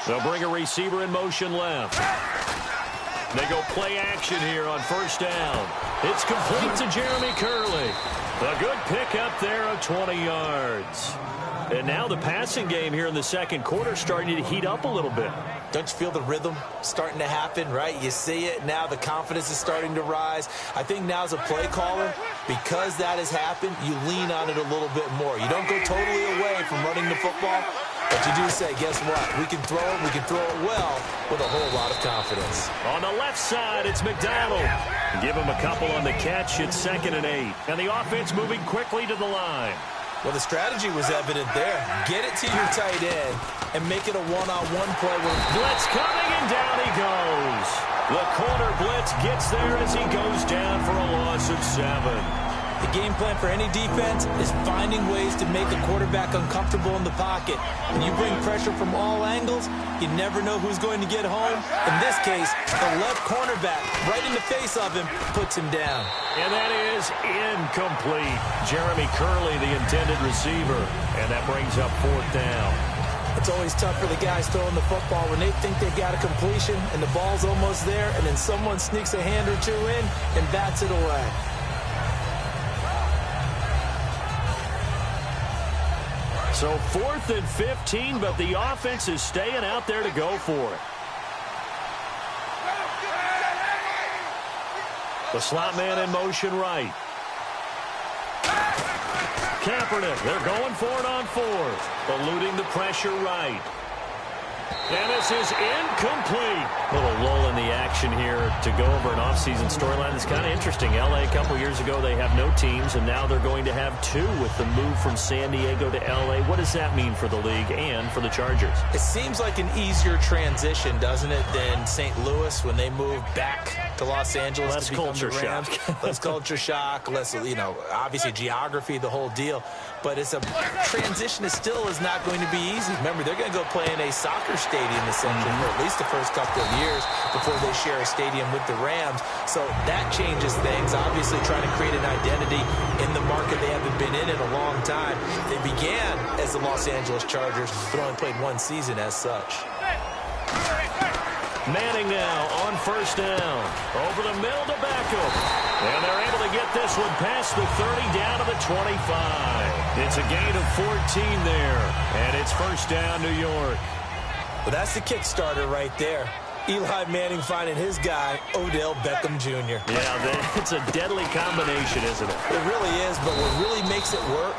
They'll bring a receiver in motion left. They go play action here on first down. It's complete to Jeremy Curley. A good pickup there of 20 yards. And now the passing game here in the second quarter starting to heat up a little bit. Don't you feel the rhythm starting to happen, right? You see it. Now the confidence is starting to rise. I think now as a play caller, because that has happened, you lean on it a little bit more. You don't go totally away from running the football, but you do say, guess what? We can throw it. We can throw it well with a whole lot of confidence. On the left side, it's McDonald. Give him a couple on the catch. It's 2nd and 8. And the offense moving quickly to the line. Well, the strategy was evident there. Get it to your tight end and make it a one-on-one play. Blitz coming, and down he goes. The corner blitz gets there as he goes down for a loss of 7. The game plan for any defense is finding ways to make a quarterback uncomfortable in the pocket. When you bring pressure from all angles, you never know who's going to get home. In this case, the left cornerback, right in the face of him, puts him down. And that is incomplete. Jeremy Curley, the intended receiver. And that brings up 4th down. It's always tough for the guys throwing the football when they think they've got a completion and the ball's almost there, and then someone sneaks a hand or two in and bats it away. So 4th and 15, but the offense is staying out there to go for it. The slot man in motion right. Kaepernick, they're going for it on 4th. Eluding the pressure right. And this is incomplete. Little lull in the action here to go over an offseason storyline that's kind of interesting. L.A. a couple years ago, they have no teams, and now they're going to have 2 with the move from San Diego to L.A. What does that mean for the league and for the Chargers? It seems like an easier transition, doesn't it, than St. Louis when they moved back to Los Angeles less to become culture the Rams. shock. Less culture shock, less, obviously geography, the whole deal. But it's a transition that still is not going to be easy. Remember, they're going to go play in a soccer stadium essentially for at least the first couple of years before they share a stadium with the Rams. So that changes things. Obviously trying to create an identity in the market they haven't been in a long time. They began as the Los Angeles Chargers, but only played 1 season as such. Manning now on first down. Over the middle to Beckham. And they're able to get this one past the 30 down to the 25. It's a gain of 14 there. And it's first down, New York. Well, that's the Kickstarter right there. Eli Manning finding his guy, Odell Beckham Jr. Yeah, it's a deadly combination, isn't it? It really is, but what really makes it work.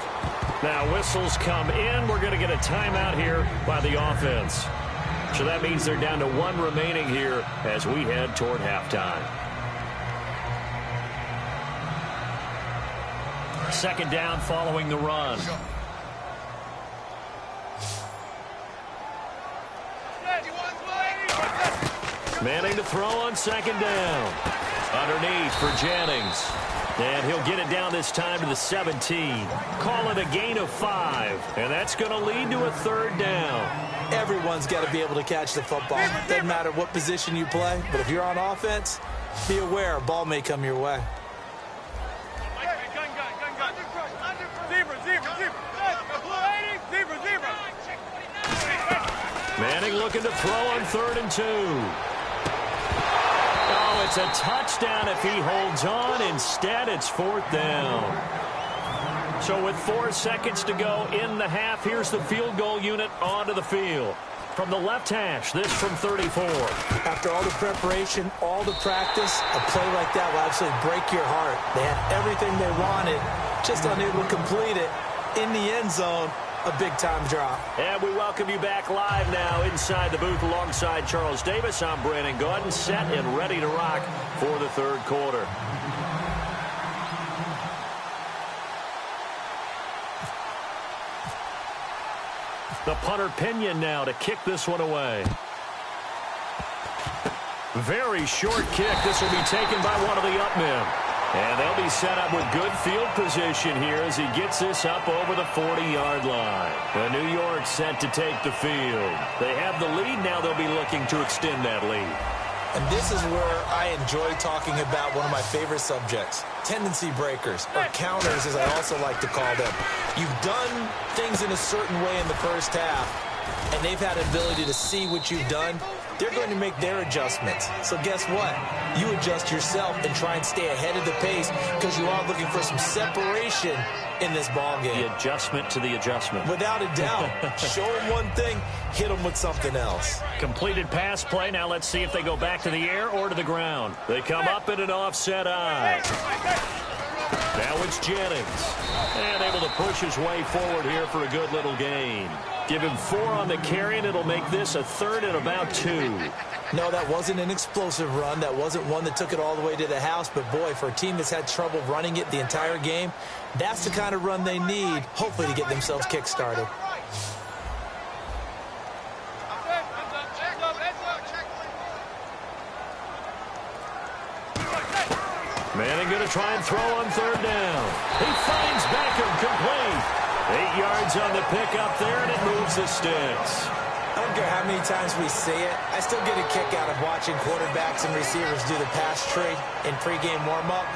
Now whistles come in. We're going to get a timeout here by the offense. So that means they're down to 1 remaining here as we head toward halftime. 2nd down following the run. Manning to throw on 2nd down. Underneath for Jennings. And he'll get it down this time to the 17. Call it a gain of 5. And that's going to lead to a 3rd down. Everyone's got to be able to catch the football. Doesn't matter what position you play, but if you're on offense, be aware a ball may come your way. Manning looking to throw on 3rd and 2. Oh, it's a touchdown if he holds on. Instead, it's 4th down. So with 4 seconds to go in the half, here's the field goal unit onto the field. From the left hash, this from 34. After all the preparation, all the practice, a play like that will absolutely break your heart. They had everything they wanted, just unable to complete it. In the end zone, a big-time drop. And we welcome you back live now inside the booth alongside Charles Davis. I'm Brandon Gaudin, set and ready to rock for the 3rd quarter. The punter Pinion now to kick this one away. Very short kick. This will be taken by one of the up men. And they'll be set up with good field position here as he gets this up over the 40-yard line. The New York set to take the field. They have the lead. Now they'll be looking to extend that lead. And this is where I enjoy talking about one of my favorite subjects, tendency breakers, or counters as I also like to call them. You've done things in a certain way in the first half. and they've had an ability to see what you've done, they're going to make their adjustments. So guess what? You adjust yourself and try and stay ahead of the pace because you are looking for some separation in this ball game. The adjustment to the adjustment. Without a doubt. Show them one thing, hit them with something else. Completed pass play. Now let's see if they go back to the air or to the ground. They come up in an offset eye. Now it's Jennings. And able to push his way forward here for a good little gain. Give him 4 on the carry, and it'll make this a 3rd and about 2. No, that wasn't an explosive run. That wasn't one that took it all the way to the house. But, boy, for a team that's had trouble running it the entire game, that's the kind of run they need, hopefully, to get themselves kick-started. Manning going to try and throw on 3rd down. He finds Beckham complete. 8 yards on the pickup there, and it moves the sticks. I don't care how many times we say it, I still get a kick out of watching quarterbacks and receivers do the pass trade in pregame warm-up.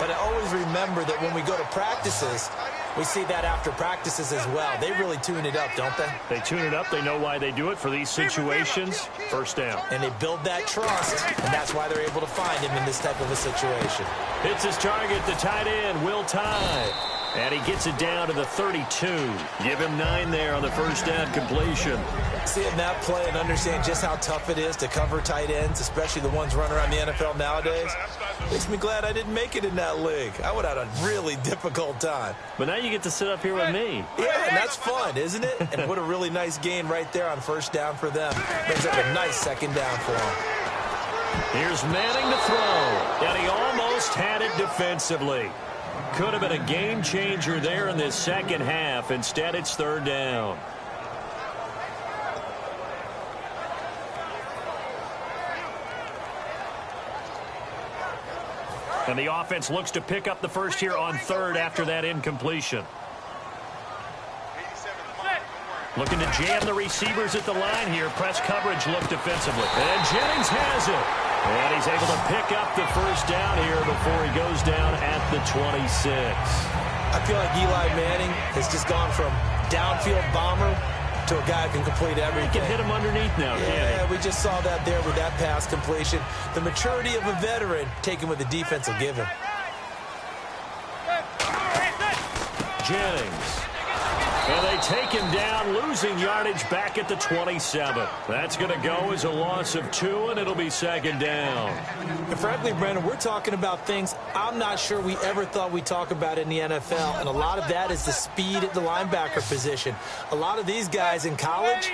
But I always remember that when we go to practices, we see that after practices as well. They really tune it up, don't they? They tune it up. They know why they do it for these situations. 1st down. And they build that trust, and that's why they're able to find him in this type of a situation. Hits his target, the tight end, Will Tye. And he gets it down to the 32. Give him 9 there on the 1st down completion. Seeing that play and understand just how tough it is to cover tight ends, especially the ones running around the NFL nowadays, makes me glad I didn't make it in that league. I would have had a really difficult time. But now you get to sit up here with me. Yeah, and that's fun, isn't it? And what a really nice gain right there on 1st down for them. Brings up a nice 2nd down for them. Here's Manning to throw. And he almost had it defensively. Could have been a game changer there in this 2nd half. Instead, it's 3rd down. And the offense looks to pick up the first here on 3rd after that incompletion. Looking to jam the receivers at the line here. Press coverage look defensively. And Jennings has it. And he's able to pick up the 1st down here before he goes down at the 26. I feel like Eli Manning has just gone from downfield bomber to a guy who can complete everything. He can hit him underneath now, yeah, we just saw that there with that pass completion. The maturity of a veteran taken with the defense will give him. Jennings. And they take him down, losing yardage back at the 27. That's going to go as a loss of 2, and it'll be 2nd down. And frankly, Brandon, we're talking about things I'm not sure we ever thought we'd talk about in the NFL, and a lot of that is the speed at the linebacker position. A lot of these guys in college,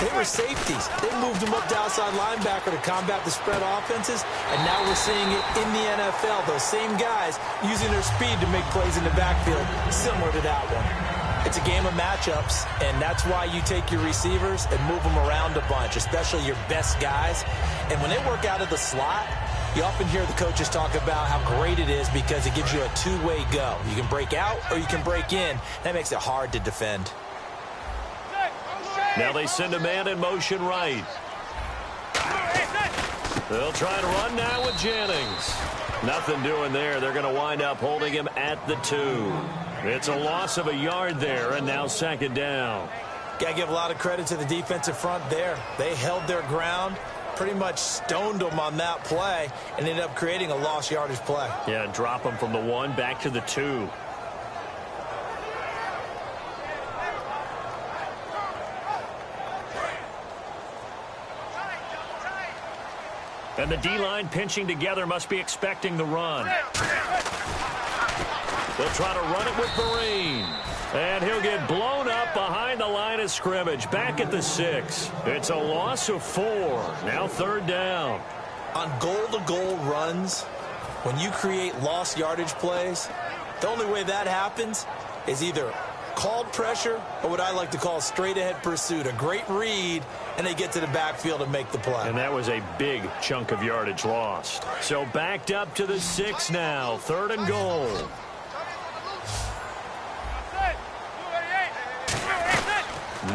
they were safeties. They moved them up to outside linebacker to combat the spread offenses, and now we're seeing it in the NFL. Those same guys using their speed to make plays in the backfield, similar to that one. It's a game of matchups, and that's why you take your receivers and move them around a bunch, especially your best guys. And when they work out of the slot, you often hear the coaches talk about how great it is because it gives you a two-way go. You can break out or you can break in. That makes it hard to defend. Now they send a man in motion right. They'll try to run now with Jennings. Nothing doing there. They're going to wind up holding him at the 2. It's a loss of a yard there, and now 2nd down. Got to give a lot of credit to the defensive front there. They held their ground, pretty much stoned them on that play, and ended up creating a lost yardage play. Yeah, drop them from the 1 back to the 2. And the D-line pinching together must be expecting the run. They'll try to run it with Vereen. And he'll get blown up behind the line of scrimmage. Back at the 6. It's a loss of 4. Now 3rd down. On goal-to-goal runs, when you create lost yardage plays, the only way that happens is either called pressure or what I like to call straight-ahead pursuit. A great read, and they get to the backfield and make the play. And that was a big chunk of yardage lost. So backed up to the 6 now. 3rd and goal.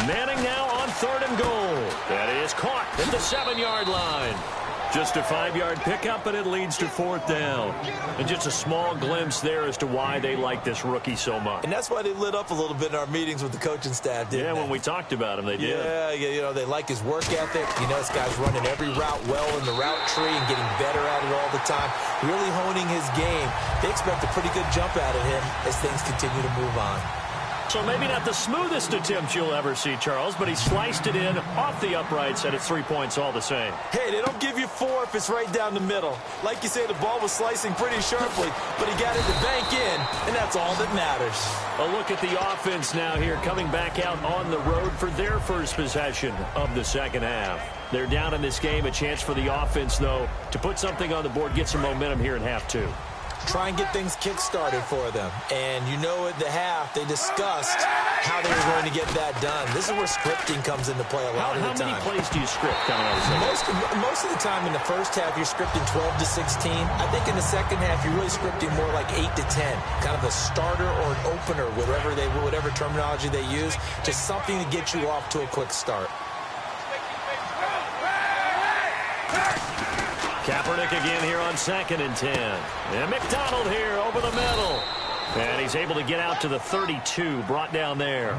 Manning now on 3rd and goal. That is caught at the 7-yard line. Just a 5-yard pickup, and it leads to 4th down. And just a small glimpse there as to why they like this rookie so much. And that's why they lit up a little bit in our meetings with the coaching staff, didn't they? When we talked about him, they did. Yeah, you know, they like his work ethic. You know, this guy's running every route well in the route tree and getting better at it all the time, really honing his game. They expect a pretty good jump out of him as things continue to move on. So maybe not the smoothest attempt you'll ever see, Charles, but he sliced it in off the uprights, and it's 3 points all the same. Hey, they don't give you 4 if it's right down the middle. Like you say, the ball was slicing pretty sharply, but he got it to bank in, and that's all that matters. A look at the offense now here, coming back out on the road for their first possession of the second half. They're down in this game. A chance for the offense, though, to put something on the board, get some momentum here in half 2. Try and get things kick-started for them. And you know at the half, they discussed how they were going to get that done. This is where scripting comes into play a lot of the time. How many plays do you script coming out of the second? Most of the time in the first half, you're scripting 12 to 16. I think in the second half, you're really scripting more like 8 to 10. Kind of a starter or an opener, whatever terminology they use, just something to get you off to a quick start. Kaepernick again here on 2nd and 10. And McDonald here over the middle. And he's able to get out to the 32, brought down there.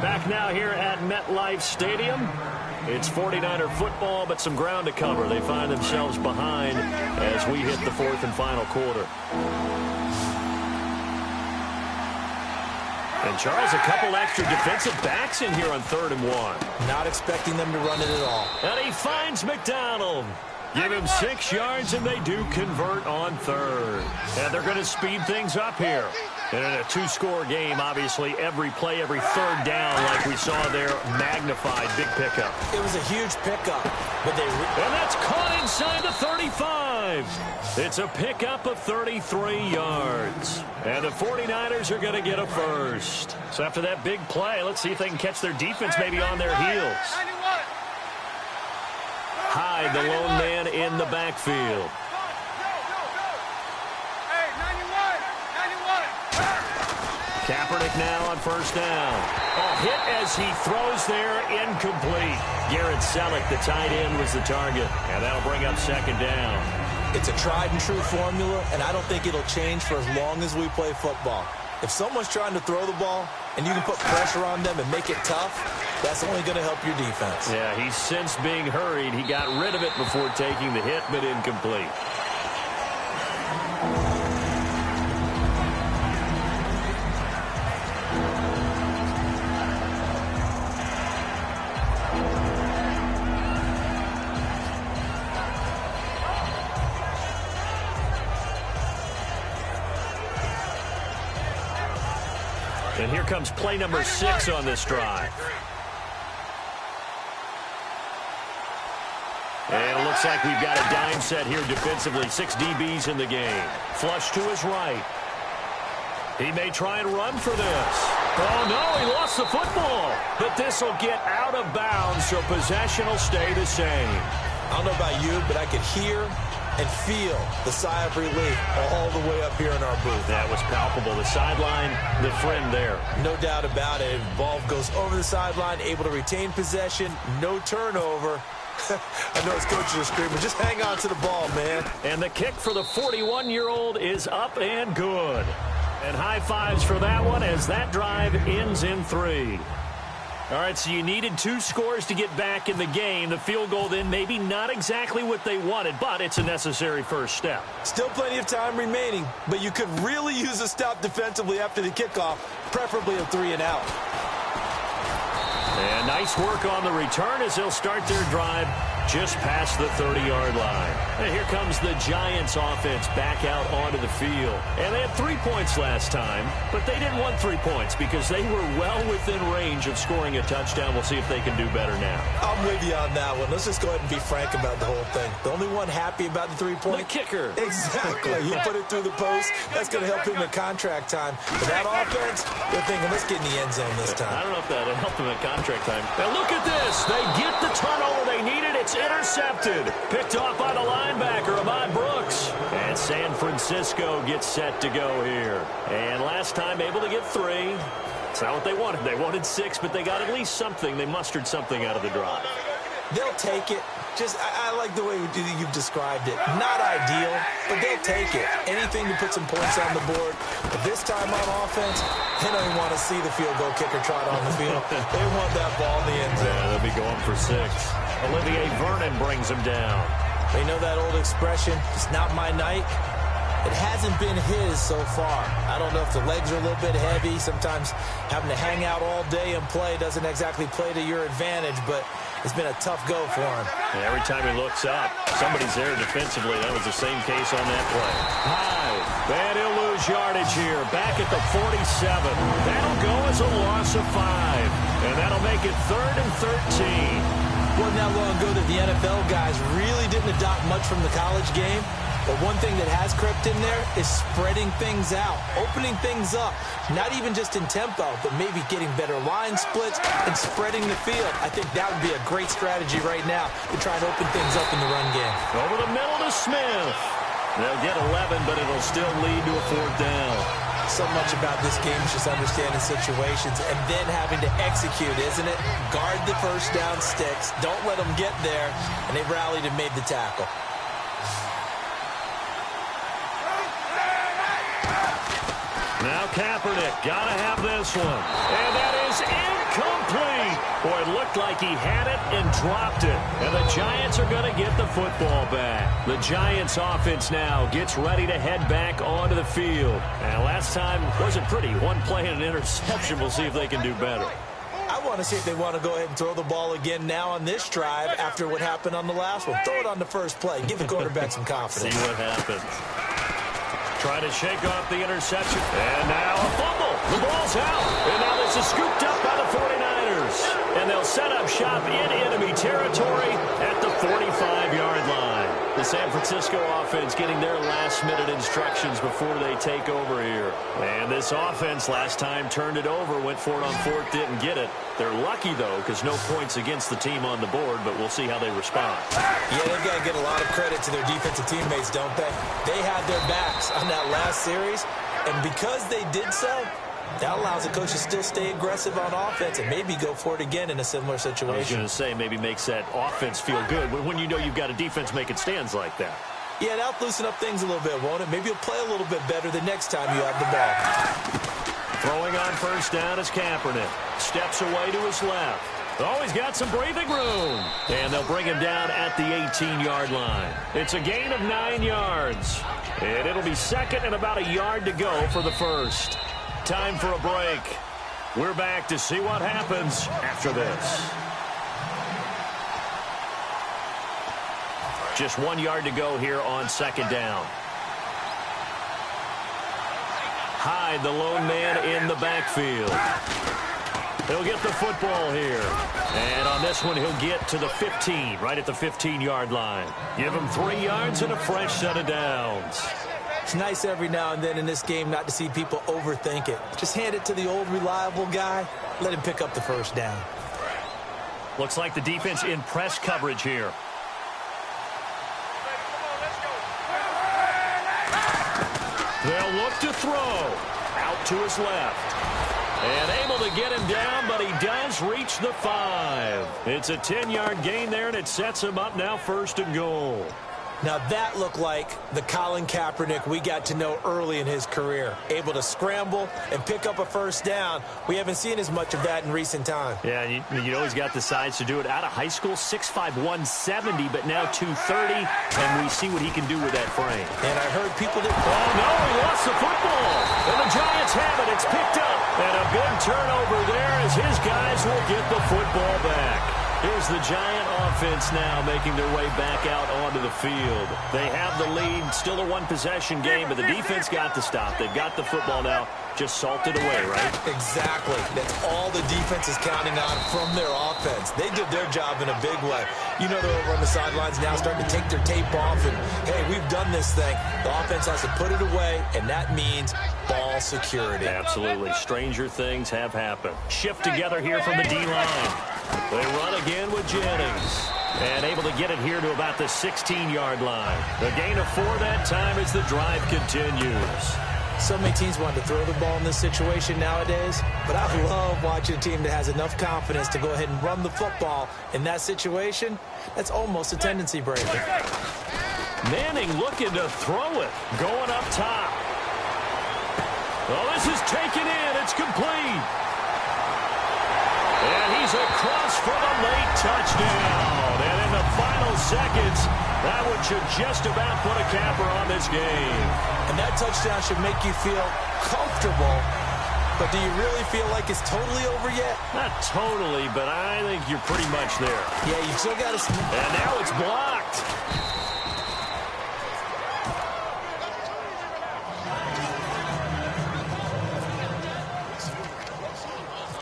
Back now here at MetLife Stadium. It's 49er football, but some ground to cover. They find themselves behind as we hit the 4th and final quarter. And Charles, a couple extra defensive backs in here on 3rd and 1. Not expecting them to run it at all. And he finds McDonald. Give him 6 yards, and they do convert on 3rd. And they're going to speed things up here. And in a 2-score game, obviously, every play, every 3rd down, like we saw there, magnified, big pickup. It was a huge pickup. And that's caught inside the 35. It's a pickup of 33 yards. And the 49ers are going to get a first. So after that big play, let's see if they can catch their defense maybe on their heels. Hyde, the lone man in the backfield. Kaepernick now on 1st down. A hit as he throws there, incomplete. Garrett Selleck, the tight end, was the target. And that'll bring up 2nd down. It's a tried-and-true formula, and I don't think it'll change for as long as we play football. If someone's trying to throw the ball and you can put pressure on them and make it tough, that's only going to help your defense. Yeah, he's since being hurried. He got rid of it before taking the hit, but incomplete. And here comes play number 6 on this drive. And it looks like we've got a dime set here defensively. 6 DBs in the game. Flush to his right. He may try and run for this. Oh, no, he lost the football. But this will get out of bounds, so possession will stay the same. I don't know about you, but I could hear and feel the sigh of relief all the way up here in our booth. That was palpable. The sideline, the friend there. No doubt about it. Ball goes over the sideline, able to retain possession, no turnover. I know his coaches are screaming, just hang on to the ball, man. And the kick for the 41-year-old is up and good. And high fives for that one as that drive ends in 3. All right, so you needed 2 scores to get back in the game. The field goal then maybe not exactly what they wanted, but it's a necessary first step. Still plenty of time remaining, but you could really use a stop defensively after the kickoff, preferably a 3 and out. And nice work on the return as they'll start their drive just past the 30-yard line. And here comes the Giants offense back out onto the field. And they had 3 points last time, but they didn't want 3 points because they were well within range of scoring a touchdown. We'll see if they can do better now. I'm with you on that one. Let's just go ahead and be frank about the whole thing. The only one happy about the 3-point? The kicker. Exactly. He put it through the post. That's going to help him in contract time. But that offense, they're thinking, let's get in the end zone this time. I don't know if that helped them in contract time. Now look at this. They get the turnover they needed. It's intercepted. Picked off by the linebacker, Ahmad Brooks. And San Francisco gets set to go here. And last time able to get 3. It's not what they wanted. They wanted 6, but they got at least something. They mustered something out of the drive. They'll take it. I like the way you've described it. Not ideal, but they'll take it. Anything to put some points on the board. But this time on offense, they don't even want to see the field goal kicker trot on the field. They want that ball in the end zone. Yeah, they'll be going for 6. Olivier Vernon brings him down. They know that old expression, it's not my night. It hasn't been his so far. I don't know if the legs are a little bit heavy. Sometimes having to hang out all day and play doesn't exactly play to your advantage, but it's been a tough go for him. And every time he looks up, somebody's there defensively. That was the same case on that play. High, and he'll lose yardage here. Back at the 47. That'll go as a loss of 5. And that'll make it 3rd and 13. Wasn't that long ago that the NFL guys really didn't adopt much from the college game. But one thing that has crept in there is spreading things out, opening things up, not even just in tempo, but maybe getting better line splits and spreading the field. I think that would be a great strategy right now to try and open things up in the run game. Over the middle to Smith. They'll get 11, but it'll still lead to a 4th down. So much about this game is just understanding situations and then having to execute, isn't it? Guard the first down sticks. Don't let them get there. And they rallied and made the tackle. Now Kaepernick, gotta have this one. And that is incomplete. Boy, it looked like he had it and dropped it. And the Giants are gonna get the football back. The Giants offense now gets ready to head back onto the field. And last time wasn't pretty. One play and an interception. We'll see if they can do better. I want to see if they want to go ahead and throw the ball again now on this drive after what happened on the last one. Throw it on the first play. Give the quarterback some confidence. See what happens. Trying to shake off the interception. And now a fumble. The ball's out. And now this is scooped up by the 49ers. And they'll set up shop in enemy territory at the 45-yard line. The San Francisco offense getting their last-minute instructions before they take over here. And this offense last time turned it over, went for it on 4th, didn't get it. They're lucky, though, because no points against the team on the board, but we'll see how they respond. Yeah, they've got to get a lot of credit to their defensive teammates, don't they? They had their backs on that last series, and because they did so, that allows the coach to still stay aggressive on offense and maybe go for it again in a similar situation. I was going to say, maybe makes that offense feel good when you know you've got a defense making stands like that. Yeah, that'll loosen up things a little bit, won't it? Maybe you'll play a little bit better the next time you have the ball. Throwing on first down is Kaepernick. Steps away to his left. Oh, he's got some breathing room. And they'll bring him down at the 18-yard line. It's a gain of 9 yards. And it'll be 2nd and about a yard to go for the first. Time for a break. We're back to see what happens after this. Just 1 yard to go here on 2nd down. Hyde, the lone man in the backfield. He'll get the football here. And on this one, he'll get to the 15, right at the 15-yard line. Give him 3 yards and a fresh set of downs. It's nice every now and then in this game not to see people overthink it. Just hand it to the old reliable guy. Let him pick up the first down. Looks like the defense in press coverage here. They'll look to throw. Out to his left. And able to get him down, but he does reach the 5. It's a 10-yard gain there, and it sets him up now 1st and goal. Now that looked like the Colin Kaepernick we got to know early in his career. Able to scramble and pick up a first down. We haven't seen as much of that in recent time. Yeah, you know he's got the size to do it. Out of high school, 6'5", 170, but now 230, and we see what he can do with that frame. And I heard people that... Oh, no, he lost the football. And the Giants have it. It's picked up. And a big turnover there as his guys will get the football back. Here's the Giant offense now making their way back out onto the field. They have the lead, still a one-possession game, but the defense got the stop. They've got the football now, just salted away, right? Exactly. That's all the defense is counting on from their offense. They did their job in a big way. You know they're over on the sidelines now starting to take their tape off, and, hey, we've done this thing. The offense has to put it away, and that means ball security. Absolutely. Stranger things have happened. Shift together here from the D-line. They run again with Jennings. And able to get it here to about the 16-yard line. The gain of 4 that time as the drive continues. So many teams want to throw the ball in this situation nowadays, but I love watching a team that has enough confidence to go ahead and run the football in that situation. That's almost a tendency breaker. Manning looking to throw it, going up top. Well, this is taken in. It's complete. And he's across for the late touchdown. And in the final seconds, that one should just about put a capper on this game. And that touchdown should make you feel comfortable. But do you really feel like it's totally over yet? Not totally, but I think you're pretty much there. Yeah, you still got to... And now it's blocked.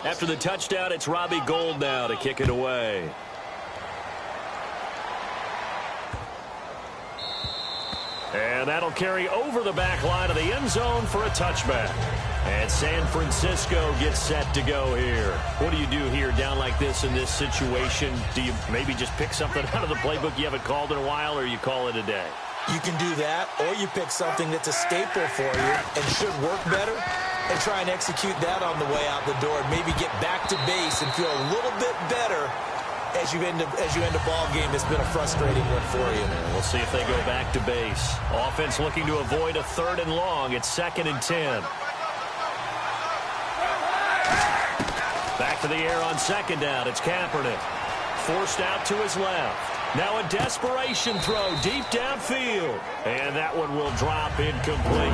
After the touchdown, it's Robbie Gould now to kick it away. And that'll carry over the back line of the end zone for a touchback. And San Francisco gets set to go here. What do you do here down like this in this situation? Do you maybe just pick something out of the playbook you haven't called in a while, or you call it a day? You can do that, or you pick something that's a staple for you and should work better, and try and execute that on the way out the door and maybe get back to base and feel a little bit better as you end a ball game that's been a frustrating one for you. We'll see if they go back to base. Offense looking to avoid a 3rd and long. It's 2nd and 10. Back to the air on 2nd down. It's Kaepernick. Forced out to his left. Now a desperation throw deep downfield. And that one will drop incomplete.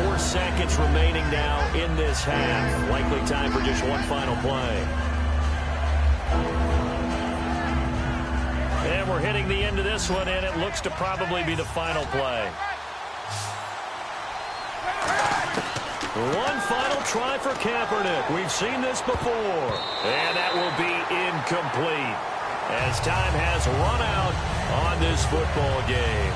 4 seconds remaining now in this half. Likely time for just one final play. And we're hitting the end of this one, and it looks to probably be the final play. One final try for Kaepernick. We've seen this before. And that will be incomplete as time has run out on this football game.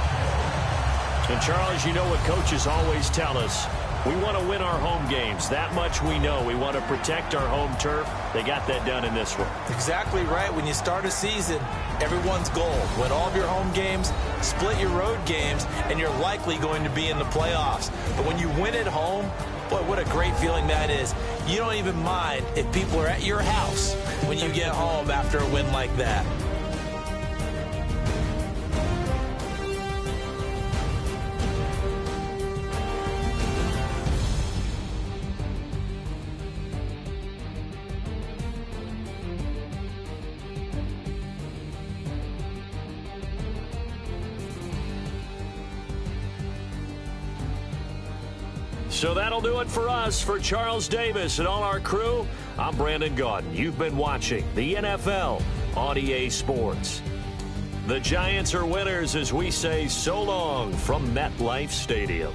And, Charles, you know what coaches always tell us. We want to win our home games. That much we know. We want to protect our home turf. They got that done in this one. Exactly right. When you start a season, everyone's goal: win all of your home games, split your road games, and you're likely going to be in the playoffs. But when you win at home, boy, what a great feeling that is. You don't even mind if people are at your house when you get home after a win like that. So that'll do it for us. For Charles Davis and all our crew, I'm Brandon Gaudin. You've been watching the NFL on EA Sports. The Giants are winners as we say so long from MetLife Stadium.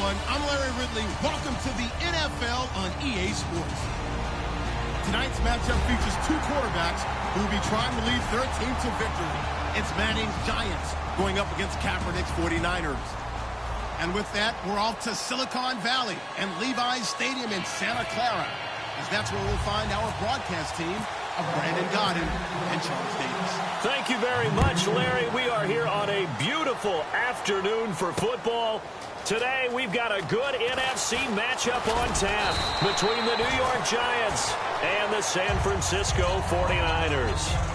everyone. I'm Larry Ridley. Welcome to the NFL on EA Sports. Tonight's matchup features two quarterbacks who will be trying to lead their team to victory. It's Manning's Giants going up against Kaepernick's 49ers. And with that, we're off to Silicon Valley and Levi's Stadium in Santa Clara, as that's where we'll find our broadcast team of Brandon Godden and Charles Davis. Thank you very much, Larry. We are here on a beautiful afternoon for football. Today, we've got a good NFC matchup on tap between the New York Giants and the San Francisco 49ers.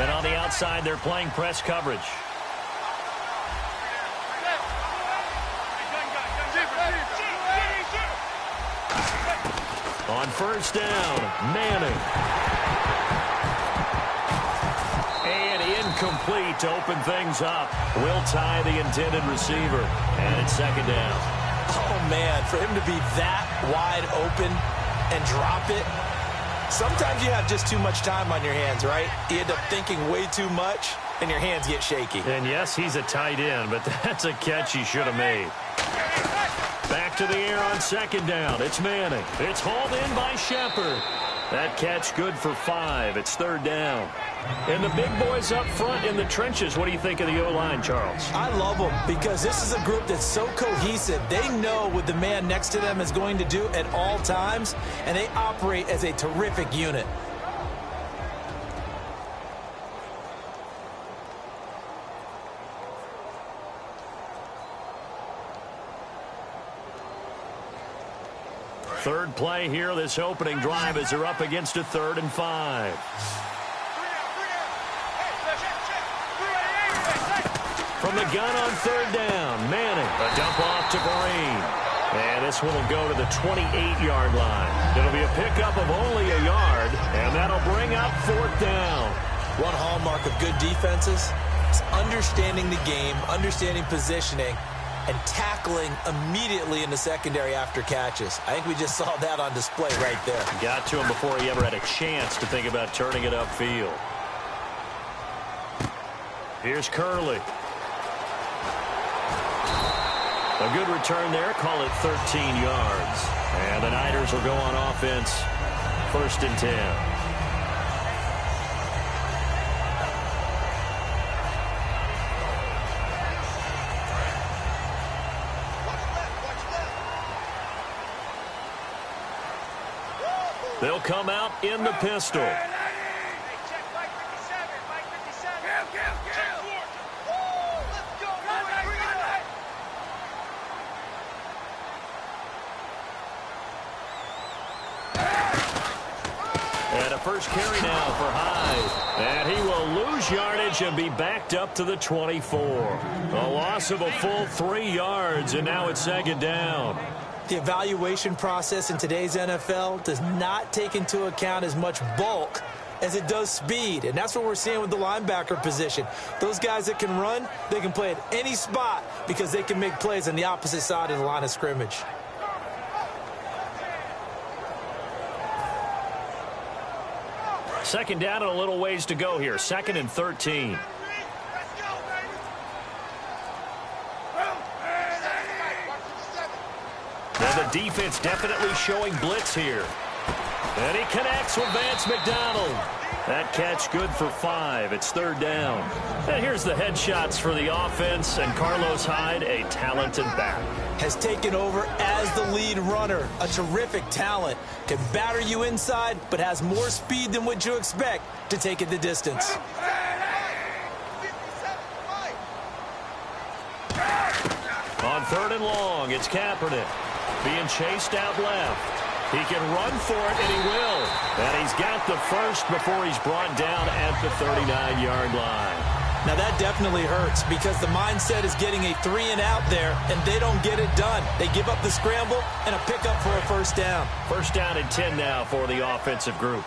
And on the outside, they're playing press coverage. On first down, Manning. And incomplete to open things up. Will tie the intended receiver. And it's second down. Oh, man, for him to be that wide open and drop it. Sometimes you have just too much time on your hands, right? You end up thinking way too much, and your hands get shaky. And yes, he's a tight end, but that's a catch he should have made. Back to the air on second down. It's Manning. It's hauled in by Shepard. That catch good for 5. It's third down. And the big boys up front in the trenches. What do you think of the O-line, Charles? I love them because this is a group that's so cohesive. They know what the man next to them is going to do at all times, and they operate as a terrific unit. Third play here, this opening drive, as they're up against a 3rd and 5. From the gun on third down, Manning, a dump off to Vereen. And this one will go to the 28-yard line. It'll be a pickup of only a yard, and that'll bring up 4th down. One hallmark of good defenses is understanding the game, understanding positioning, and tackling immediately in the secondary after catches. I think we just saw that on display right there. Got to him before he ever had a chance to think about turning it upfield. Here's Curley. A good return there. Call it 13 yards. And the Niners will go on offense. 1st and 10. They'll come out in the pistol. And a first carry now for Hyde. And he will lose yardage and be backed up to the 24. A loss of a full 3 yards, and now it's 2nd down. The evaluation process in today's NFL does not take into account as much bulk as it does speed. And that's what we're seeing with the linebacker position. Those guys that can run, they can play at any spot because they can make plays on the opposite side of the line of scrimmage. Second down and a little ways to go here. 2nd and 13. And the defense definitely showing blitz here. And he connects with Vance McDonald. That catch good for 5. It's 3rd down. And here's the headshots for the offense. And Carlos Hyde, a talented back. Has taken over as the lead runner. A terrific talent. Can batter you inside, but has more speed than what you expect to take it the distance. On 3rd and long, it's Kaepernick. Being chased out left. He can run for it, and he will. And he's got the first before he's brought down at the 39-yard line. Now, that definitely hurts because the mindset is getting a 3-and-out there, and they don't get it done. They give up the scramble and a pickup for a first down. First down and 10 now for the offensive group.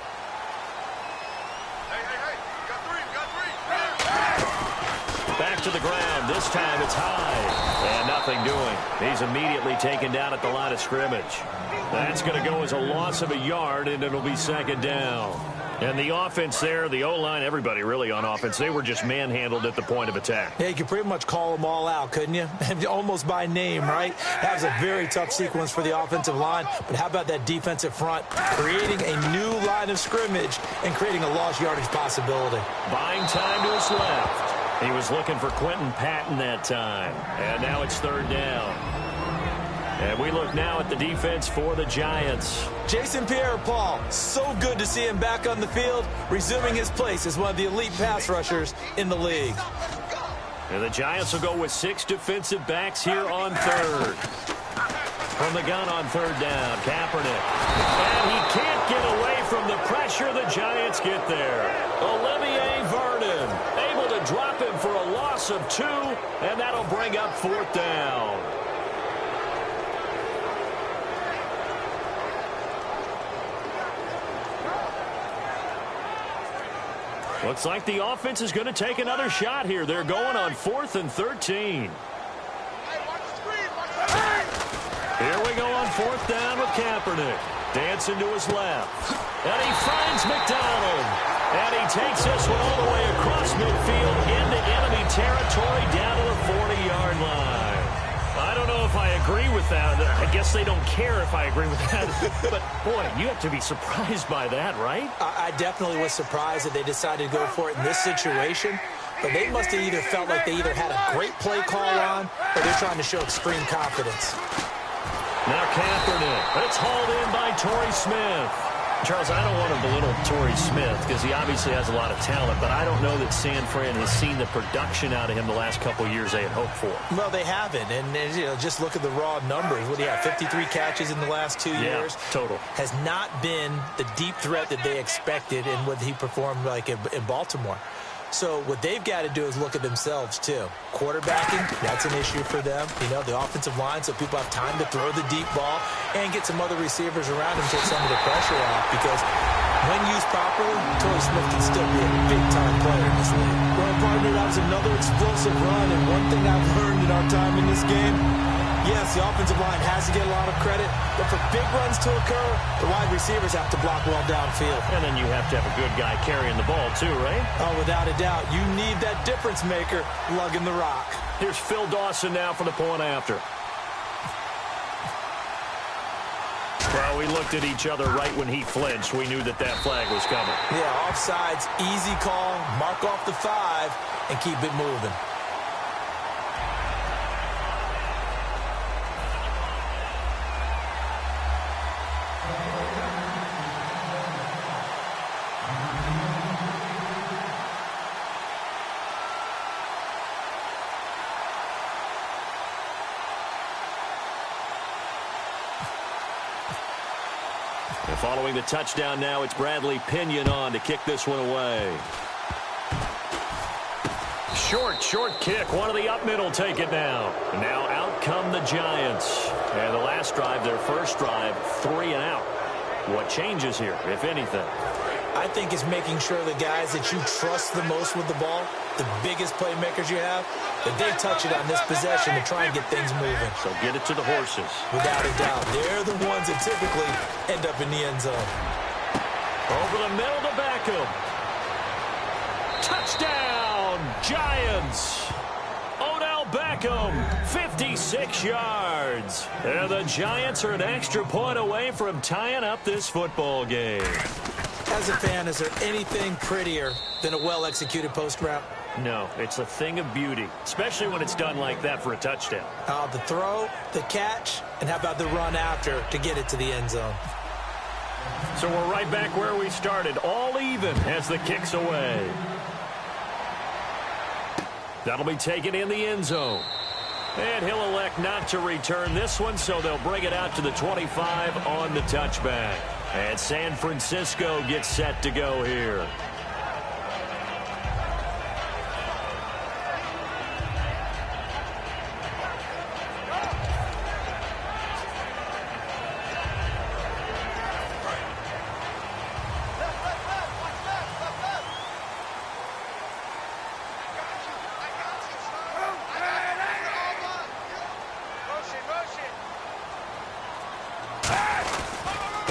Back to the ground. This time it's high. And nothing doing. He's immediately taken down at the line of scrimmage. That's going to go as a loss of a yard, and it'll be second down. And the offense there, the O-line, everybody really on offense, they were just manhandled at the point of attack. Yeah, you could pretty much call them all out, couldn't you? Almost by name, right? That was a very tough sequence for the offensive line. But how about that defensive front creating a new line of scrimmage and creating a lost yardage possibility? Buying time to his left. He was looking for Quentin Patton that time. And now it's third down. And we look now at the defense for the Giants. Jason Pierre-Paul, so good to see him back on the field, resuming his place as one of the elite pass rushers in the league. And the Giants will go with 6 defensive backs here on third. From the gun on third down, Kaepernick. And he can't get away from the pressure. The Giants get there. Olivier Vernon able to drop him for a loss of 2, and that'll bring up fourth down. Looks like the offense is going to take another shot here. They're going on 4th and 13. Here we go on 4th down with Kaepernick. Dancing to his left. And he finds McDonald. And he takes this one all the way across midfield into enemy territory down to the 40-yard line. I don't know if I agree with that. I guess they don't care if I agree with that. But, boy, you have to be surprised by that, right? I definitely was surprised that they decided to go for it in this situation. But they must have either felt like they either had a great play call on or they're trying to show extreme confidence. Now Kaepernick. It's hauled in by Torrey Smith. Charles, I don't want to belittle Torrey Smith because he obviously has a lot of talent, but I don't know that San Fran has seen the production out of him the last couple of years they had hoped for. Well, they haven't, and you know, just look at the raw numbers. What do you have, 53 catches in the last 2 years? Total. Has not been the deep threat that they expected and what he performed like in Baltimore. So what they've got to do is look at themselves, too. Quarterbacking, that's an issue for them. You know, the offensive line, so people have time to throw the deep ball and get some other receivers around him to take some of the pressure off. Because when used properly, Torrey Smith can still be a big-time player in this league. Well, partner, that was another explosive run. And one thing I've learned in our time in this game, yes, the offensive line has to get a lot of credit, but for big runs to occur, the wide receivers have to block well downfield. And then you have to have a good guy carrying the ball too, right? Oh, without a doubt. You need that difference maker lugging the rock. Here's Phil Dawson now for the point after. Well, we looked at each other right when he flinched. We knew that that flag was coming. Yeah, offsides, easy call, mark off the 5, and keep it moving. And following the touchdown now, it's Bradley Pinion on to kick this one away. Short kick. One of the up middle take it now. And now out come the Giants. And the last drive, their first drive, 3 and out. What changes here, if anything? I think it's making sure the guys that you trust the most with the ball, the biggest playmakers you have, that they touch it on this possession to try and get things moving. So get it to the horses. Without a doubt. They're the ones that typically end up in the end zone. Over the middle to Beckham. Touchdown, Giants. Odell Beckham, 56 yards. And the Giants are an extra point away from tying up this football game. As a fan, is there anything prettier than a well-executed post route? No, it's a thing of beauty, especially when it's done like that for a touchdown. The throw, the catch, and how about the run after to get it to the end zone? So we're right back where we started, all even as the kick's away. That'll be taken in the end zone. And he'll elect not to return this one, so they'll bring it out to the 25 on the touchback. And San Francisco gets set to go here.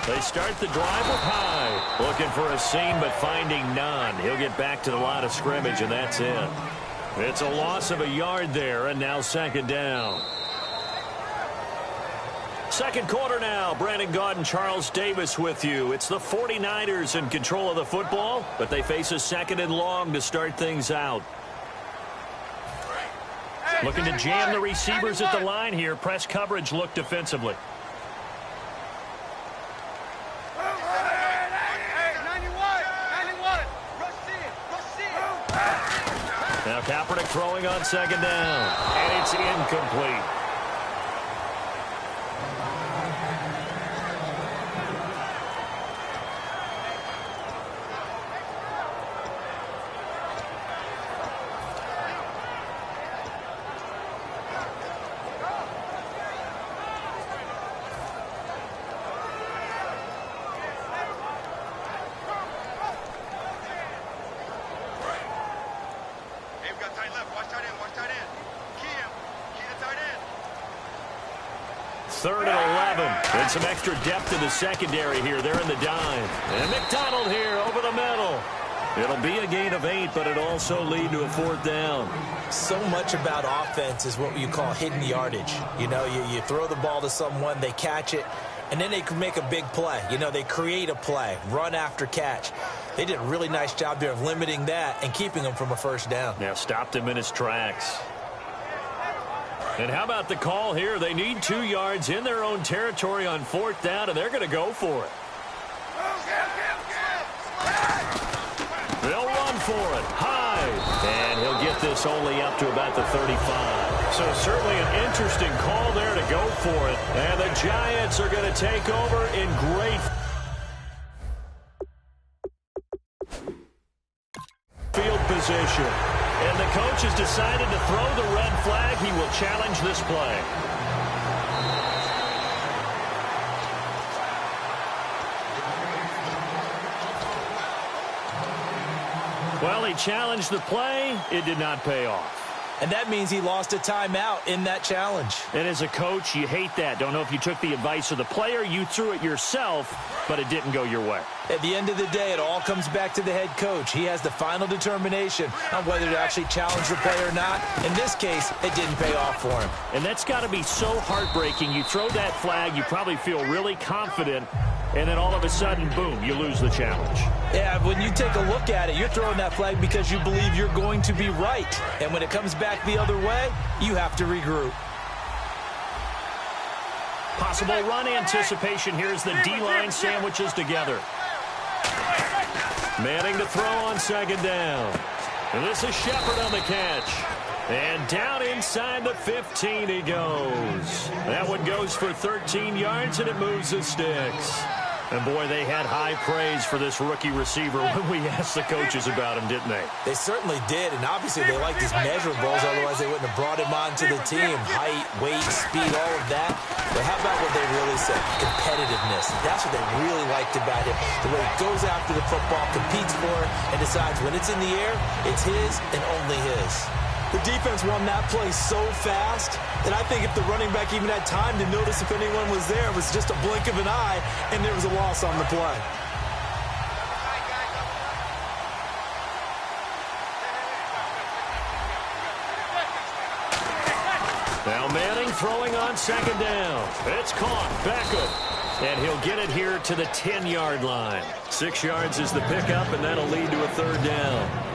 They start the drive with Hyde. Looking for a seam, but finding none. He'll get back to the line of scrimmage, and that's it. It's a loss of a yard there, and now second down. Second quarter now. Brandon Gaudin, Charles Davis with you. It's the 49ers in control of the football, but they face a second and long to start things out. Looking to jam the receivers at the line here. Press coverage look defensively. Now Kaepernick throwing on second down, and it's incomplete. Third and 11. And some extra depth in the secondary here. They're in the dime. And McDonald here over the middle. It'll be a gain of 8, but it'll also lead to a fourth down. So much about offense is what you call hidden yardage. You know, you throw the ball to someone, they catch it, and then they can make a big play. You know, they create a play, run after catch. They did a really nice job there of limiting that and keeping him from a first down. Now stopped him in his tracks. And how about the call here? They need 2 yards in their own territory on fourth down, and they're going to go for it. They'll run for it. Hyde. And he'll get this only up to about the 35. So certainly an interesting call there to go for it. And the Giants are going to take over in great field position. And the coach has decided to throw the red flag. He will challenge this play. Well, he challenged the play. It did not pay off. And that means he lost a timeout in that challenge. And as a coach, you hate that. Don't know if you took the advice of the player, you threw it yourself, but it didn't go your way. At the end of the day, it all comes back to the head coach. He has the final determination on whether to actually challenge the play or not. In this case, it didn't pay off for him. And that's got to be so heartbreaking. You throw that flag, you probably feel really confident, and then all of a sudden, boom, you lose the challenge. Yeah, when you take a look at it, you're throwing that flag because you believe you're going to be right. And when it comes back the other way, you have to regroup. Possible run anticipation here as the D-line sandwiches together. Manning to throw on second down. And this is Shepard on the catch. And down inside the 15 he goes. That one goes for 13 yards, and it moves the sticks. And, boy, they had high praise for this rookie receiver when we asked the coaches about him, didn't they? They certainly did, and obviously they liked his measurables. Otherwise, they wouldn't have brought him onto the team. Height, weight, speed, all of that. But how about what they really said? Competitiveness. That's what they really liked about him. The way he goes after the football, competes for it, and decides when it's in the air, it's his and only his. The defense won that play so fast that I think if the running back even had time to notice if anyone was there, it was just a blink of an eye, and there was a loss on the play. Now Manning throwing on second down. It's caught. Beckham. And he'll get it here to the 10-yard line. 6 yards is the pickup, and that'll lead to a third down.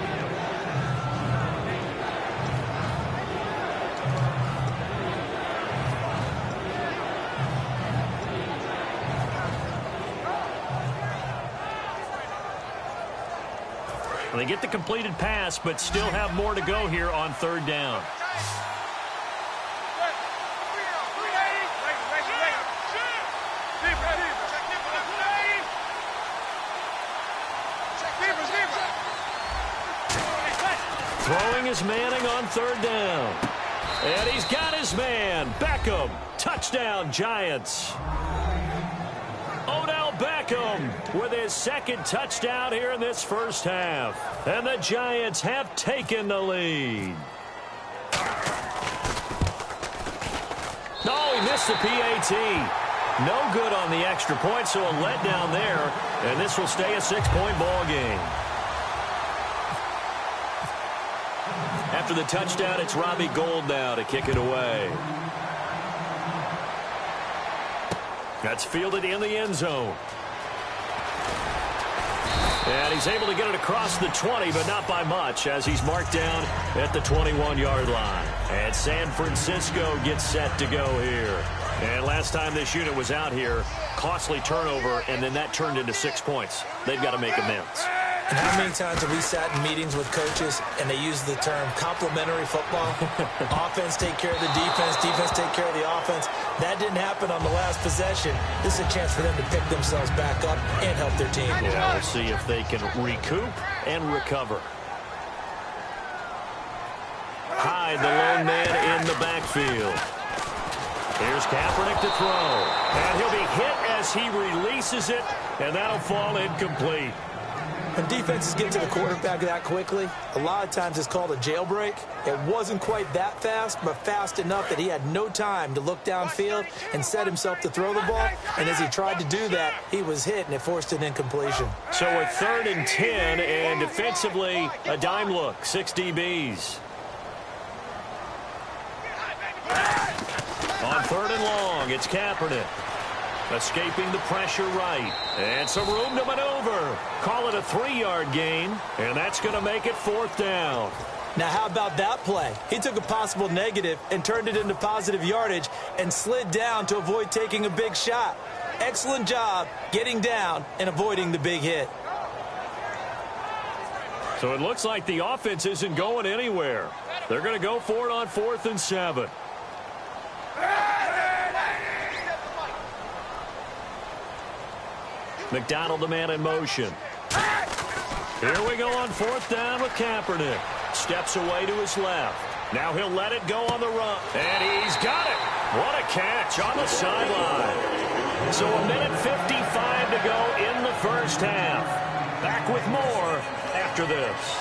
They get the completed pass, but still have more to go here on third down. Throwing is Manning on third down. And he's got his man, Beckham. Touchdown, Giants. Beckham with his second touchdown here in this first half. And the Giants have taken the lead. Oh, he missed the PAT. No good on the extra point, so a letdown there, and this will stay a 6-point ball game. After the touchdown, it's Robbie Gould now to kick it away. That's fielded in the end zone. And he's able to get it across the 20, but not by much, as he's marked down at the 21-yard line. And San Francisco gets set to go here. And last time this unit was out here, costly turnover, and then that turned into 6 points. They've got to make amends. And how many times have we sat in meetings with coaches and they use the term complementary football? Offense take care of the defense, defense take care of the offense. That didn't happen on the last possession. This is a chance for them to pick themselves back up and help their team. Yeah, we'll see if they can recoup and recover. Hyde, the lone man in the backfield. Here's Kaepernick to throw. And he'll be hit as he releases it, and that'll fall incomplete. When defenses get to the quarterback that quickly, a lot of times it's called a jailbreak. It wasn't quite that fast, but fast enough that he had no time to look downfield and set himself to throw the ball. And as he tried to do that, he was hit, and it forced an incompletion. So a 3rd and 10, and defensively, a dime look, 6 DBs. On 3rd and long, it's Kaepernick. Escaping the pressure right. And some room to maneuver. Call it a 3-yard gain, and that's going to make it 4th down. Now, how about that play? He took a possible negative and turned it into positive yardage and slid down to avoid taking a big shot. Excellent job getting down and avoiding the big hit. So it looks like the offense isn't going anywhere. They're going to go for it on 4th and 7. McDonald, the man in motion. Here we go on 4th down with Kaepernick. Steps away to his left. Now he'll let it go on the run. And he's got it. What a catch on the sideline. So a minute 55 to go in the first half. Back with more after this.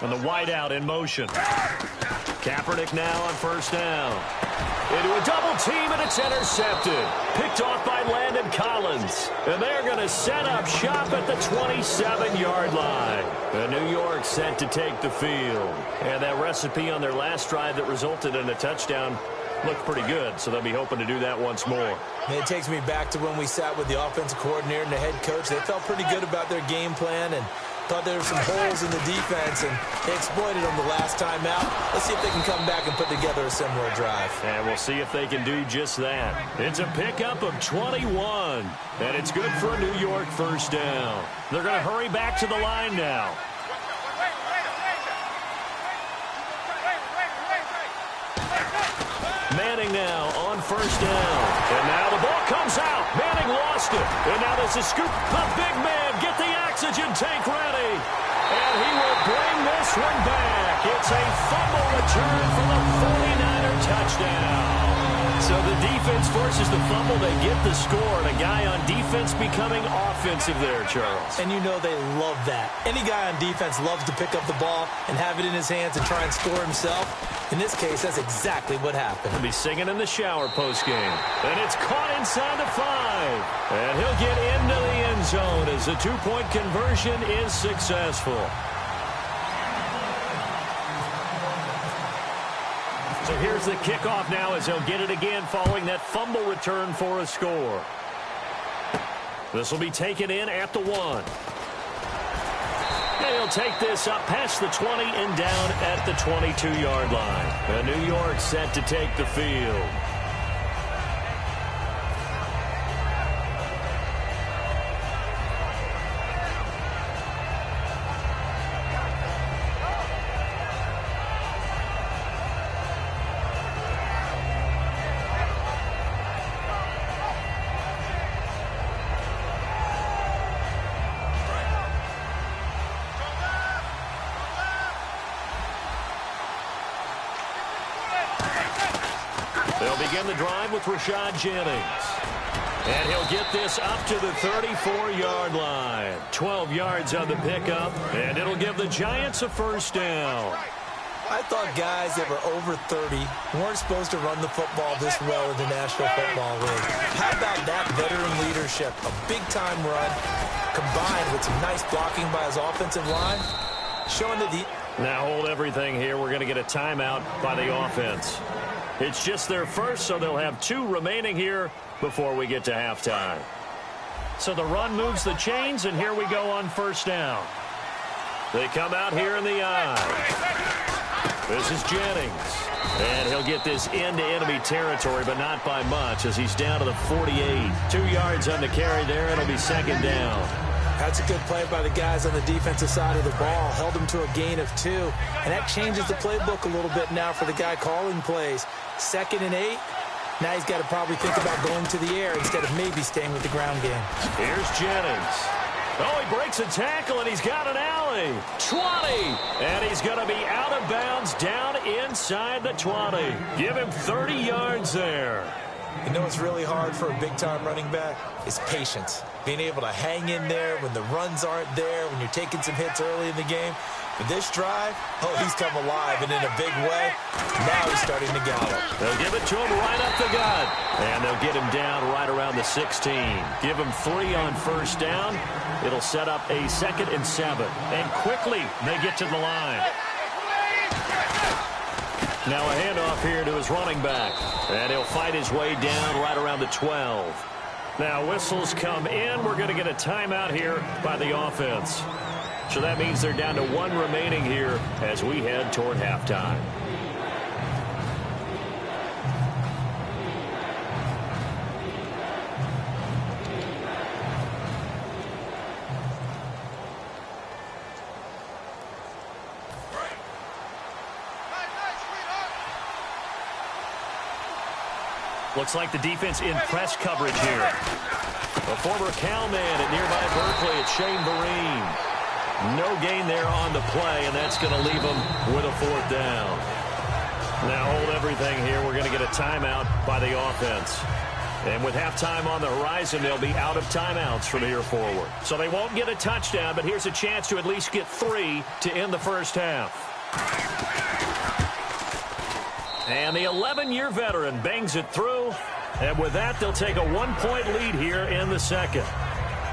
And the wideout in motion. Kaepernick now on 1st down. Into a double team, and it's intercepted. Picked off by Landon Collins. And they're going to set up shop at the 27-yard line. And New York set to take the field. And that recipe on their last drive that resulted in a touchdown looked pretty good, so they'll be hoping to do that once more. And it takes me back to when we sat with the offensive coordinator and the head coach. They felt pretty good about their game plan and thought there were some holes in the defense, and they exploited them the last time out. Let's see if they can come back and put together a similar drive. And we'll see if they can do just that. It's a pickup of 21, and it's good for a New York 1st down. They're going to hurry back to the line now. Manning now on 1st down. And now the ball comes out. Manning lost it. And now there's a scoop. The big man, get the oxygen tank ready. And he will bring this one back. It's a fumble return for the 49er touchdown. So the defense forces the fumble. They get the score. And a guy on defense becoming offensive there, Charles. And you know they love that. Any guy on defense loves to pick up the ball and have it in his hands and try and score himself. In this case, that's exactly what happened. He'll be singing in the shower postgame. And it's caught inside the 5. And he'll get into the end zone as the 2-point conversion is successful. So here's the kickoff now as he'll get it again following that fumble return for a score. This will be taken in at the 1. And he'll take this up past the 20 and down at the 22-yard line. And New York set to take the field. They'll begin the drive with Rashad Jennings. And he'll get this up to the 34-yard line. 12 yards on the pickup, and it'll give the Giants a first down. I thought guys that were over 30 weren't supposed to run the football this well in the National Football League. How about that veteran leadership? A big-time run combined with some nice blocking by his offensive line, showing that the... Now hold everything here. We're going to get a timeout by the offense. It's just their first, so they'll have 2 remaining here before we get to halftime. So the run moves the chains, and here we go on first down. They come out here in the eye. This is Jennings. And he'll get this into enemy territory, but not by much, as he's down to the 48. 2 yards on the carry there. It'll be second down. That's a good play by the guys on the defensive side of the ball. Held them to a gain of 2. And that changes the playbook a little bit now for the guy calling plays. 2nd and 8. Now he's got to probably think about going to the air instead of maybe staying with the ground game. Here's Jennings. Oh, he breaks a tackle, and he's got an alley. 20. And he's going to be out of bounds down inside the 20. Give him 30 yards there. You know what's really hard for a big-time running back? Is patience. Being able to hang in there when the runs aren't there, when you're taking some hits early in the game. But this drive, oh, he's come alive and in a big way. Now he's starting to gallop. They'll give it to him right up the gut. And they'll get him down right around the 16. Give him 3 on first down. It'll set up a 2nd and 7. And quickly they get to the line. Now a handoff here to his running back. And he'll fight his way down right around the 12. Now whistles come in. We're going to get a timeout here by the offense. So that means they're down to 1 remaining here as we head toward halftime. Looks like the defense in press coverage here. A former Cowman at nearby Berkeley, it's Shane Vereen. No gain there on the play, and that's going to leave them with a 4th down. Now hold everything here. We're going to get a timeout by the offense. And with halftime on the horizon, they'll be out of timeouts from here forward. So they won't get a touchdown, but here's a chance to at least get 3 to end the first half. And the 11-year veteran bangs it through. And with that, they'll take a 1-point lead here in the second.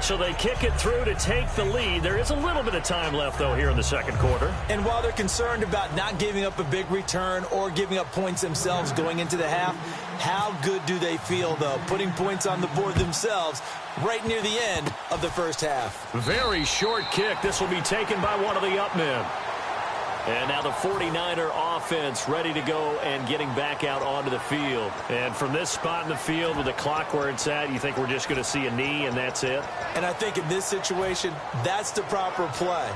So they kick it through to take the lead. There is a little bit of time left, though, here in the second quarter. And while they're concerned about not giving up a big return or giving up points themselves going into the half, how good do they feel, though, putting points on the board themselves right near the end of the first half? Very short kick. This will be taken by one of the up men. And now the 49er offense ready to go and getting back out onto the field. And from this spot in the field with the clock where it's at, you think we're just going to see a knee and that's it? And I think in this situation, that's the proper play.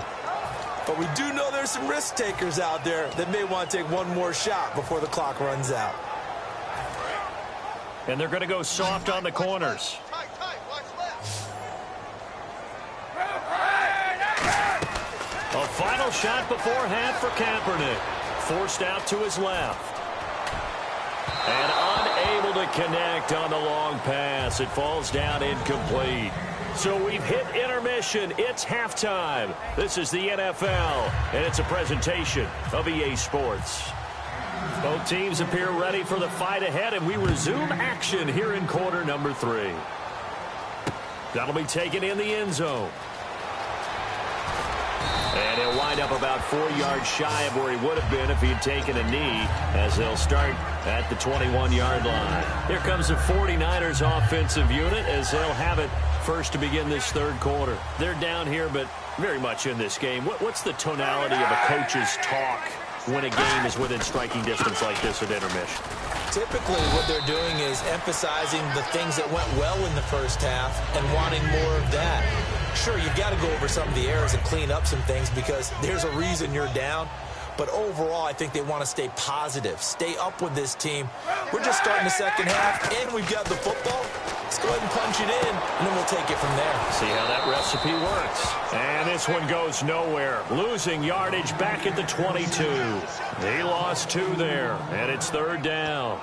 But we do know there's some risk takers out there that may want to take one more shot before the clock runs out. And they're going to go soft on the corners. A final shot before half for Kaepernick. Forced out to his left. And unable to connect on the long pass. It falls down incomplete. So we've hit intermission. It's halftime. This is the NFL, and it's a presentation of EA Sports. Both teams appear ready for the fight ahead, and we resume action here in quarter number 3. That'll be taken in the end zone. And he'll wind up about 4 yards shy of where he would have been if he had taken a knee, as they'll start at the 21-yard line. Here comes the 49ers offensive unit as they'll have it first to begin this third quarter. They're down here, but very much in this game. What's the tonality of a coach's talk when a game is within striking distance like this at intermission? Typically what they're doing is emphasizing the things that went well in the first half and wanting more of that. Sure, you've got to go over some of the errors and clean up some things because there's a reason you're down. But overall, I think they want to stay positive, stay up with this team. We're just starting the second half, and we've got the football. Let's go ahead and punch it in, and then we'll take it from there. See how that recipe works. And this one goes nowhere. Losing yardage back at the 22. He lost 2 there, and it's third down.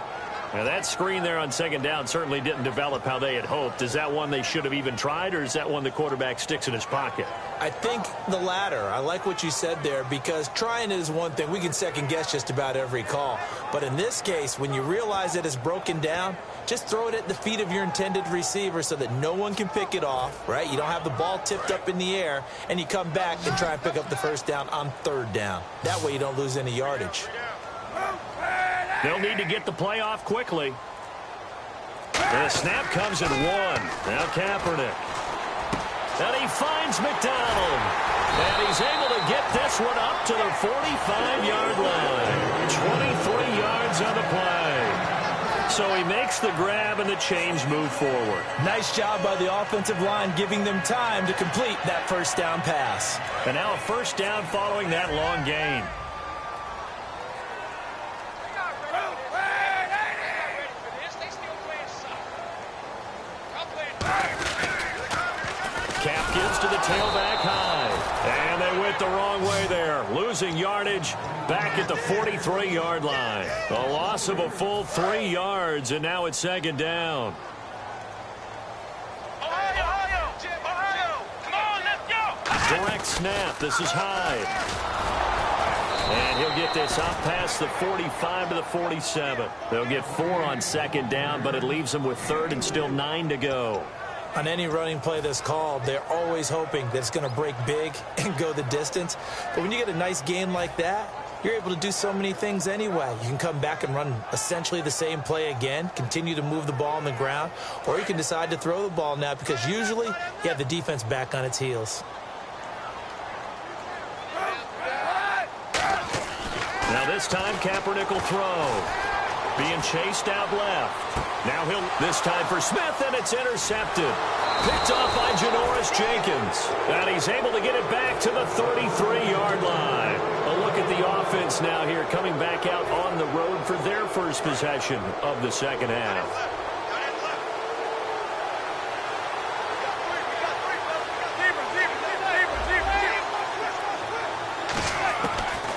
Now, that screen there on second down certainly didn't develop how they had hoped. Is that one they should have even tried, or is that one the quarterback sticks in his pocket? I think the latter. I like what you said there, because trying it is one thing. We can second-guess just about every call. But in this case, when you realize that it's broken down, just throw it at the feet of your intended receiver so that no one can pick it off, right? You don't have the ball tipped up in the air, and you come back and try and pick up the first down on third down. That way you don't lose any yardage. They'll need to get the play off quickly. And the snap comes at 1. Now Kaepernick. And he finds McDonald. And he's able to get this one up to the 45-yard line. 23 yards on the play. So he makes the grab and the chains move forward. Nice job by the offensive line, giving them time to complete that first down pass. And now a first down following that long gain. Cap gives to the tailback high. And they went the wrong way there. Losing yardage back at the 43-yard line. A loss of a full 3 yards, and now it's second down. Direct snap. This is Hyde. And he'll get this up past the 45 to the 47. They'll get 4 on second down, but it leaves them with third and still 9 to go. On any running play that's called, they're always hoping that it's going to break big and go the distance. But when you get a nice game like that, you're able to do so many things anyway. You can come back and run essentially the same play again, continue to move the ball on the ground, or you can decide to throw the ball now, because usually you have the defense back on its heels. Now this time Kaepernick will throw. Being chased out left. Now he'll, this time for Smith, and it's intercepted. Picked off by Janoris Jenkins. And he's able to get it back to the 33-yard line. A look at the offense now here, coming back out on the road for their first possession of the second half.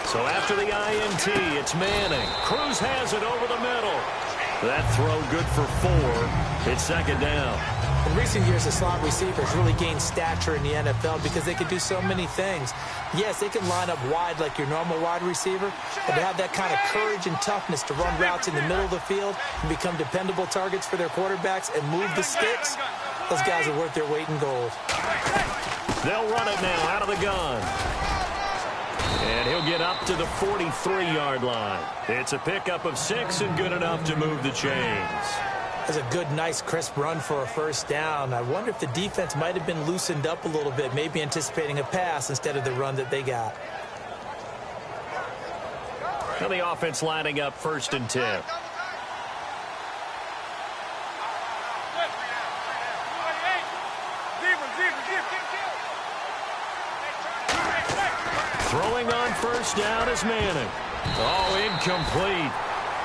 So after the INT, it's Manning. Cruz has it over the middle. That throw good for 4. It's second down. In recent years, the slot receivers really gained stature in the NFL because they could do so many things. Yes, they can line up wide like your normal wide receiver, but to have that kind of courage and toughness to run routes in the middle of the field and become dependable targets for their quarterbacks and move the sticks, those guys are worth their weight in gold. They'll run it now out of the gun. And he'll get up to the 43-yard line. It's a pickup of 6 and good enough to move the chains. That's a good, nice, crisp run for a first down. I wonder if the defense might have been loosened up a little bit, maybe anticipating a pass instead of the run that they got. Now the offense lining up 1st and 10. Throwing on first down is Manning. Oh, incomplete.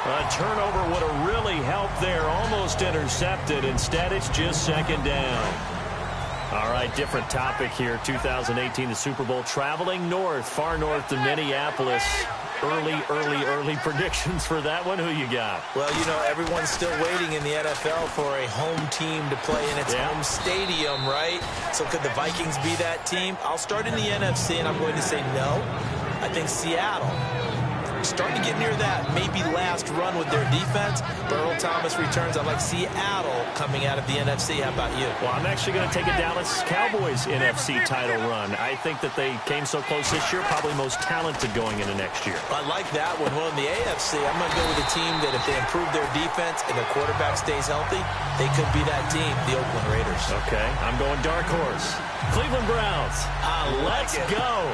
A turnover would have really helped there. Almost intercepted. Instead, it's just second down. All right, different topic here. 2018, the Super Bowl. Traveling north, far north to Minneapolis. Early predictions for that one. Who you got? Well, you know, everyone's still waiting in the NFL for a home team to play in its home stadium, right? So could the Vikings be that team? I'll start in the NFC, and I'm going to say no. I think Seattle. Starting to get near that maybe last run with their defense. But Earl Thomas returns. I like Seattle coming out of the NFC. How about you? Well, I'm actually going to take a Dallas Cowboys NFC title run. I think that they came so close this year, probably most talented going into next year. I like that one. Well, in the AFC, I'm going to go with a team that if they improve their defense and their quarterback stays healthy, they could be that team, the Oakland Raiders. Okay, I'm going dark horse. Cleveland Browns. Let's go.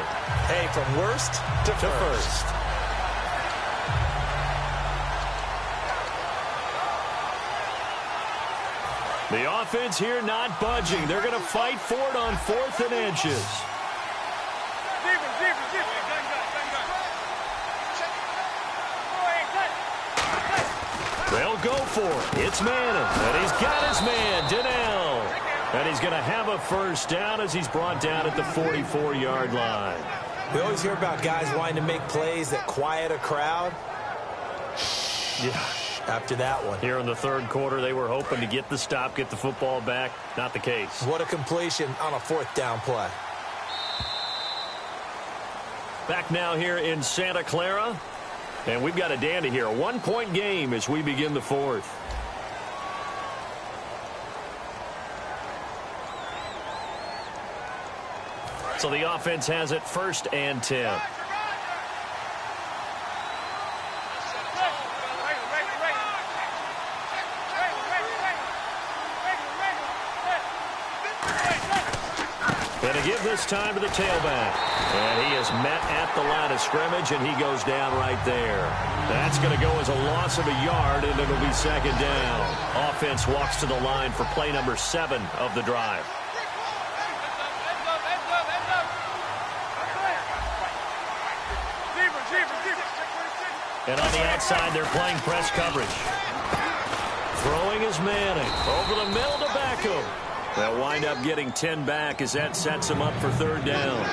Hey, from worst to first. The offense here not budging. They're going to fight for it on 4th and inches. They'll go for it. It's Manning. And he's got his man, Donnell. And he's going to have a first down as he's brought down at the 44-yard line. We always hear about guys wanting to make plays that quiet a crowd. Yeah. after that one. Here in the third quarter, they were hoping to get the stop, get the football back. Not the case. What a completion on a fourth down play. Back now here in Santa Clara. And we've got a dandy here. A one-point game as we begin the fourth. So the offense has it 1st and 10. And to give this time to the tailback. And he is met at the line of scrimmage, and he goes down right there. That's going to go as a loss of a yard, and it'll be 2nd down. Offense walks to the line for play number 7 of the drive. And on the outside, they're playing press coverage. Throwing is Manning. Over the middle to Beckham. They'll wind up getting 10 back as that sets them up for 3rd down.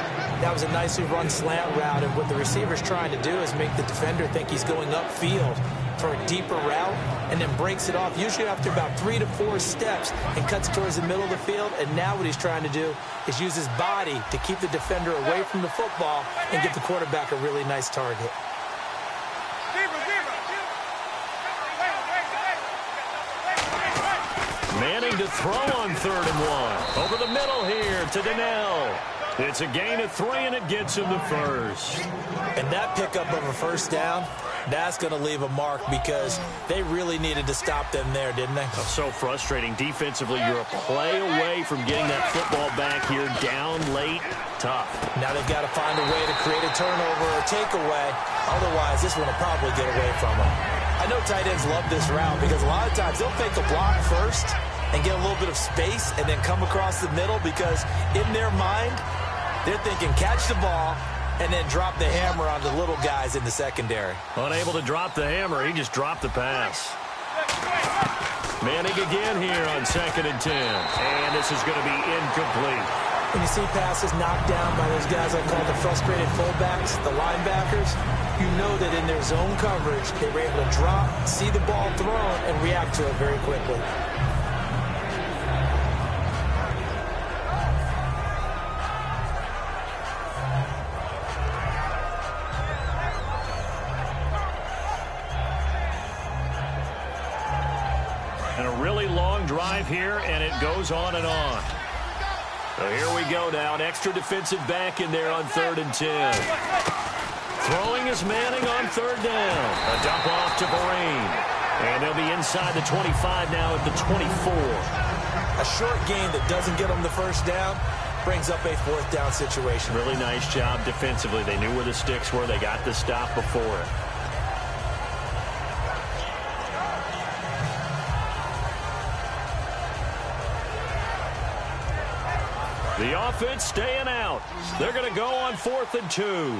That was a nicely run slant route, and what the receiver's trying to do is make the defender think he's going upfield for a deeper route, and then breaks it off, usually after about 3 to 4 steps, and cuts towards the middle of the field. And now what he's trying to do is use his body to keep the defender away from the football and give the quarterback a really nice target. Manning to throw on 3rd and 1. Over the middle here to Donnell. It's a gain of 3, and it gets him the first. And that pickup of a 1st down, that's going to leave a mark because they really needed to stop them there, didn't they? Oh, so frustrating. Defensively, you're a play away from getting that football back here down late. Tough. Now they've got to find a way to create a turnover or takeaway. Otherwise, this one will probably get away from them. I know tight ends love this route because a lot of times they'll fake a block first and get a little bit of space and then come across the middle because in their mind, they're thinking catch the ball and then drop the hammer on the little guys in the secondary. Unable to drop the hammer, he just dropped the pass. Manning again here on 2nd and 10. And this is going to be incomplete. When you see passes knocked down by those guys I call the frustrated fullbacks, the linebackers, you know that in their zone coverage, they were able to drop, see the ball thrown, and react to it very quickly. And a really long drive here, and it goes on and on. So here we go now. An extra defensive back in there on 3rd and 10. Throwing is Manning on 3rd down. A dump off to Vereen. And they'll be inside the 25 now at the 24. A short gain that doesn't get them the 1st down brings up a 4th down situation. Really nice job defensively. They knew where the sticks were. They got the stop before it. The offense staying out. They're going to go on 4th and 2.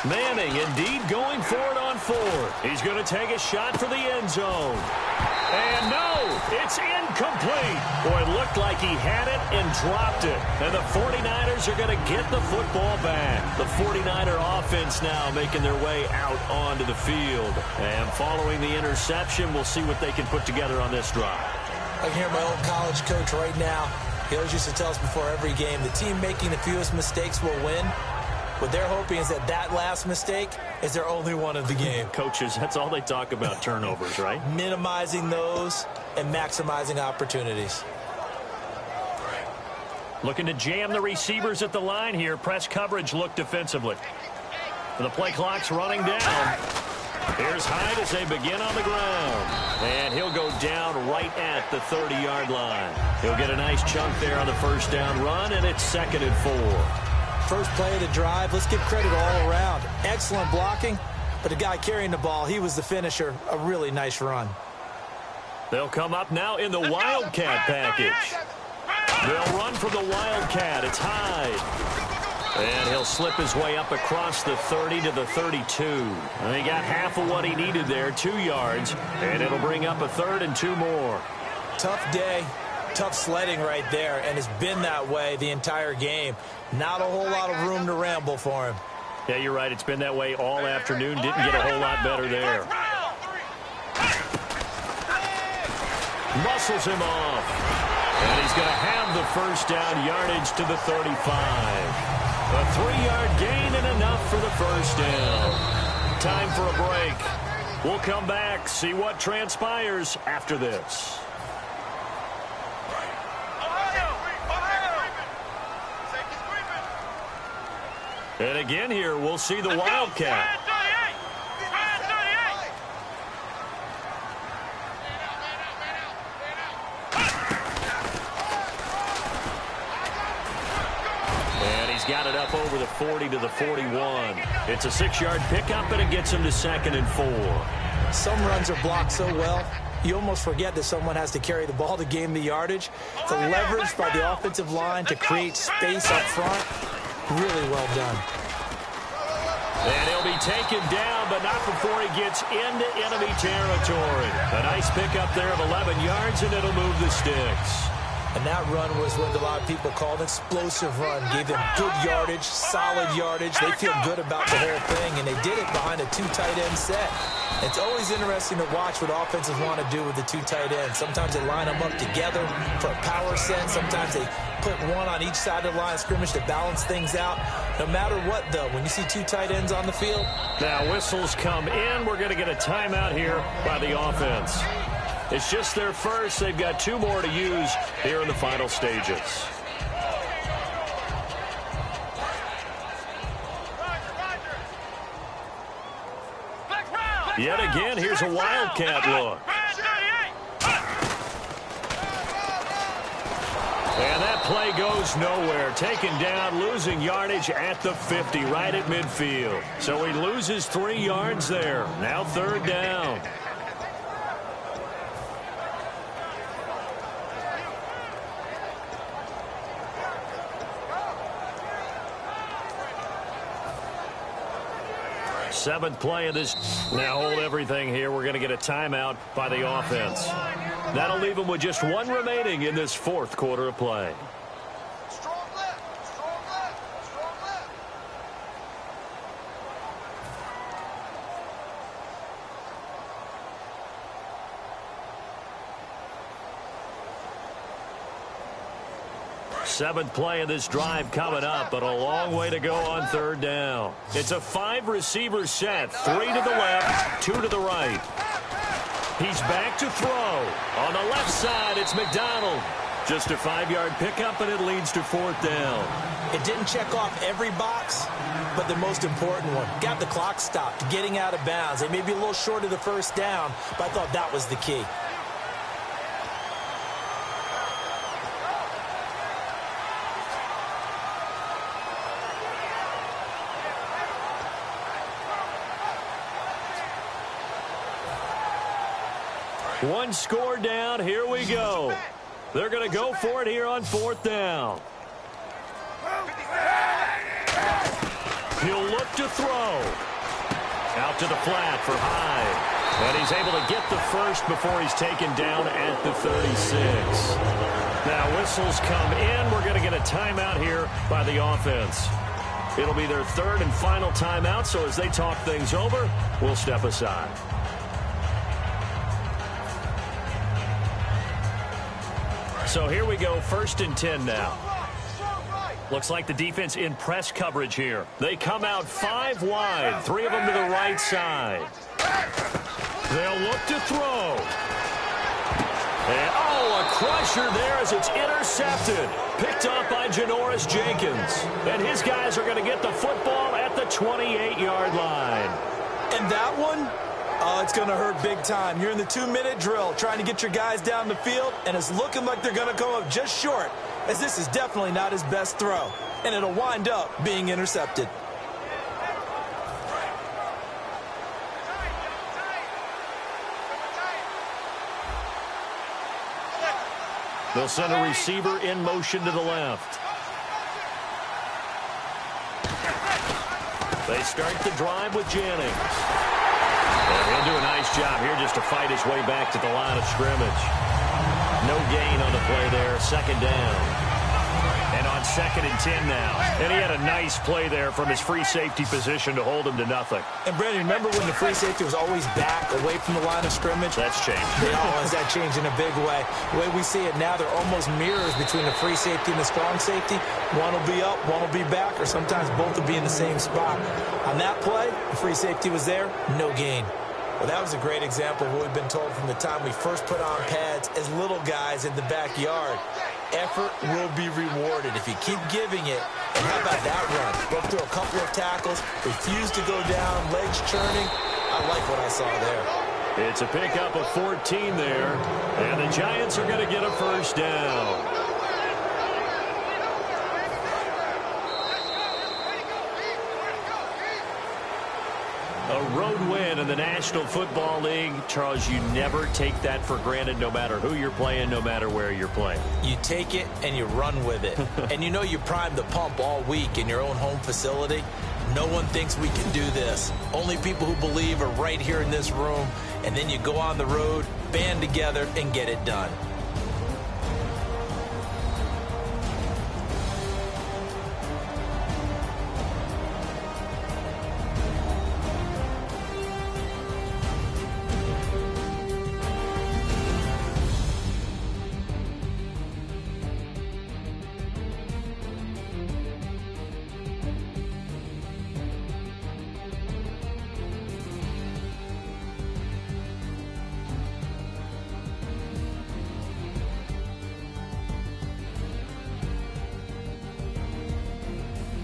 Manning indeed going for it on 4th. He's going to take a shot for the end zone. And no, it's incomplete. Boy, it looked like he had it and dropped it. And the 49ers are going to get the football back. The 49er offense now making their way out onto the field. And following the interception, we'll see what they can put together on this drive. I can hear my old college coach right now. He always used to tell us before every game, the team making the fewest mistakes will win. What they're hoping is that last mistake is their only one of the game. Coaches, that's all they talk about, turnovers, right? Minimizing those and maximizing opportunities. Looking to jam the receivers at the line here. Press coverage look defensively. The play clock's running down. Here's Hyde as they begin on the ground. And he'll go down right at the 30-yard line. He'll get a nice chunk there on the 1st down run, and it's 2nd and 4. First play of the drive, let's give credit all around. Excellent blocking, but the guy carrying the ball, he was the finisher. A really nice run. They'll come up now in the Wildcat package. They'll run from the Wildcat. It's Hyde. And he'll slip his way up across the 30 to the 32. And he got half of what he needed there, 2 yards. And it'll bring up a 3rd and 2 more. Tough day. Tough sledding right there, and it's been that way the entire game. Not a whole lot of room to ramble for him. Yeah, you're right. It's been that way all afternoon. Didn't get a whole lot better there. Muscles him off. And he's going to have the first down, yardage to the 35. A 3-yard gain and enough for the first down. Time for a break. We'll come back, see what transpires after this. And again here, we'll see the Wildcat. And he's got it up over the 40 to the 41. It's a 6-yard pickup, and it gets him to 2nd and 4. Some runs are blocked so well, you almost forget that someone has to carry the ball to gain the yardage. The leverage by the offensive line to create space up front. Really well done. And he'll be taken down, but not before he gets into enemy territory. A nice pickup there of 11 yards, and it'll move the sticks. And that run was what a lot of people call an explosive run. Gave them good yardage, solid yardage. They feel good about the whole thing, and they did it behind a 2 tight end set. It's always interesting to watch what offenses want to do with the 2 tight ends. Sometimes they line them up together for a power set. Sometimes they put one on each side of the line of scrimmage to balance things out. No matter what, though, when you see 2 tight ends on the field. Now whistles come in. We're going to get a timeout here by the offense. It's just their first. They've got 2 more to use here in the final stages. Yet again, here's a Wildcat look. And that play goes nowhere. Taken down, losing yardage at the 50, right at midfield. So he loses 3 yards there. Now 3rd down. Seventh play of this. Now hold everything here. We're going to get a timeout by the offense. That'll leave them with just 1 remaining in this 4th quarter of play. Strong left, strong left, strong left. Seventh play of this drive coming up, but a long way to go on 3rd down. It's a 5-receiver set, 3 to the left, 2 to the right. He's back to throw. On the left side, it's McDonald. Just a 5-yard pickup, and it leads to 4th down. It didn't check off every box, but the most important one. Got the clock stopped, getting out of bounds. They may be a little short of the 1st down, but I thought that was the key. One score down. Here we go. They're going to go for it here on 4th down. He'll look to throw. Out to the flat for Hyde. And he's able to get the first before he's taken down at the 36. Now whistles come in. We're going to get a timeout here by the offense. It'll be their 3rd and final timeout, so as they talk things over, we'll step aside. So here we go, 1st and 10 now. Looks like the defense in press coverage here. They come out 5 wide, 3 of them to the right side. They'll look to throw. And, a crusher there as it's intercepted. Picked up by Janoris Jenkins. And his guys are going to get the football at the 28-yard line. And that one? Oh, it's going to hurt big time. You're in the 2-minute drill trying to get your guys down the field, and it's looking like they're going to come up just short, as this is definitely not his best throw, and it'll wind up being intercepted. They'll send a receiver in motion to the left. They start the drive with Jennings. And he'll do a nice job here just to fight his way back to the line of scrimmage. No gain on the play there. Second down. And on 2nd and 10 now. And he had a nice play there from his free safety position to hold him to nothing. And, Brandon, remember when the free safety was always back away from the line of scrimmage? That's changed. That changed in a big way. The way we see it now, they're almost mirrors between the free safety and the strong safety. One will be up, one will be back, or sometimes both will be in the same spot. On that play, the free safety was there, no gain. Well, that was a great example of what we've been told from the time we first put on pads as little guys in the backyard. Effort will be rewarded if you keep giving it. And how about that run? Broke through a couple of tackles, refused to go down, legs churning. I like what I saw there. It's a pickup of 14 there, and the Giants are going to get a first down. A road win in the National Football League. Charles, you never take that for granted no matter who you're playing, no matter where you're playing. You take it and you run with it. And you know you primed the pump all week in your own home facility. No one thinks we can do this. Only people who believe are right here in this room. And then you go on the road, band together, and get it done.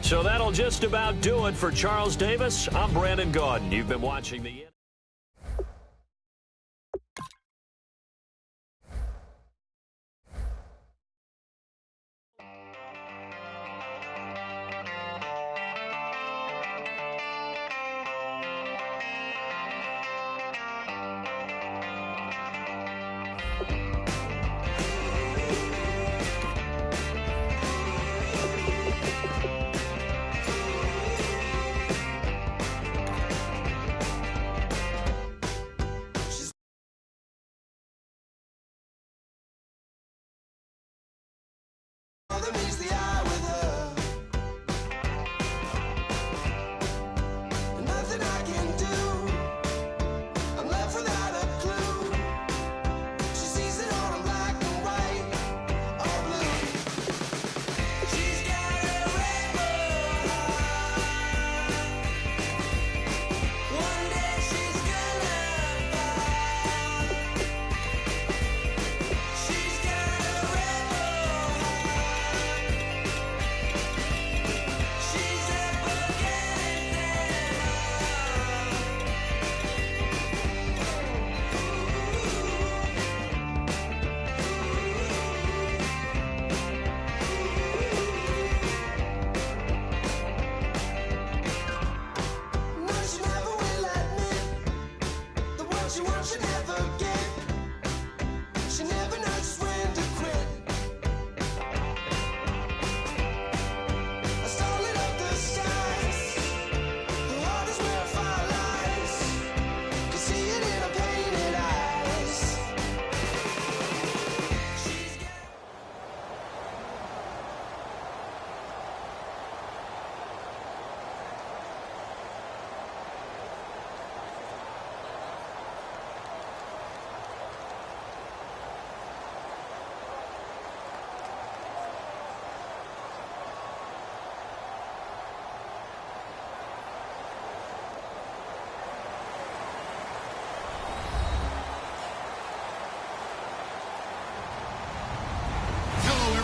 So that'll just about do it for Charles Davis. I'm Brandon Gaudin. You've been watching the...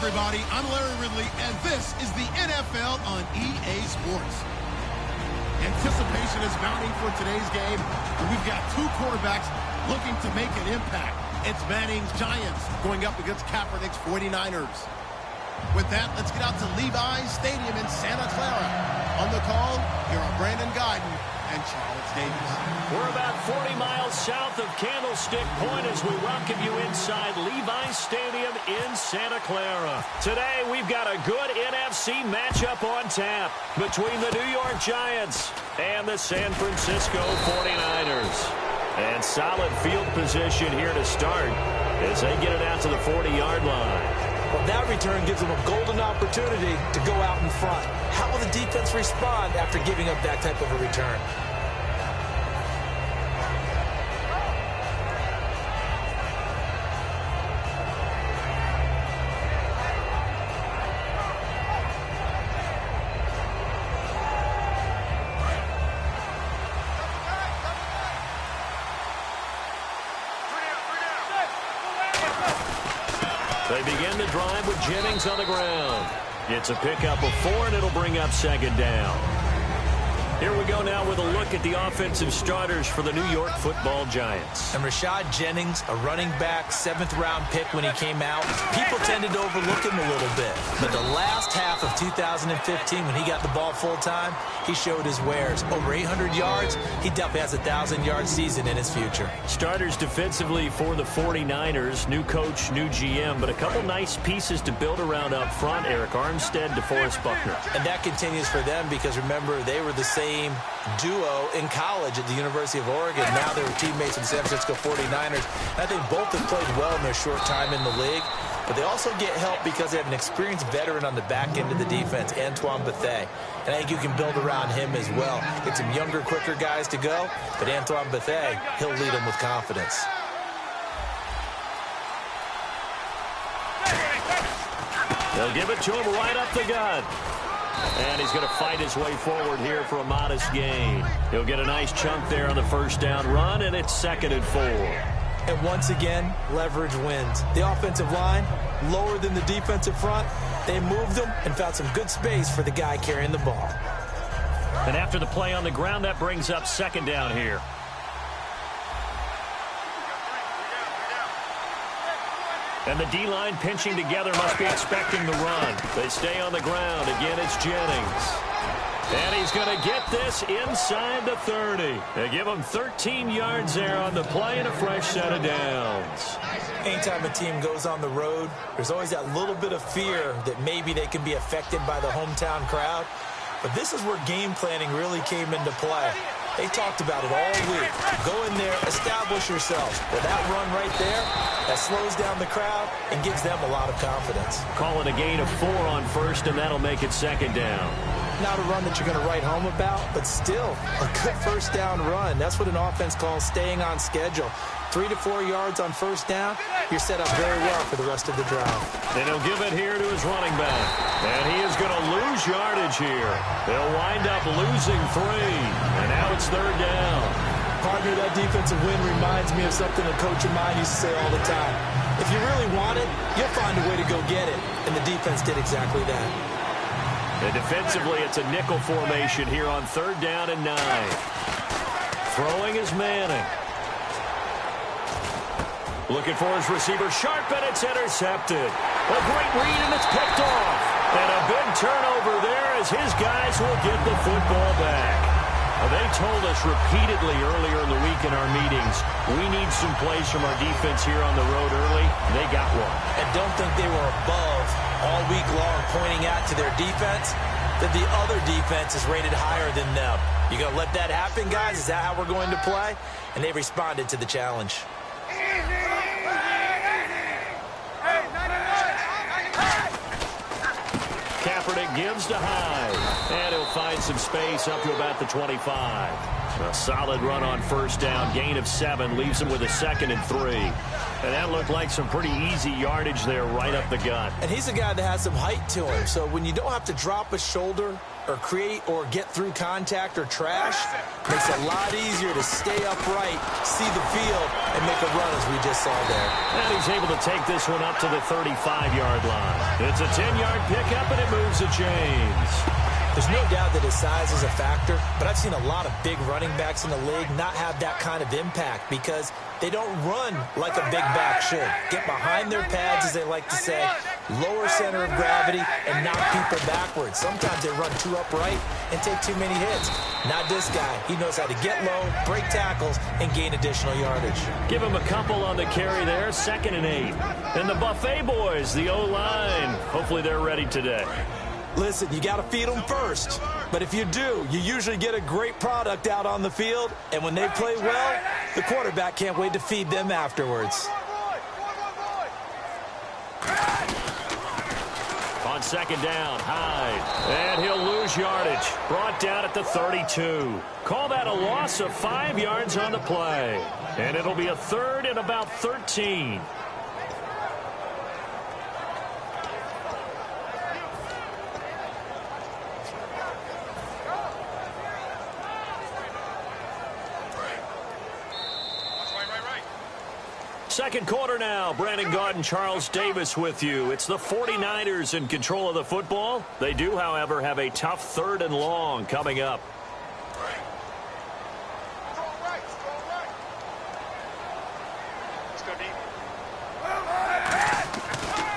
Everybody, I'm Larry Ridley, and this is the NFL on EA Sports. Anticipation is mounting for today's game, and we've got two quarterbacks looking to make an impact. It's Manning's Giants going up against Kaepernick's 49ers. With that, let's get out to Levi's Stadium in Santa Clara. On the call, here are Brandon Gaudin and Charles Davis. We're about 40 miles south of Candlestick Point as we welcome you inside Levi's Stadium in Santa Clara. Today, we've got a good NFC matchup on tap between the New York Giants and the San Francisco 49ers. And solid field position here to start as they get it out to the 40-yard line. Well, that return gives them a golden opportunity to go out in front. How will the defense respond after giving up that type of a return? They begin the drive with Jennings on the ground. It's a pickup of 4, and it'll bring up second down. Here we go now with a look at the offensive starters for the New York Football Giants. And Rashad Jennings, a running back, 7th-round pick when he came out. People tended to overlook him a little bit. But the last half of 2015, when he got the ball full-time, he showed his wares. Over 800 yards, he definitely has a 1,000-yard season in his future. Starters defensively for the 49ers. New coach, new GM, but a couple nice pieces to build around up front. Eric Armstead, DeForest Buckner. And that continues for them because, remember, they were the same duo in college at the University of Oregon. Now they're teammates with the San Francisco 49ers. And I think both have played well in their short time in the league. But they also get help because they have an experienced veteran on the back end of the defense, Antoine Bethea. And I think you can build around him as well. Get some younger, quicker guys to go. But Antoine Bethea, he'll lead them with confidence. They'll give it to him right up the gut. And he's going to fight his way forward here for a modest gain. He'll get a nice chunk there on the first down run, and it's 2nd and 4. And once again, leverage wins. The offensive line, lower than the defensive front. They moved them and found some good space for the guy carrying the ball. And after the play on the ground, that brings up 2nd down here. And the D-line pinching together must be expecting the run. They stay on the ground. Again, it's Jennings. And he's going to get this inside the 30. They give him 13 yards there on the play and a fresh set of downs. Anytime a team goes on the road, there's always that little bit of fear that maybe they can be affected by the hometown crowd. But this is where game planning really came into play. They talked about it all week. Go in there, establish yourselves. Well, that run right there, that slows down the crowd and gives them a lot of confidence. Call it a gain of 4 on first, and that'll make it 2nd down. Not a run that you're going to write home about, but still a good first down run. That's what an offense calls staying on schedule. 3 to 4 yards on first down, you're set up very well for the rest of the drive. And he'll give it here to his running back. And he is going to lose yardage here. They'll wind up losing 3. And now it's 3rd down. Partner, that defensive win reminds me of something a coach of mine used to say all the time. If you really want it, you'll find a way to go get it. And the defense did exactly that. And defensively, it's a nickel formation here on 3rd down and 9. Throwing is Manning. Looking for his receiver, sharp, and it's intercepted. A great read, and it's picked off. And a big turnover there as his guys will get the football back. They told us repeatedly earlier in the week in our meetings, we need some plays from our defense here on the road early. They got one. And don't think they were above all week long pointing out to their defense that the other defense is rated higher than them. You going to let that happen, guys? Is that how we're going to play? And they responded to the challenge. Kaepernick gives to Hyde, and he'll find some space up to about the 25. A solid run on first down, gain of 7, leaves him with a 2nd and 3. And that looked like some pretty easy yardage there right up the gut. And he's a guy that has some height to him, so when you don't have to drop a shoulder or create or get through contact or trash, makes it a lot easier to stay upright, see the field, and make a run as we just saw there. And he's able to take this one up to the 35-yard line. It's a 10-yard pickup, and it moves the chains. There's no doubt that his size is a factor, but I've seen a lot of big running backs in the league not have that kind of impact because they don't run like a big back should. Get behind their pads, as they like to say, lower center of gravity, and knock people backwards. Sometimes they run too upright and take too many hits. Not this guy. He knows how to get low, break tackles, and gain additional yardage. Give him a couple on the carry there, 2nd and 8. And the Buffet boys, the O-line, hopefully they're ready today. Listen, you got to feed them first. But if you do, you usually get a great product out on the field. And when they play well, The quarterback can't wait to feed them afterwards. On second down, Hyde. And he'll lose yardage. Brought down at the 32. Call that a loss of 5 yards on the play. And it'll be a third and about 13. Second quarter now. Brandon Gaudin, Charles Davis with you. It's the 49ers in control of the football. They do, however, have a tough third and long coming up.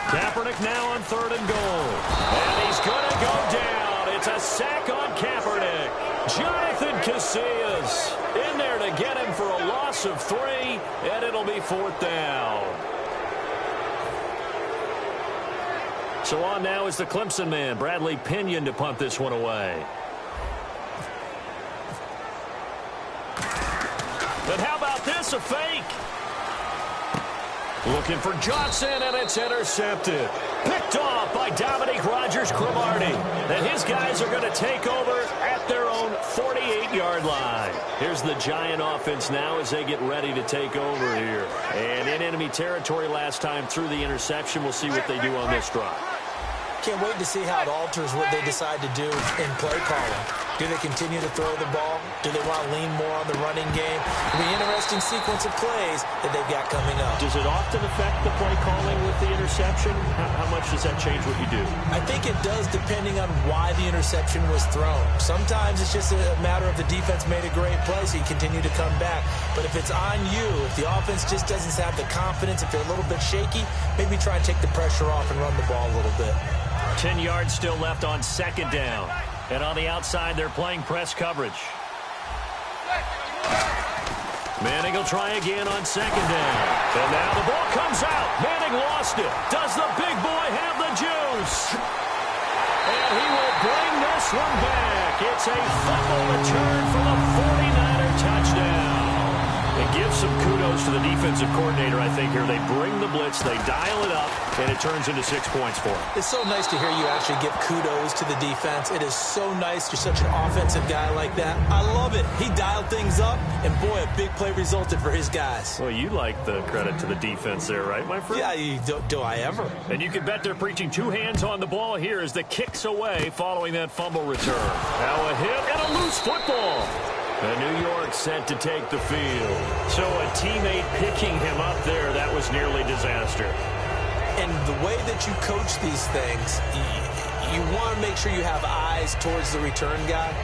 Kaepernick now on third and goal. And he's going to go down. It's a sack on Kaepernick. Jonathan Casillas in there to get him for a loss of 3, and it'll be fourth down. So on now is the Clemson man, Bradley Pinion, to punt this one away. But how about this, a fake? Looking for Johnson, and it's intercepted. Picked off by Dominique Rodgers-Cromartie. And his guys are going to take over at their own 48-yard line. Here's the Giant offense now as they get ready to take over here. And in enemy territory last time through the interception. We'll see what they do on this drive. Can't wait to see how it alters what they decide to do in play calling. Do they continue to throw the ball? Do they want to lean more on the running game? It'll be an interesting sequence of plays that they've got coming up. Does it often affect the play calling with the interception? How much does that change what you do? I think it does, depending on why the interception was thrown. Sometimes it's just a matter of the defense made a great play, so you continue to come back. But if it's on you, if the offense just doesn't have the confidence, if they're a little bit shaky, maybe try and take the pressure off and run the ball a little bit. 10 yards still left on second down. And on the outside, they're playing press coverage. Manning will try again on second down. And now the ball comes out. Manning lost it. Does the big boy have the juice? And he will bring this one back. It's a fumble return for the 49er touchdown. It gives some kudos to the defensive coordinator, I think, here. They bring the blitz, they dial it up, and it turns into 6 points for them. It's so nice to hear you actually give kudos to the defense. It is so nice. You're such an offensive guy like that. I love it. He dialed things up, and boy, a big play resulted for his guys. Well, you like the credit to the defense there, right, my friend? Yeah, do I ever. And you can bet they're preaching 2 hands on the ball here as the kick's away following that fumble return. Now a hit and a loose football. And New York sent to take the field. So a teammate picking him up there, that was nearly disaster. And the way that you coach these things, you want to make sure you have eyes towards the return guy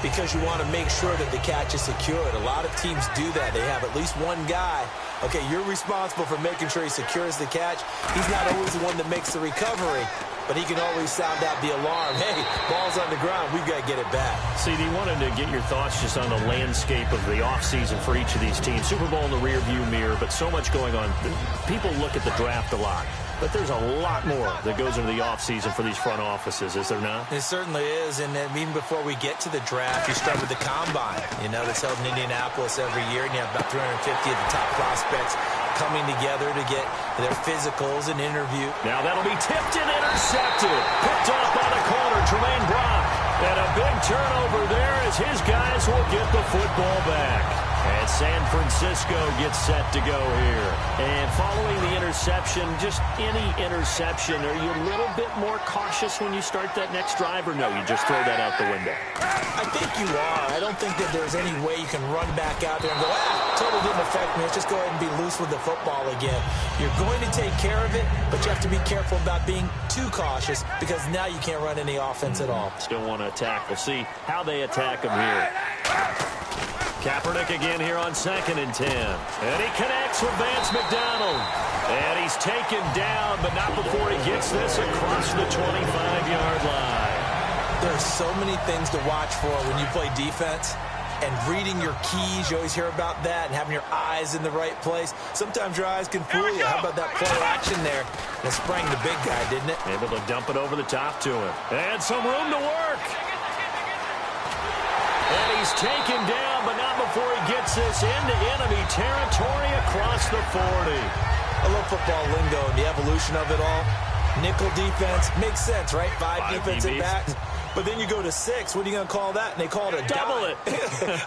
because you want to make sure that the catch is secured. A lot of teams do that. They have at least one guy. Okay, you're responsible for making sure he secures the catch. He's not always the one that makes the recovery, but he can always sound out the alarm. Hey, ball's on the ground. We've got to get it back. CD, wanted to get your thoughts just on the landscape of the offseason for each of these teams. Super Bowl in the rearview mirror, but so much going on. People look at the draft a lot, but there's a lot more that goes into the offseason for these front offices, is there not? It certainly is, and even before we get to the draft, you start with the combine. You know, that's held in Indianapolis every year, and you have about 350 of the top prospects coming together to get their physicals and interview. Now that'll be tipped and intercepted. Picked off by the corner, Tremaine Brock. And a big turnover there as his guys will get the football back. And San Francisco gets set to go here. And following the interception, just any interception, are you a little bit more cautious when you start that next drive, or no, you just throw that out the window? I think you are. I don't think that there's any way you can run back out there and go, totally didn't affect me. Let's just go ahead and be loose with the football again. You're going to take care of it, but you have to be careful about being too cautious because now you can't run any offense at all. Still want to attack. We'll see how they attack him here. Kaepernick again here on 2nd and 10. And he connects with Vance McDonald. And he's taken down, but not before he gets this across the 25-yard line. There's so many things to watch for when you play defense. And reading your keys, you always hear about that, and having your eyes in the right place. Sometimes your eyes can fool you. How about that play action there? That sprang the big guy, didn't it? Able to dump it over the top to him. And some room to work. And he He's taken down, but not before he gets this into enemy territory across the 40. I love football lingo and the evolution of it all. Nickel defense makes sense, right? Five defensive backs. But then you go to 6. What are you going to call that? And they call it a double dime.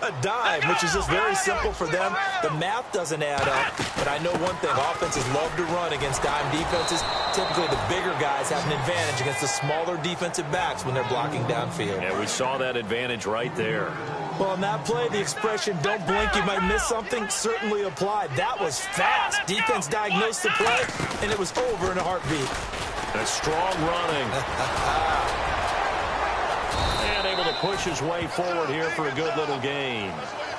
A dime, which is just very simple for them. The math doesn't add up. But I know one thing. Offenses love to run against dime defenses. Typically, the bigger guys have an advantage against the smaller defensive backs when they're blocking downfield. Yeah, we saw that advantage right there. Well, on that play, the expression, don't blink, you might miss something, certainly applied. That was fast. Defense diagnosed the play, and it was over in a heartbeat. A strong running. And able to push his way forward here for a good little gain.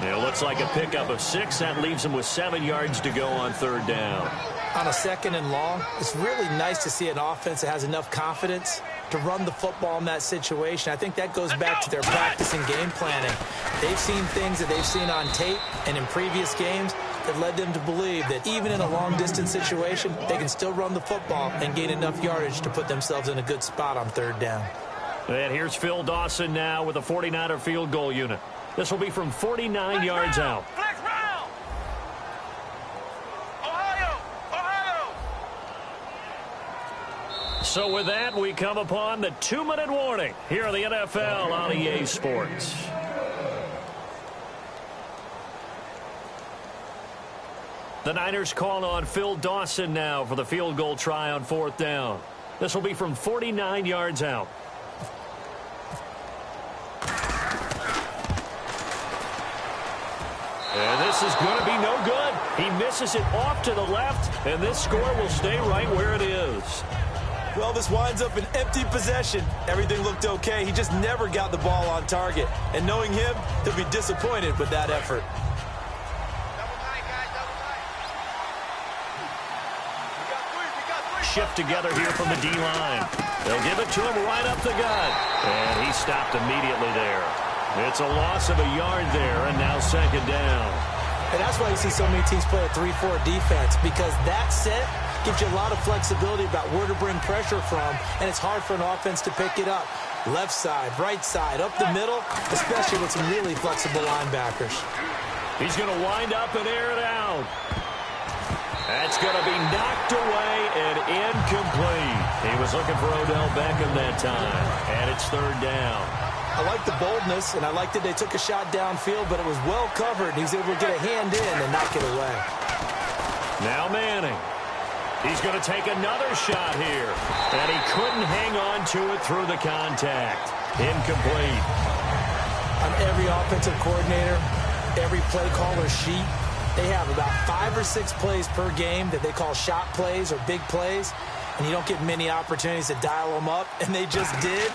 It looks like a pickup of 6. That leaves him with 7 yards to go on 3rd down. On a 2nd and long, it's really nice to see an offense that has enough confidence to run the football in that situation. I think that goes back to their practice and game planning. They've seen things that they've seen on tape and in previous games that led them to believe that even in a long-distance situation, they can still run the football and gain enough yardage to put themselves in a good spot on 3rd down. And here's Phil Dawson now with a 49er field goal unit. This will be from 49 yards out. So with that, we come upon the 2-minute warning here on the NFL on EA Sports. The Niners call on Phil Dawson now for the field goal try on 4th down. This will be from 49 yards out. And this is going to be no good. He misses it off to the left, and this score will stay right where it is. Well, this winds up an empty possession. Everything looked okay. He just never got the ball on target. And knowing him, he'll be disappointed with that effort. Shift together here from the D-line. They'll give it to him right up the gut. And he stopped immediately there. It's a loss of a yard there, and now 2nd down. And that's why you see so many teams play a 3-4 defense, because that set gives you a lot of flexibility about where to bring pressure from, and it's hard for an offense to pick it up. Left side, right side, up the middle, especially with some really flexible linebackers. He's going to wind up and air it out. That's going to be knocked away and incomplete. He was looking for Odell Beckham that time, and it's 3rd down. I like the boldness, and I like that they took a shot downfield, but it was well covered. He was able to get a hand in and knock it away. Now Manning. He's going to take another shot here. And he couldn't hang on to it through the contact. Incomplete. On every offensive coordinator, every play caller sheet, they have about 5 or 6 plays per game that they call shot plays or big plays. And you don't get many opportunities to dial them up. And they just did.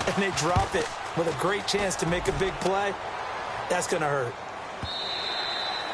And they drop it with a great chance to make a big play. That's going to hurt.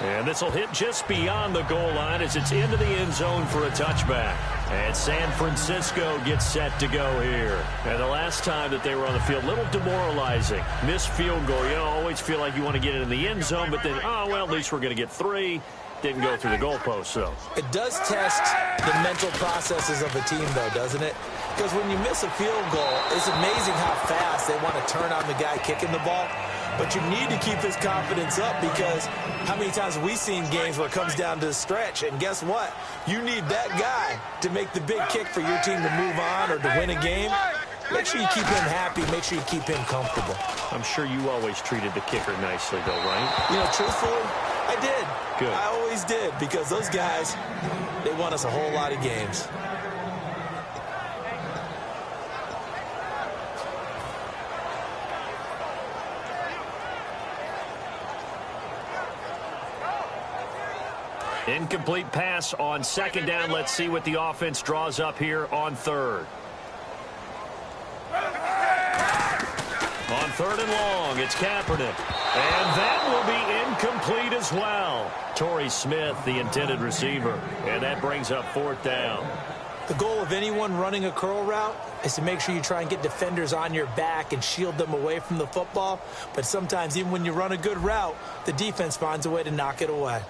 And this will hit just beyond the goal line as it's into the end zone for a touchback. And San Francisco gets set to go here. And the last time that they were on the field, a little demoralizing. Missed field goal. You always feel like you want to get it in the end zone, but then, oh, well, at least we're going to get 3. Didn't go through the goalpost, though. It does test the mental processes of a team, though, doesn't it? Because when you miss a field goal, it's amazing how fast they want to turn on the guy kicking the ball. But you need to keep his confidence up, because how many times have we seen games where it comes down to the stretch? And guess what? You need that guy to make the big kick for your team to move on or to win a game. Make sure you keep him happy. Make sure you keep him comfortable. I'm sure you always treated the kicker nicely, though, right? You know, truthfully, I did. Good. I always did, because those guys, they won us a whole lot of games. Incomplete pass on 2nd down. Let's see what the offense draws up here on 3rd. On 3rd and long, it's Kaepernick. And that will be incomplete as well. Torrey Smith, the intended receiver. And that brings up 4th down. The goal of anyone running a curl route is to make sure you try and get defenders on your back and shield them away from the football. But sometimes, even when you run a good route, the defense finds a way to knock it away.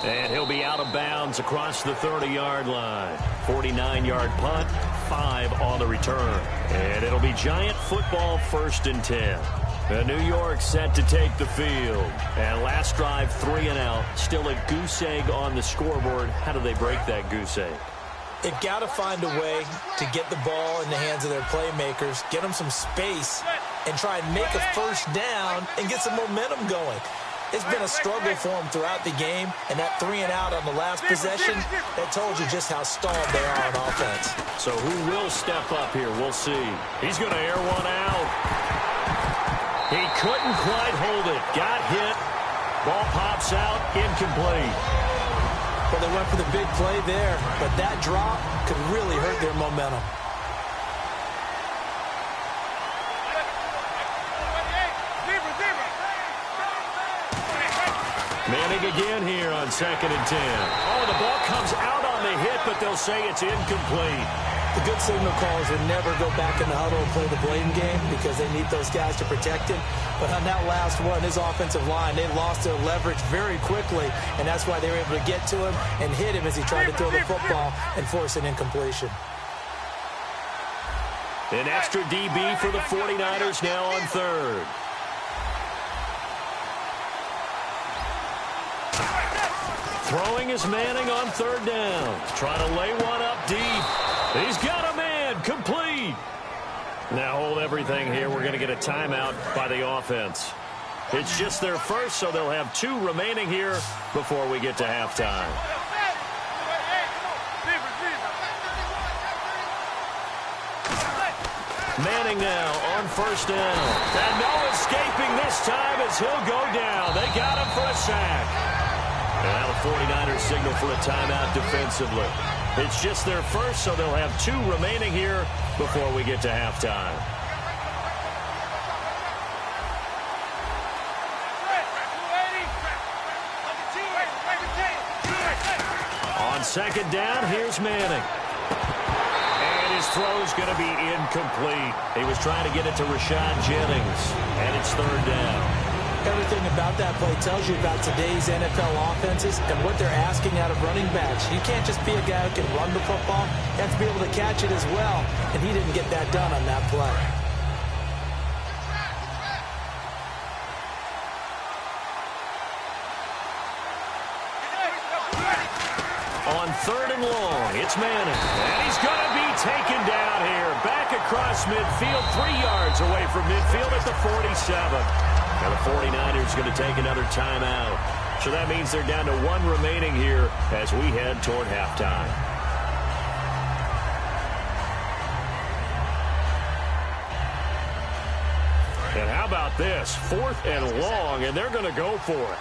And he'll be out of bounds across the 30-yard line. 49-yard punt, 5 on the return. And it'll be Giant football, 1st and 10. New York set to take the field. And last drive, 3 and out. Still a goose egg on the scoreboard. How do they break that goose egg? They've got to find a way to get the ball in the hands of their playmakers, get them some space, and try and make a first down and get some momentum going. It's been a struggle for them throughout the game, and that 3 and out on the last possession, that told you just how stalled they are on offense. So who will step up here? We'll see. He's going to air one out. He couldn't quite hold it. Got hit. Ball pops out. Incomplete. Well, they went for the big play there, but that drop could really hurt their momentum. Manning again here on 2nd and 10. Oh, the ball comes out on the hit, but they'll say it's incomplete. The good signal callers would never go back in the huddle and play the blame game because they need those guys to protect him. But on that last one, his offensive line, they lost their leverage very quickly, and that's why they were able to get to him and hit him as he tried to throw the football and force an incompletion. An extra DB for the 49ers now on 3rd. Throwing is Manning on 3rd down. Trying to lay one up deep. He's got a man. Complete. Now hold everything here. We're going to get a timeout by the offense. It's just their first, so they'll have 2 remaining here before we get to halftime. Manning now on 1st down. And no escaping this time as he'll go down. They got him for a sack. And now the 49ers signal for a timeout defensively. It's just their first, so they'll have 2 remaining here before we get to halftime. On 2nd down, here's Manning. And his throw's going to be incomplete. He was trying to get it to Rashad Jennings. And it's 3rd down. Everything about that play tells you about today's NFL offenses and what they're asking out of running backs. You can't just be a guy who can run the football. You have to be able to catch it as well, and he didn't get that done on that play. On 3rd and long, it's Manning. And he's going to be taken down here. Back across midfield, 3 yards away from midfield at the 47. Now the 49ers going to take another timeout. So that means they're down to 1 remaining here as we head toward halftime. And how about this? 4th and long, and they're going to go for it.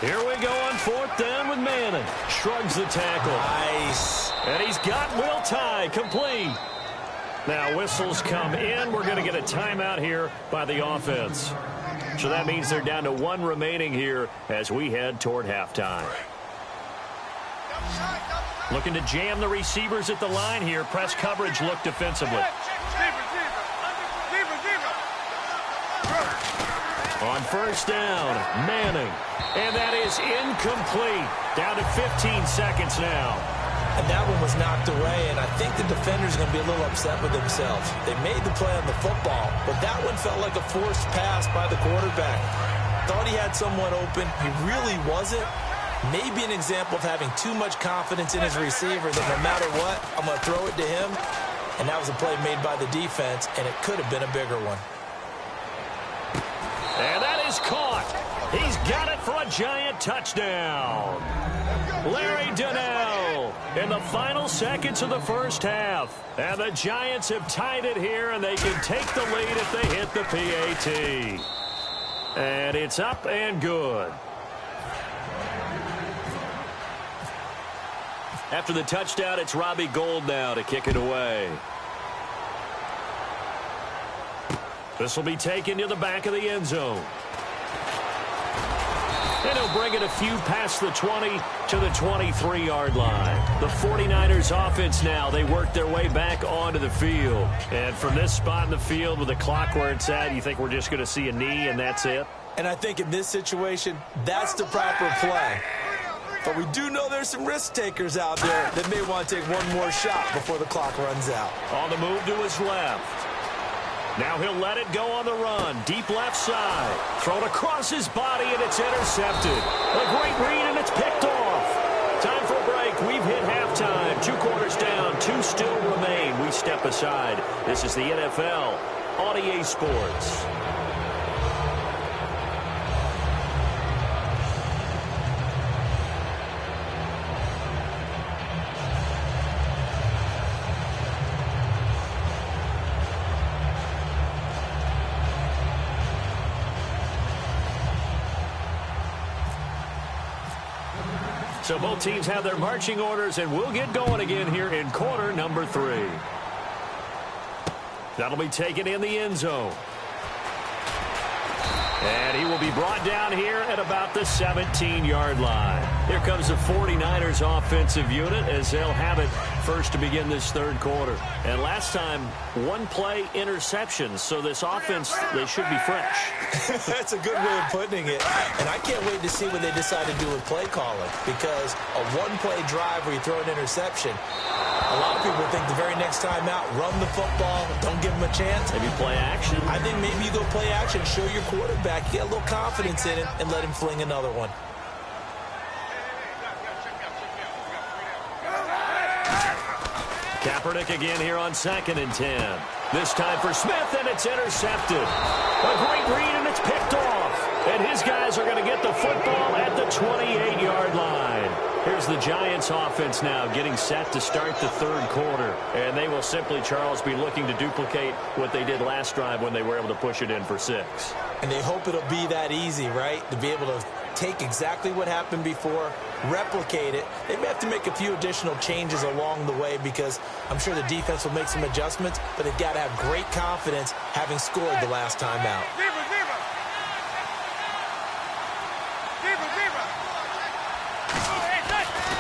Here we go on 4th down with Manning. Shrugs the tackle. Nice. And he's got Will Tye complete. Now whistles come in. We're going to get a timeout here by the offense. So that means they're down to 1 remaining here as we head toward halftime. Looking to jam the receivers at the line here. Press coverage look defensively. On 1st down, Manning. And that is incomplete. Down to 15 seconds now. And that one was knocked away, and I think the defender's going to be a little upset with themselves. They made the play on the football, but that one felt like a forced pass by the quarterback. Thought he had someone open. He really wasn't. Maybe an example of having too much confidence in his receiver that no matter what, I'm going to throw it to him. And that was a play made by the defense, and it could have been a bigger one. And that is caught. He's got it for a Giant touchdown. Larry Donnell in the final seconds of the first half. And the Giants have tied it here, and they can take the lead if they hit the PAT. And it's up and good. After the touchdown, it's Robbie Gould now to kick it away. This will be taken to the back of the end zone. And he'll bring it a few past the 20 to the 23-yard line. The 49ers offense now, they work their way back onto the field. And from this spot in the field with the clock where it's at, you think we're just going to see a knee and that's it? And I think in this situation, that's the proper play. But we do know there's some risk takers out there that may want to take one more shot before the clock runs out. On the move to his left. Now he'll let it go on the run. Deep left side. Thrown across his body, and it's intercepted. A great read, and it's picked off. Time for a break. We've hit halftime. 2 quarters down. 2 still remain. We step aside. This is the NFL on EA Sports. So both teams have their marching orders, and we'll get going again here in quarter number 3. That'll be taken in the end zone. And he will be brought down here at about the 17-yard line. Here comes the 49ers offensive unit as they'll have it first to begin this third quarter. And last time, 1 play interception. So this offense, they should be fresh. That's a good way of putting it. And I can't wait to see what they decide to do with play calling, because a 1-play drive where you throw an interception, a lot of people think the very next time out, run the football, don't give them a chance. Maybe play action. I think maybe you go play action, show your quarterback, get a little confidence in it, and let him fling another one. Kaepernick again here on 2nd and 10. This time for Smith, and it's intercepted. A great read, and it's picked off. And his guys are going to get the football at the 28-yard line. Here's the Giants offense now getting set to start the third quarter. And they will simply, Charles, be looking to duplicate what they did last drive when they were able to push it in for 6. And they hope it'll be that easy, right? To be able to take exactly what happened before, replicate it. They may have to make a few additional changes along the way, because I'm sure the defense will make some adjustments, but they've got to have great confidence having scored the last time out.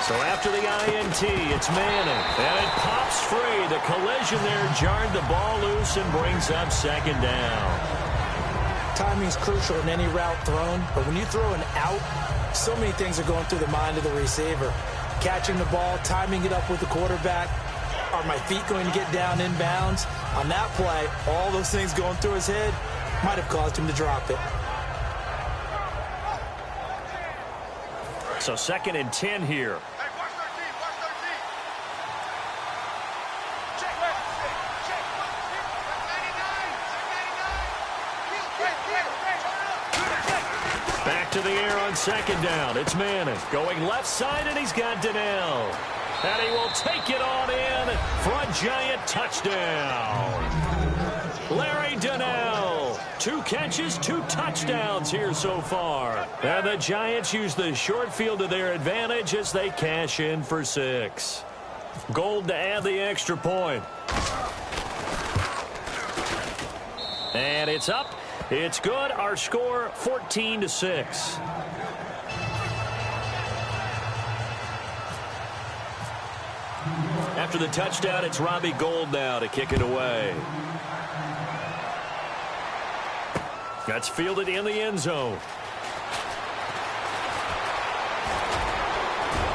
So after the INT, it's Manning. And it pops free. The collision there jarred the ball loose and brings up 2nd down. Timing's crucial in any route thrown, but when you throw an out, so many things are going through the mind of the receiver. Catching the ball, timing it up with the quarterback. Are my feet going to get down inbounds? On that play, all those things going through his head might have caused him to drop it. So 2nd and 10 here. Back to the air on 2nd down. It's Manning going left side, and he's got Donnell. And he will take it on in for a Giant touchdown. Larry Donnell. 2 catches, 2 touchdowns here so far. And the Giants use the short field to their advantage as they cash in for 6. Gold to add the extra point. And it's up. It's good. Our score, 14-6. After the touchdown, it's Robbie Gould now to kick it away. That's fielded in the end zone.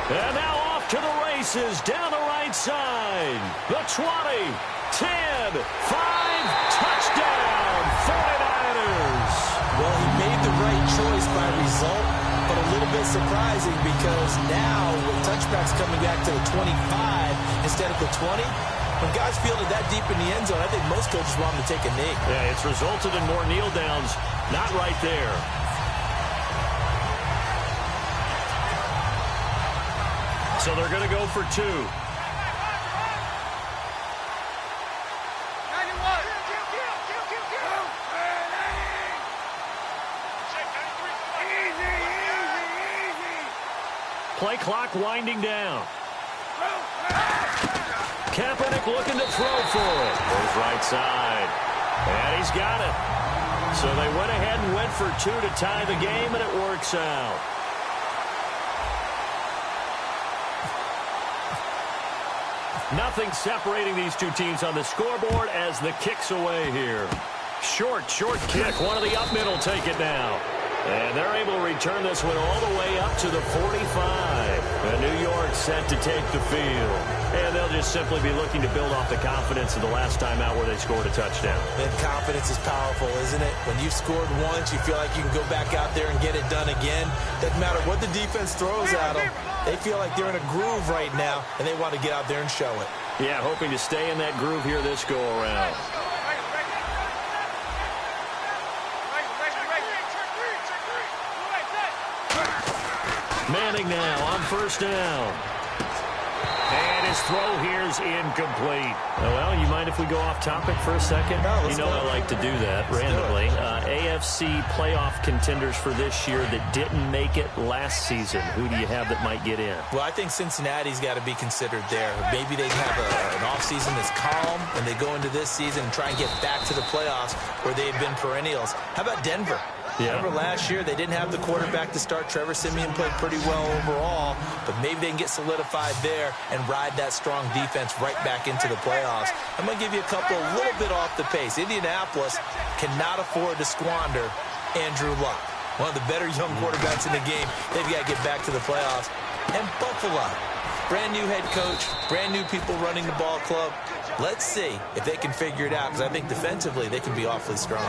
And now off to the races down the right side. The 20, 10, 5, touchdown, 49ers. Well, he made the right choice by result, but a little bit surprising, because now with touchbacks coming back to the 25 instead of the 20, when guys fielded that deep in the end zone, I think most coaches want them to take a knee. Yeah, it's resulted in more kneel downs. Not right there. So they're going to go for 2. Play clock winding down. Kaepernick looking to throw for it. Goes right side. And he's got it. So they went ahead and went for two to tie the game, and it works out. Nothing separating these two teams on the scoreboard as the kick's away here. Short kick. One of the up middle take it now. And they're able to return this one all the way up to the 45. And New York set to take the field. And they'll just simply be looking to build off the confidence of the last time out where they scored a touchdown. And confidence is powerful, isn't it? When you've scored once, you feel like you can go back out there and get it done again. Doesn't matter what the defense throws at them. They feel like they're in a groove right now, and they want to get out there and show it. Yeah, hoping to stay in that groove here this go-around. Manning now on first down. And his throw here is incomplete. Oh, well, you mind if we go off topic for a second? No, you know I like to do that randomly. AFC playoff contenders for this year that didn't make it last season. Who do you have that might get in? Well, I think Cincinnati's got to be considered there. Maybe they have an offseason that's calm, and they go into this season and try and get back to the playoffs where they've been perennials. How about Denver? Yeah. Remember last year, they didn't have the quarterback to start. Trevor Siemian played pretty well overall, but maybe they can get solidified there and ride that strong defense right back into the playoffs. I'm going to give you a couple a little bit off the pace. Indianapolis cannot afford to squander Andrew Luck, one of the better young quarterbacks in the game. They've got to get back to the playoffs. And Buffalo, brand new head coach, brand new people running the ball club. Let's see if they can figure it out, because I think defensively they can be awfully strong.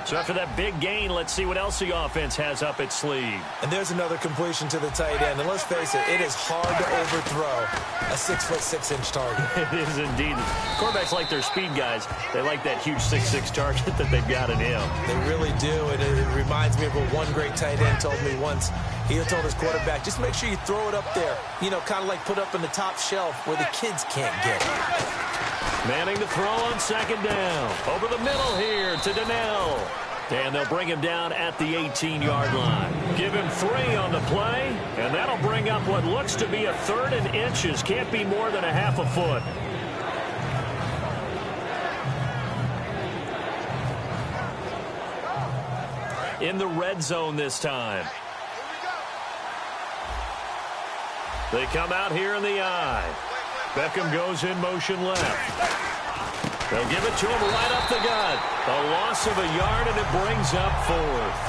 So after that big gain, let's see what else the offense has up its sleeve. And there's another completion to the tight end. And let's face it, it is hard to overthrow a 6'6" target. It is indeed. Quarterbacks like their speed guys. They like that huge 6'6" target that they've got in him. They really do. And it reminds me of what one great tight end told me once. He told his quarterback, just make sure you throw it up there. You know, kind of like put up in the top shelf where the kids can't get it. Manning the throw on second down. Over the middle here to Donnell. And they'll bring him down at the 18-yard line. Give him 3 on the play, and that'll bring up what looks to be a 3rd and inches. Can't be more than a half a foot. In the red zone this time. They come out here in the eye. Beckham goes in motion left. They'll give it to him right up the gut. A loss of a yard, and it brings up 4th.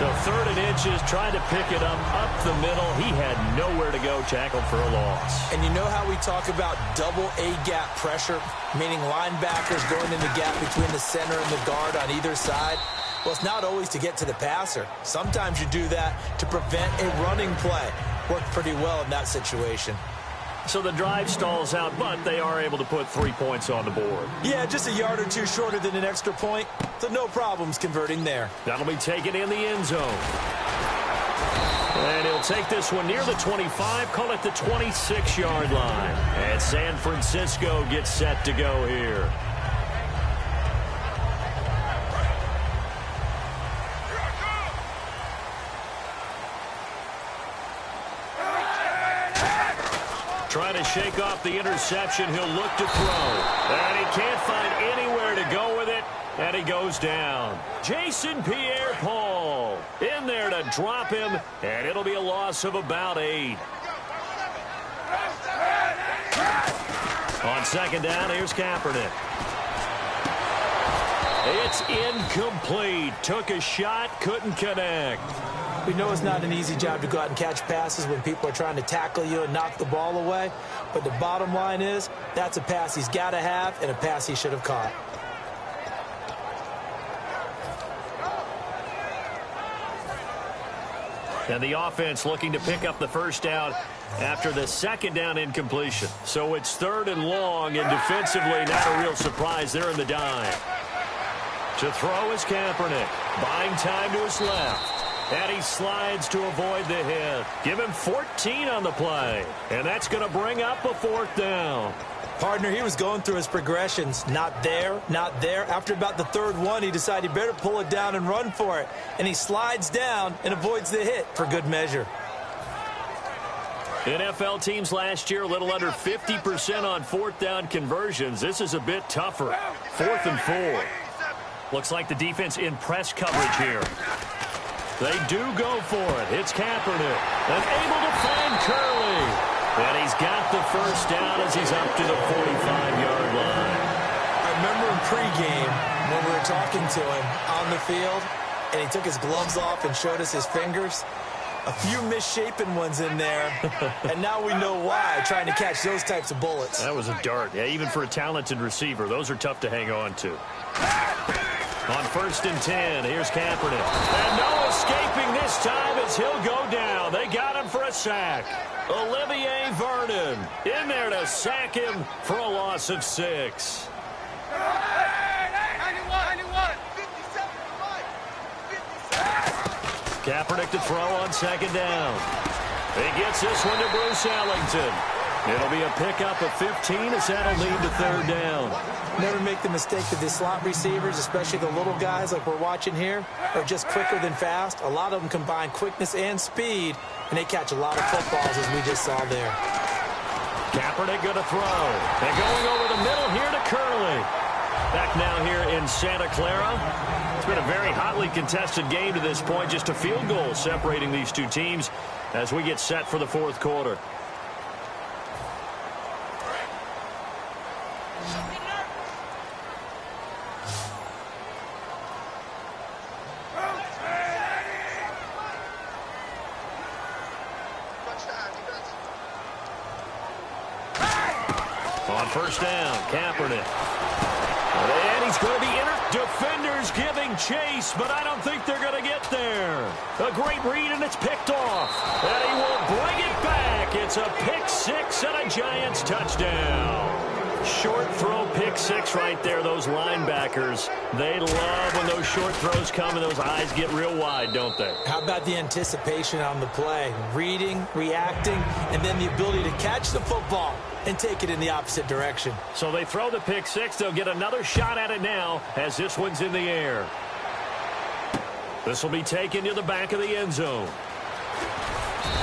So 3rd and inches, trying to pick it up the middle. He had nowhere to go, tackled for a loss. And you know how we talk about double A-gap pressure, meaning linebackers going in the gap between the center and the guard on either side? Well, it's not always to get to the passer. Sometimes you do that to prevent a running play. Worked pretty well in that situation. So the drive stalls out, but they are able to put 3 points on the board. Yeah, just a yard or two shorter than an extra point, so no problems converting there. That'll be taken in the end zone. And he'll take this one near the 25, call it the 26-yard line. And San Francisco gets set to go here. Trying to shake off the interception. He'll look to throw. And he can't find anywhere to go with it. And he goes down. Jason Pierre-Paul in there to drop him. And it'll be a loss of about 8. On second down, here's Kaepernick. It's incomplete. Took a shot, couldn't connect. We know it's not an easy job to go out and catch passes when people are trying to tackle you and knock the ball away. But the bottom line is, that's a pass he's got to have and a pass he should have caught. And the offense looking to pick up the first down after the second down incompletion. So it's 3rd and long, and defensively not a real surprise there in the dime. To throw is Kaepernick. Buying time to his left. And he slides to avoid the hit. Give him 14 on the play. And that's going to bring up a 4th down. Partner, he was going through his progressions. Not there, not there. After about the 3rd one, he decided he better pull it down and run for it. And he slides down and avoids the hit for good measure. NFL teams last year a little under 50% on 4th down conversions. This is a bit tougher. 4th and 4. Looks like the defense in press coverage here. They do go for it. It's Kaepernick. And able to find Curley. And he's got the first down as he's up to the 45-yard line. I remember in pregame when we were talking to him on the field, and he took his gloves off and showed us his fingers. A few misshapen ones in there, and now we know why, trying to catch those types of bullets. That was a dart. Yeah, even for a talented receiver, those are tough to hang on to. On 1st and 10, here's Kaepernick. And no escaping this time as he'll go down. They got him for a sack. Olivier Vernon in there to sack him for a loss of 6. Kaepernick to throw on 2nd down. He gets this one to Bruce Ellington. It'll be a pickup of 15 as that'll lead to 3rd down. Never make the mistake that the slot receivers, especially the little guys like we're watching here, are just quicker than fast. A lot of them combine quickness and speed, and they catch a lot of footballs as we just saw there. Kaepernick going to throw. And going over the middle here to Curley. Back now here in Santa Clara. It's been a very hotly contested game to this point. Just a field goal separating these two teams as we get set for the 4th quarter. On 1st down, Kaepernick. And he's going to be defenders giving chase, but I don't think they're going to get there. A great read, and it's picked off. And he will bring it back. It's a pick 6 and a Giants touchdown. Short throw pick 6 right there. Those linebackers, they love when those short throws come and those eyes get real wide, don't they? How about the anticipation on the play? Reading, reacting, and then the ability to catch the football and take it in the opposite direction. So they throw the pick 6. They'll get another shot at it now as this one's in the air. This will be taken to the back of the end zone.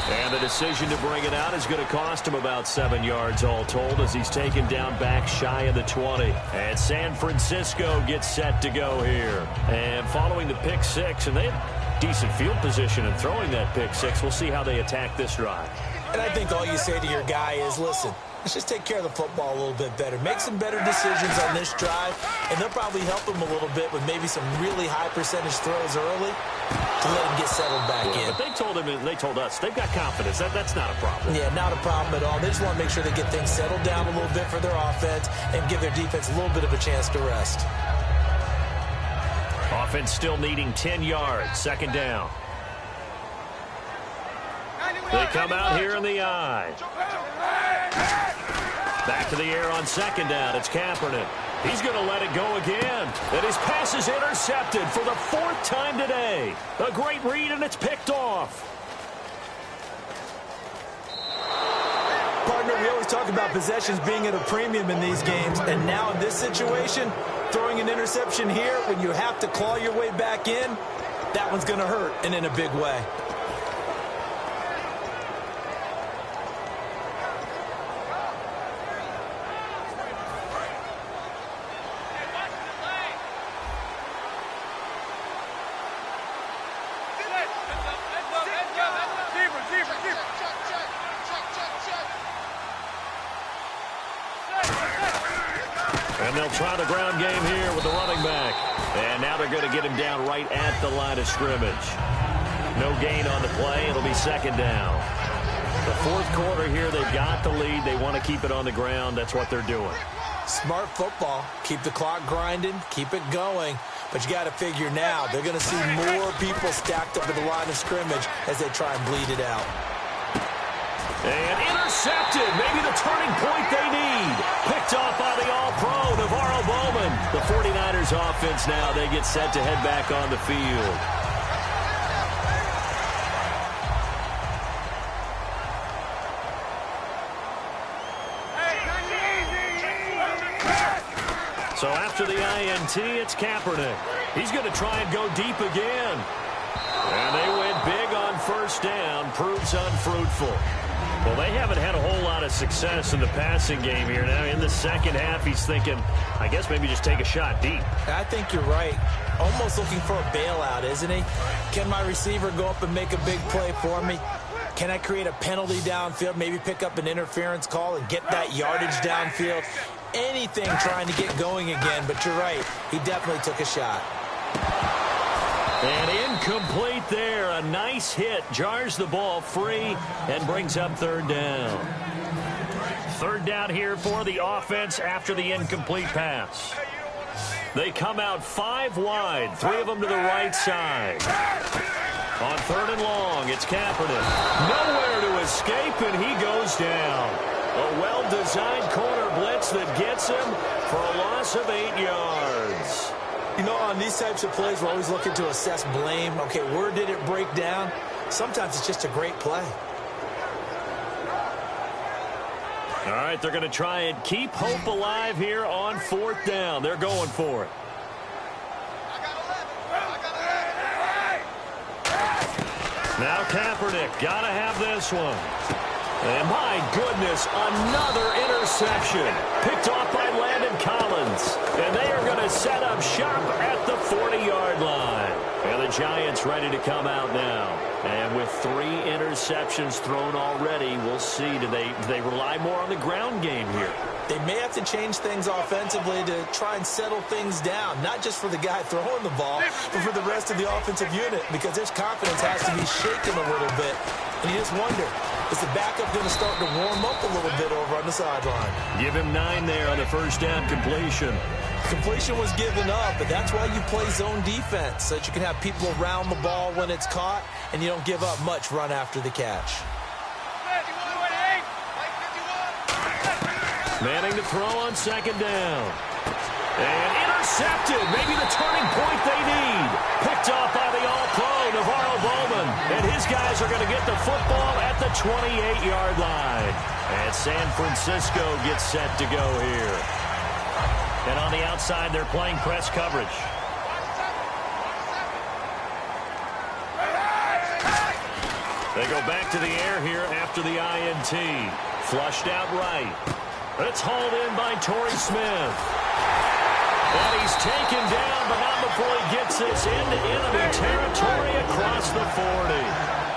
And the decision to bring it out is going to cost him about 7 yards all told as he's taken down back shy of the 20. And San Francisco gets set to go here. And following the pick 6, and they have decent field position in throwing that pick 6. We'll see how they attack this drive. And I think all you say to your guy is, listen, let's just take care of the football a little bit better. Make some better decisions on this drive, and they'll probably help him a little bit with maybe some really high percentage throws early to let him get settled back in. But they told him, and they told us, they've got confidence. That's not a problem. Yeah, not a problem at all. They just want to make sure they get things settled down a little bit for their offense and give their defense a little bit of a chance to rest. Offense still needing 10 yards. 2nd down. They come out here in the I. Back to the air on 2nd down. It's Kaepernick. He's going to let it go again. And his pass is intercepted for the 4th time today. A great read, and it's picked off. Partner, we always talk about possessions being at a premium in these games. And now in this situation, throwing an interception here when you have to claw your way back in, that one's going to hurt, and in a big way. And they'll try the ground game here with the running back. And now they're going to get him down right at the line of scrimmage. No gain on the play. It'll be 2nd down. The 4th quarter here, they've got the lead. They want to keep it on the ground. That's what they're doing. Smart football. Keep the clock grinding. Keep it going. But you got to figure now, they're going to see more people stacked up at the line of scrimmage as they try and bleed it out. And intercepted. Maybe the turning point they need. Picked off by the All-Pro, Navarro Bowman. The 49ers offense now, they get set to head back on the field. So after the INT, it's Kaepernick. He's going to try and go deep again. And they went big on first down proves unfruitful. Well, they haven't had a whole lot of success in the passing game here. Now, in the second half, he's thinking, I guess maybe just take a shot deep. I think you're right. Almost looking for a bailout, isn't he? Can my receiver go up and make a big play for me? Can I create a penalty downfield, maybe pick up an interference call and get that yardage downfield? Anything trying to get going again, but you're right. He definitely took a shot. And incomplete there. A nice hit. Jars the ball free and brings up third down. Third down here for the offense after the incomplete pass. They come out 5 wide. 3 of them to the right side. On third and long, it's Kaepernick. Nowhere to escape, and he goes down. A well-designed corner blitz that gets him for a loss of 8 yards. You know, on these types of plays, we're always looking to assess blame. Okay, where did it break down? Sometimes it's just a great play. All right, they're going to try and keep hope alive here on fourth down. They're going for it. Now Kaepernick, got to have this one. And my goodness, another interception. Picked off by Landon Collins. And they are going to set up shop at the 40-yard line. And the Giants ready to come out now. And with 3 interceptions thrown already, we'll see. Do they rely more on the ground game here? They may have to change things offensively to try and settle things down, not just for the guy throwing the ball, but for the rest of the offensive unit, because his confidence has to be shaken a little bit. And you just wonder, is the backup going to start to warm up a little bit over on the sideline? Give him 9 there on the first down completion. Completion was given up, but that's why you play zone defense, so that you can have people around the ball when it's caught, and you don't give up much run after the catch. Manning to throw on second down. And intercepted. Maybe the turning point they need. Picked off by the all-pro Navarro Bowman. And his guys are going to get the football at the 28-yard line. And San Francisco gets set to go here. And on the outside, they're playing press coverage. They go back to the air here after the INT. Flushed out right. It's hauled in by Torrey Smith. And he's taken down, but not before he gets this into enemy territory across the 40.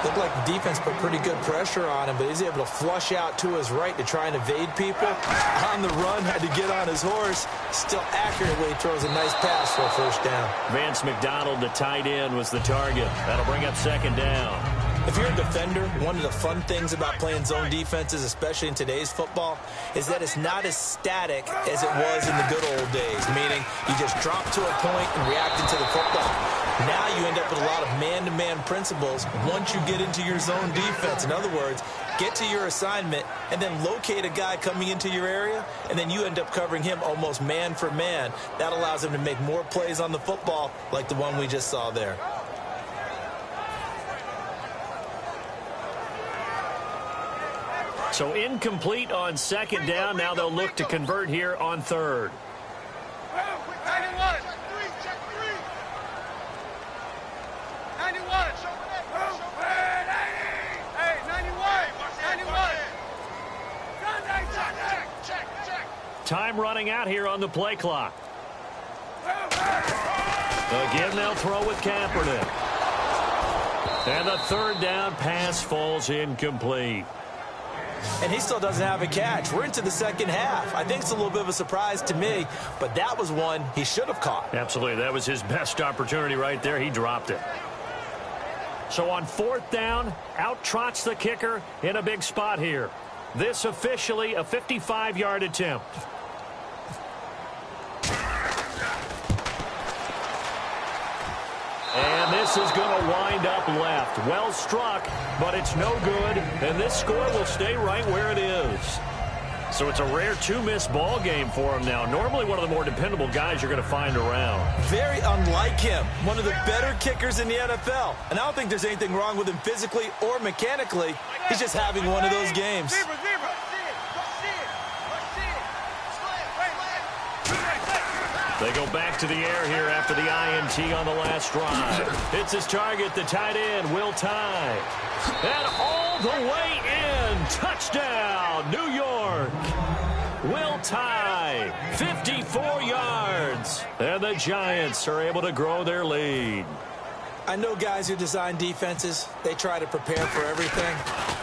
Looked like the defense put pretty good pressure on him, but he's able to flush out to his right to try and evade people. On the run, had to get on his horse. Still accurately throws a nice pass for a first down. Vance McDonald, the tight end, was the target. That'll bring up second down. If you're a defender, one of the fun things about playing zone defenses, especially in today's football, is that it's not as static as it was in the good old days, meaning you just drop to a point and react to the football. Now you end up with a lot of man-to-man principles once you get into your zone defense. In other words, get to your assignment and then locate a guy coming into your area, and then you end up covering him almost man for man. That allows him to make more plays on the football like the one we just saw there. So incomplete on second down. Now they'll look to convert here on third. 91. Check 3. 91. Hey, 91. Check. Time running out here on the play clock. Again, they'll throw with Kaepernick. And the third down pass falls incomplete. And he still doesn't have a catch. We're into the second half. I think it's a little bit of a surprise to me, but that was one he should have caught. Absolutely. That was his best opportunity right there. He dropped it. So on fourth down, out trots the kicker in a big spot here. This officially a 55-yard attempt. And this is going to wind up left. Well struck, but it's no good. And this score will stay right where it is. So it's a rare 2-miss ball game for him now. Normally one of the more dependable guys you're going to find around. Very unlike him. One of the better kickers in the NFL. And I don't think there's anything wrong with him physically or mechanically. He's just having one of those games. They go back to the air here after the INT on the last drive. Hits his target, the tight end, Will Tye. And all the way in. Touchdown, New York. Will Tye, 54 yards. And the Giants are able to grow their lead. I know guys who design defenses, they try to prepare for everything,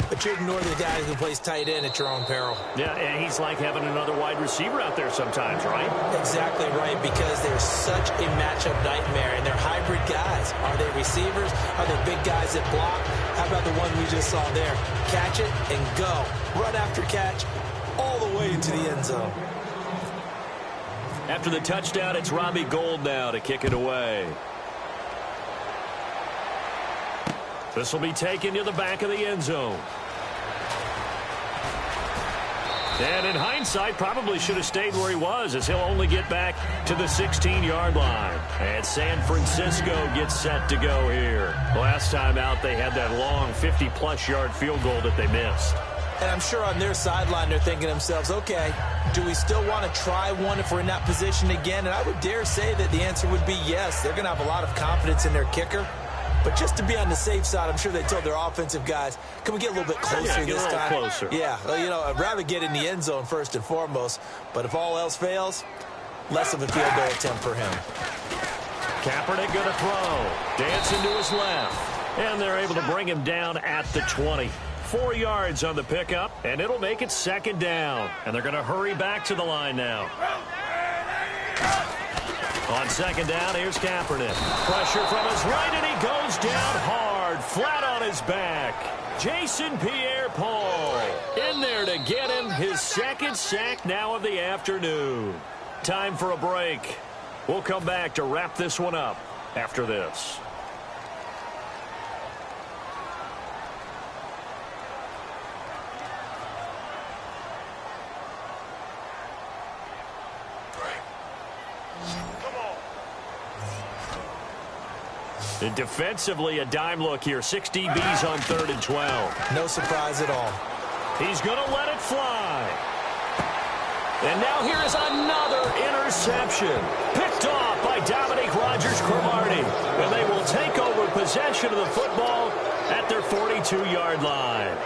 but you ignore the guy who plays tight end at your own peril. Yeah, and he's like having another wide receiver out there sometimes, right? Exactly right, because they're such a matchup nightmare, and they're hybrid guys. Are they receivers? Are they big guys that block? How about the one we just saw there? Catch it and go. Run after catch all the way into the end zone. After the touchdown, it's Robbie Gould now to kick it away. This will be taken to the back of the end zone. And in hindsight, probably should have stayed where he was, as he'll only get back to the 16-yard line. And San Francisco gets set to go here. Last time out, they had that long 50-plus yard field goal that they missed. And I'm sure on their sideline, they're thinking to themselves, okay, do we still want to try one if we're in that position again? And I would dare say that the answer would be yes. They're going to have a lot of confidence in their kicker. But just to be on the safe side, I'm sure they told their offensive guys, can we get a little bit closer this time? Closer. Yeah, well, you know, I'd rather get in the end zone first and foremost. But if all else fails, less of a field goal attempt for him. Kaepernick going to throw. Dancing to his left. And they're able to bring him down at the 20. 4 yards on the pickup, and it'll make it second down. And they're going to hurry back to the line now. On second down, here's Kaepernick. Pressure from his right, and he goes down hard, flat on his back. Jason Pierre-Paul in there to get him his second sack now of the afternoon. Time for a break. We'll come back to wrap this one up after this. And defensively, a dime look here. 6 DBs on 3rd and 12. No surprise at all. He's going to let it fly. And now here is another interception. Picked off by Dominique Rodgers-Cromartie. And they will take over possession of the football at their 42-yard line.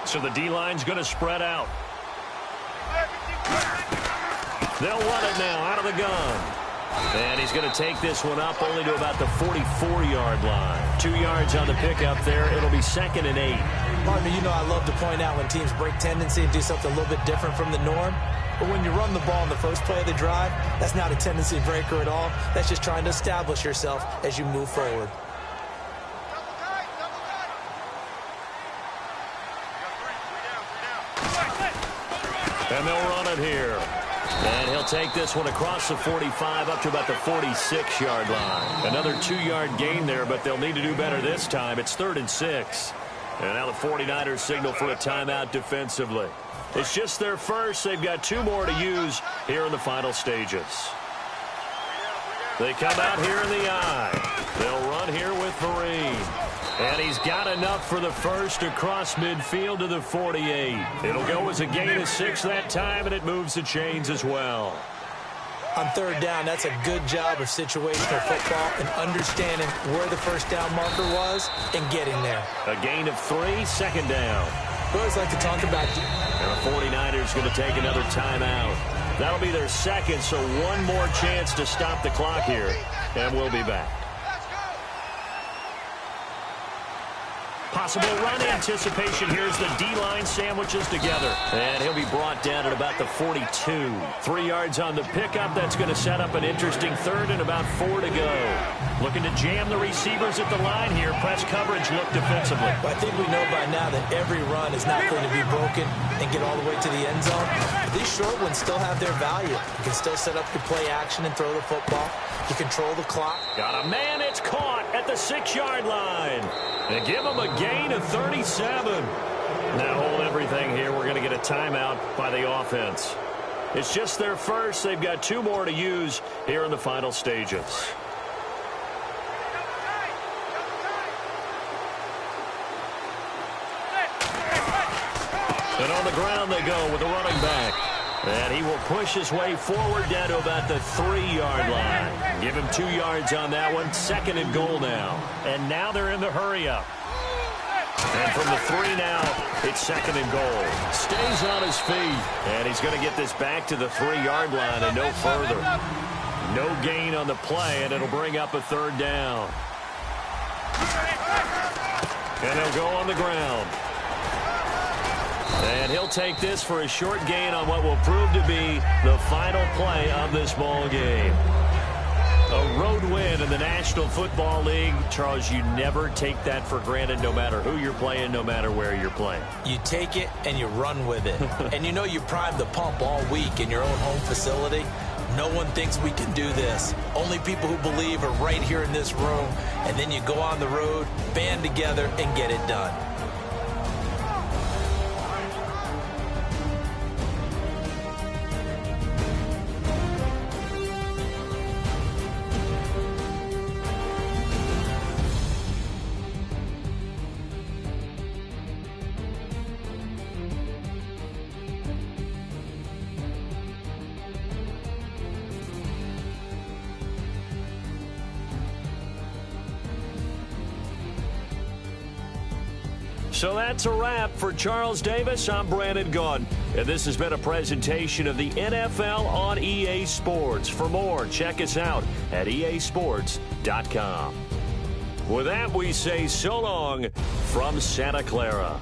So the D-line's going to spread out. They'll run it now out of the gun. And he's going to take this one up only to about the 44-yard line. 2 yards on the pickup there. It'll be 2nd and 8. Partner, you know I love to point out when teams break tendency and do something a little bit different from the norm. But when you run the ball in the first play of the drive, that's not a tendency breaker at all. That's just trying to establish yourself as you move forward. And they'll run it here. And he'll take this one across the 45 up to about the 46-yard line. Another 2-yard gain there, but they'll need to do better this time. It's 3rd and 6. And now the 49ers signal for a timeout defensively. It's just their first. They've got 2 more to use here in the final stages. They come out here in the eye. They'll run here with Vereen. And he's got enough for the first across midfield to the 48. It'll go as a gain of 6 that time, and it moves the chains as well. On 3rd down, that's a good job of situational football and understanding where the first down marker was and getting there. A gain of 3, 2nd down. We always like to talk about... And the 49ers going to take another timeout. That'll be their second, so one more chance to stop the clock here. And we'll be back. Possible run anticipation. Here's the D-line sandwiches together. And he'll be brought down at about the 42. 3 yards on the pickup. That's going to set up an interesting 3rd and about 4 to go. Looking to jam the receivers at the line here. Press coverage look defensively. Well, I think we know by now that every run is not going to be broken and get all the way to the end zone. But these short ones still have their value. You can still set up your play action and throw the football. You control the clock. Got a man. It's caught at the 6-yard line. And give him a gain of 37. Now hold everything here. We're going to get a timeout by the offense. It's just their first. They've got 2 more to use here in the final stages. And on the ground they go with the running back. And he will push his way forward down to about the 3-yard line. Give him 2 yards on that one. 2nd and goal now. And now they're in the hurry-up. And from the 3 now, it's 2nd and goal. Stays on his feet. And he's going to get this back to the 3-yard line and no further. No gain on the play, and it'll bring up a 3rd down. And they'll go on the ground. And he'll take this for a short gain on what will prove to be the final play of this ball game. A road win in the National Football League. Charles, you never take that for granted no matter who you're playing, no matter where you're playing. You take it and you run with it. And you know you primed the pump all week in your own home facility. No one thinks we can do this. Only people who believe are right here in this room. And then you go on the road, band together, and get it done. So that's a wrap for Charles Davis. I'm Brandon Gaudin, and this has been a presentation of the NFL on EA Sports. For more, check us out at easports.com. With that, we say so long from Santa Clara.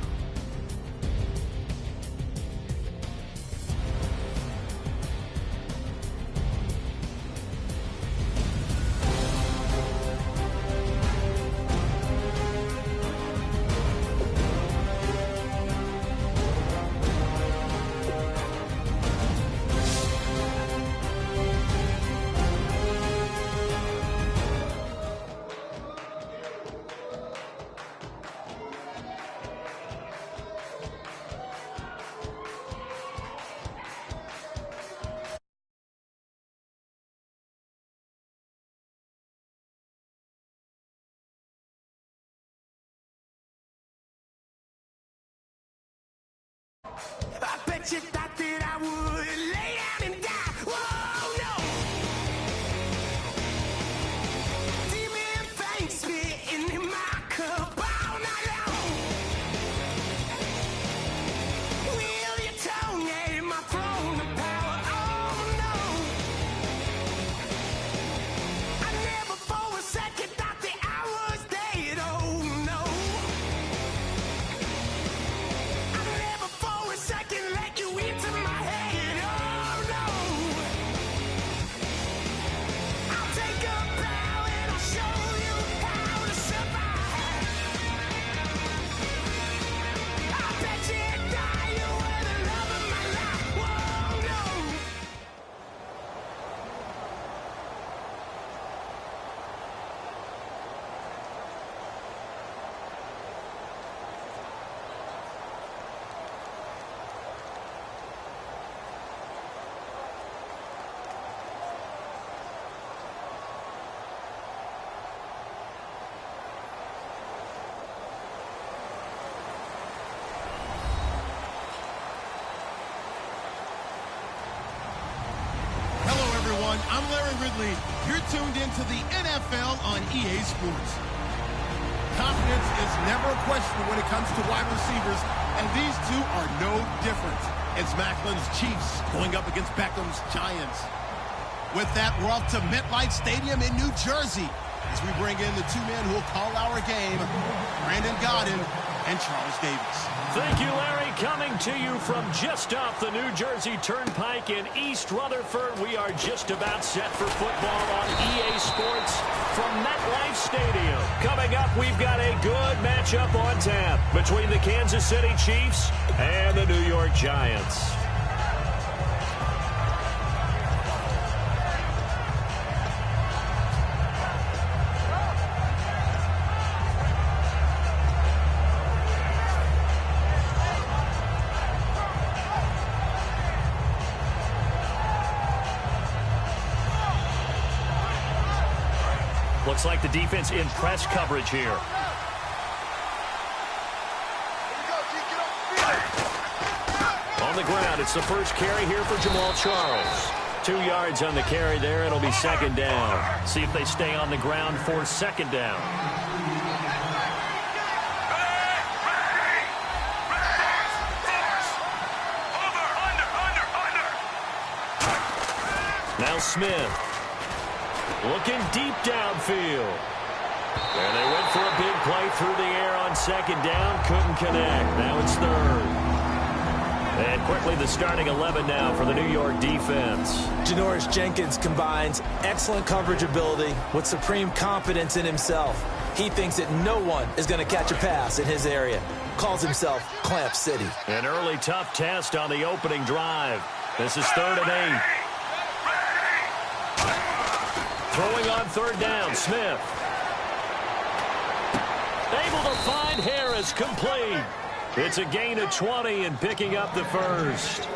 I bet you thought that I would lay down and die. Whoa, no. Demon things spitting in my cup all night long. Will your tongue at my throne of power? Oh, no. I never for a second thought that I was dead. Oh, no. I never for a second let you into my head. Oh, no. I'll take a bow and I'll show you how to survive. I bet you die, you were the love of my life. Whoa, no. Hello, everyone. I'm Larry Ridley. You're tuned into the NFL on EA Sports. Confidence is never a question when it comes to wide receivers, and these two are no different. It's Macklin's Chiefs going up against Beckham's Giants. With that, we're off to MetLife Stadium in New Jersey as we bring in the two men who will call our game, Brandon Gaudin and Charles Davis. Thank you, Larry. Coming to you from just off the New Jersey Turnpike in East Rutherford. We are just about set for football on EA Sports from MetLife Stadium. Coming up, we've got a good matchup on tap between the Kansas City Chiefs and the New York Giants. Looks like the defense in press coverage here. On the ground, it's the first carry here for Jamal Charles. 2 yards on the carry there. It'll be second down. See if they stay on the ground for second down. Now Smith. Looking deep downfield. And they went for a big play through the air on second down. Couldn't connect. Now it's third. And quickly the starting 11 now for the New York defense. Janoris Jenkins combines excellent coverage ability with supreme confidence in himself. He thinks that no one is going to catch a pass in his area. Calls himself Clamp City. An early tough test on the opening drive. This is 3rd and 8. Throwing on 3rd down, Smith. Able to find Harris, complete. It's a gain of 20 and picking up the first.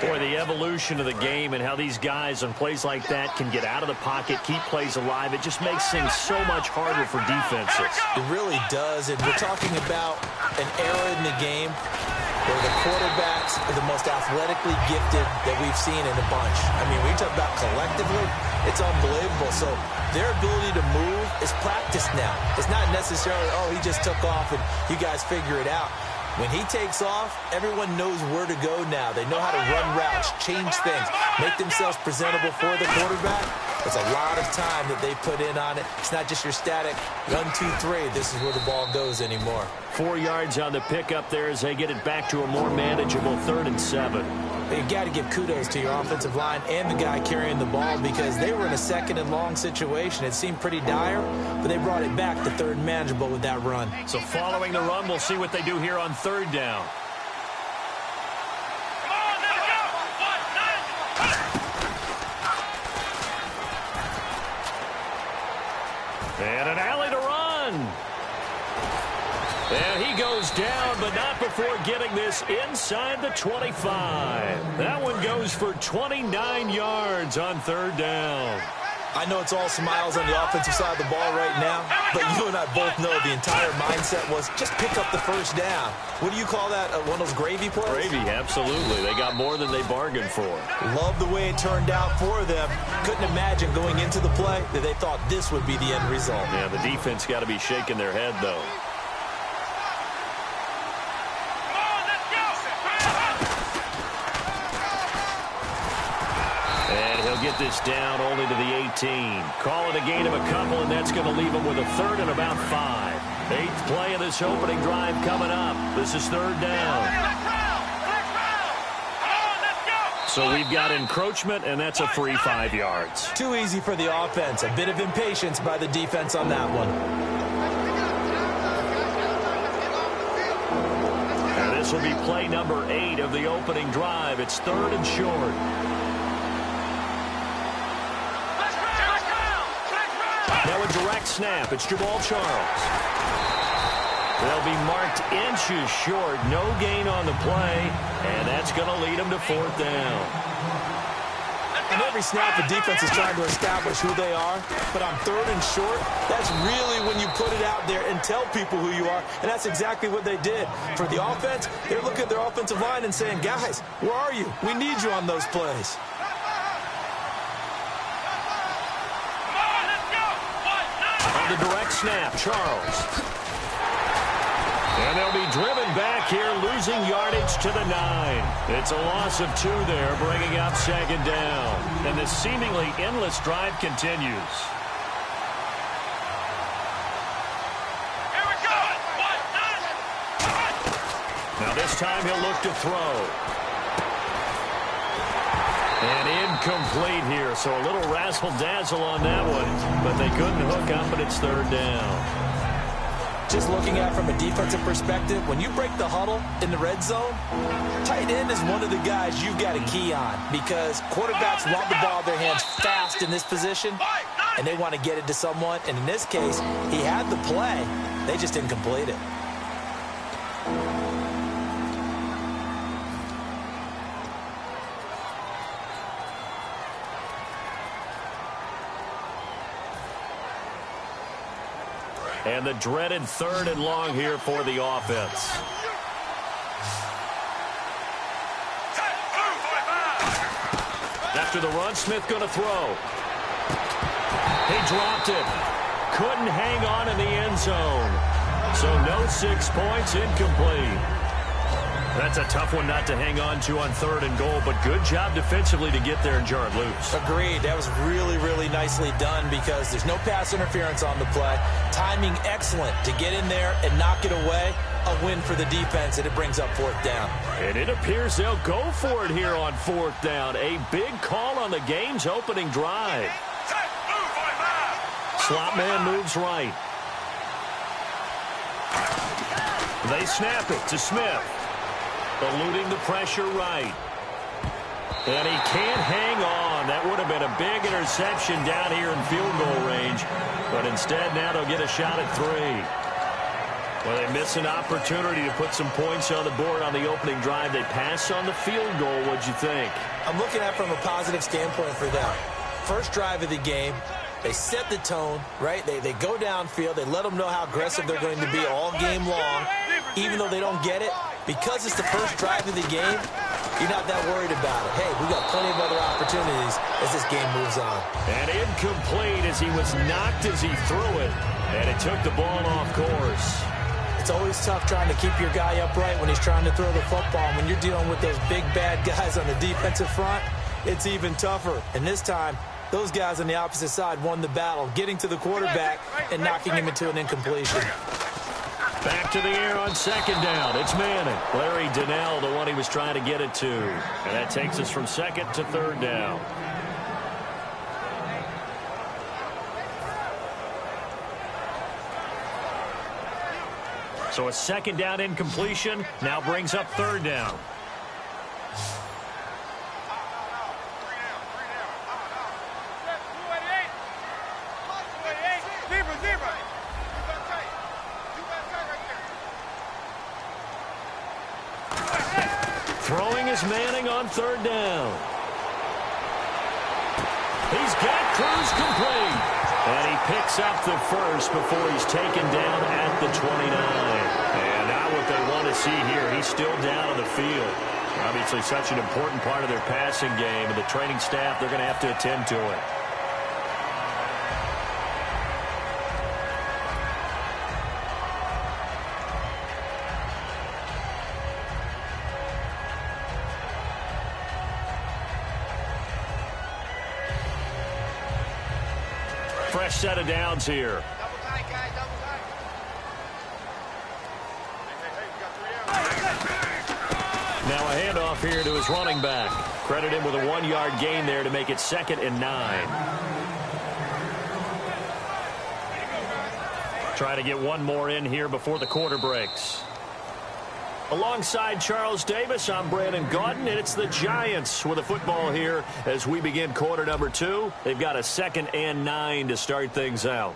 Boy, the evolution of the game and how these guys on plays like that can get out of the pocket, keep plays alive, it just makes things so much harder for defenses. It really does, and we're talking about an era in the game where the quarterbacks are the most athletically gifted that we've seen in a bunch. I mean, when you talk about collectively, it's unbelievable. So their ability to move is practiced now. It's not necessarily, oh, he just took off and you guys figure it out. When he takes off, everyone knows where to go now. They know how to run routes, change things, make themselves presentable for the quarterback. It's a lot of time that they put in on it. It's not just your static 1, 2, 3. This is where the ball goes anymore. 4 yards on the pickup there as they get it back to a more manageable 3rd and 7. You got to give kudos to your offensive line and the guy carrying the ball because they were in a 2nd and long situation. It seemed pretty dire, but they brought it back to 3rd and manageable with that run. So following the run, we'll see what they do here on 3rd down. And an alley to run. And he goes down, but not before getting this inside the 25. That one goes for 29 yards on 3rd down. I know it's all smiles on the offensive side of the ball right now, but you and I both know the entire mindset was just pick up the first down. What do you call that? One of those gravy plays? Gravy, absolutely. They got more than they bargained for. Love the way it turned out for them. Couldn't imagine going into the play that they thought this would be the end result. Yeah, the defense got to be shaking their head, though. Get this down only to the 18. Call it a gain of a couple, and that's going to leave them with a 3rd and about 5. 8th play of this opening drive coming up. This is 3rd down. So we've got encroachment, and that's a free 5 yards. Too easy for the offense. A bit of impatience by the defense on that one. And this will be play number 8 of the opening drive. It's 3rd and short. Now a direct snap. It's Jamal Charles. They'll be marked inches short. No gain on the play. And that's going to lead them to 4th down. On every snap, the defense is trying to establish who they are. But on 3rd and short, that's really when you put it out there and tell people who you are. And that's exactly what they did. For the offense, they're looking at their offensive line and saying, guys, where are you? We need you on those plays. The direct snap, Charles. And they'll be driven back here, losing yardage to the 9. It's a loss of 2 there, bringing up 2nd down. And this seemingly endless drive continues. Here we go. Now this time he'll look to throw. And incomplete here, so a little razzle-dazzle on that one, but they couldn't hook up, and it's 3rd down. Just looking at it from a defensive perspective, when you break the huddle in the red zone, tight end is one of the guys you've got to key on because quarterbacks want the ball in their hands fast in this position, and they want to get it to someone. And in this case, he had the play. They just didn't complete it. And the dreaded 3rd and long here for the offense. After the run, Smith going to throw. He dropped it. Couldn't hang on in the end zone. So no 6 points, incomplete. That's a tough one not to hang on to on 3rd and goal, but good job defensively to get there and jar it loose. Agreed. That was really, really nicely done because there's no pass interference on the play. Timing excellent to get in there and knock it away. A win for the defense, and it brings up 4th down. And it appears they'll go for it here on 4th down. A big call on the game's opening drive. Slot man moves right. They snap it to Smith. Eluding the pressure right. And he can't hang on. That would have been a big interception down here in field goal range. But instead, now they'll get a shot at 3. Well, they miss an opportunity to put some points on the board on the opening drive. They pass on the field goal. What'd you think? I'm looking at it from a positive standpoint for them. First drive of the game, they set the tone, right? They go downfield. They let them know how aggressive they're going to be all game long, even though they don't get it. Because it's the first drive of the game, you're not that worried about it. Hey, we got plenty of other opportunities as this game moves on. And incomplete as he was knocked as he threw it, and it took the ball off course. It's always tough trying to keep your guy upright when he's trying to throw the football. When you're dealing with those big, bad guys on the defensive front, it's even tougher. And this time, those guys on the opposite side won the battle, getting to the quarterback and knocking him into an incompletion. Back to the air on 2nd down. It's Manning. Larry Donnell, the one he was trying to get it to. And that takes us from 2nd to 3rd down. So a 2nd down incompletion now brings up 3rd down. Throwing is Manning on 3rd down. He's got Cruz complete. And he picks up the first before he's taken down at the 29. And now what they want to see here, he's still down on the field. Obviously such an important part of their passing game, and the training staff, they're going to have to attend to it. Fresh set of downs here. Double tight, guys, double tight. Now a handoff here to his running back. Credit him with a 1-yard gain there to make it 2nd and 9. Trying to get one more in here before the quarter breaks. Alongside Charles Davis, I'm Brandon Gaudin, and it's the Giants with the football here as we begin quarter number 2. They've got a 2nd and 9 to start things out.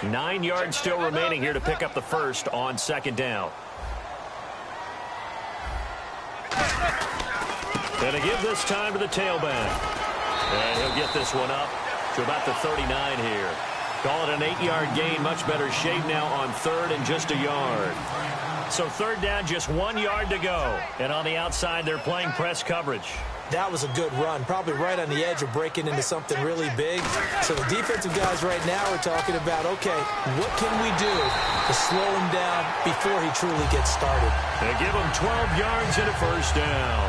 Nine yards still remaining here to pick up the first on 2nd down. And to give this time to the tailback. And he'll get this one up to about the 39 here. Call it an 8-yard gain. Much better shape now on 3rd and just a yard. So 3rd down, just 1 yard to go. And on the outside, they're playing press coverage. That was a good run, probably right on the edge of breaking into something really big. So the defensive guys right now are talking about, okay, what can we do to slow him down before he truly gets started? They give him 12 yards and a first down.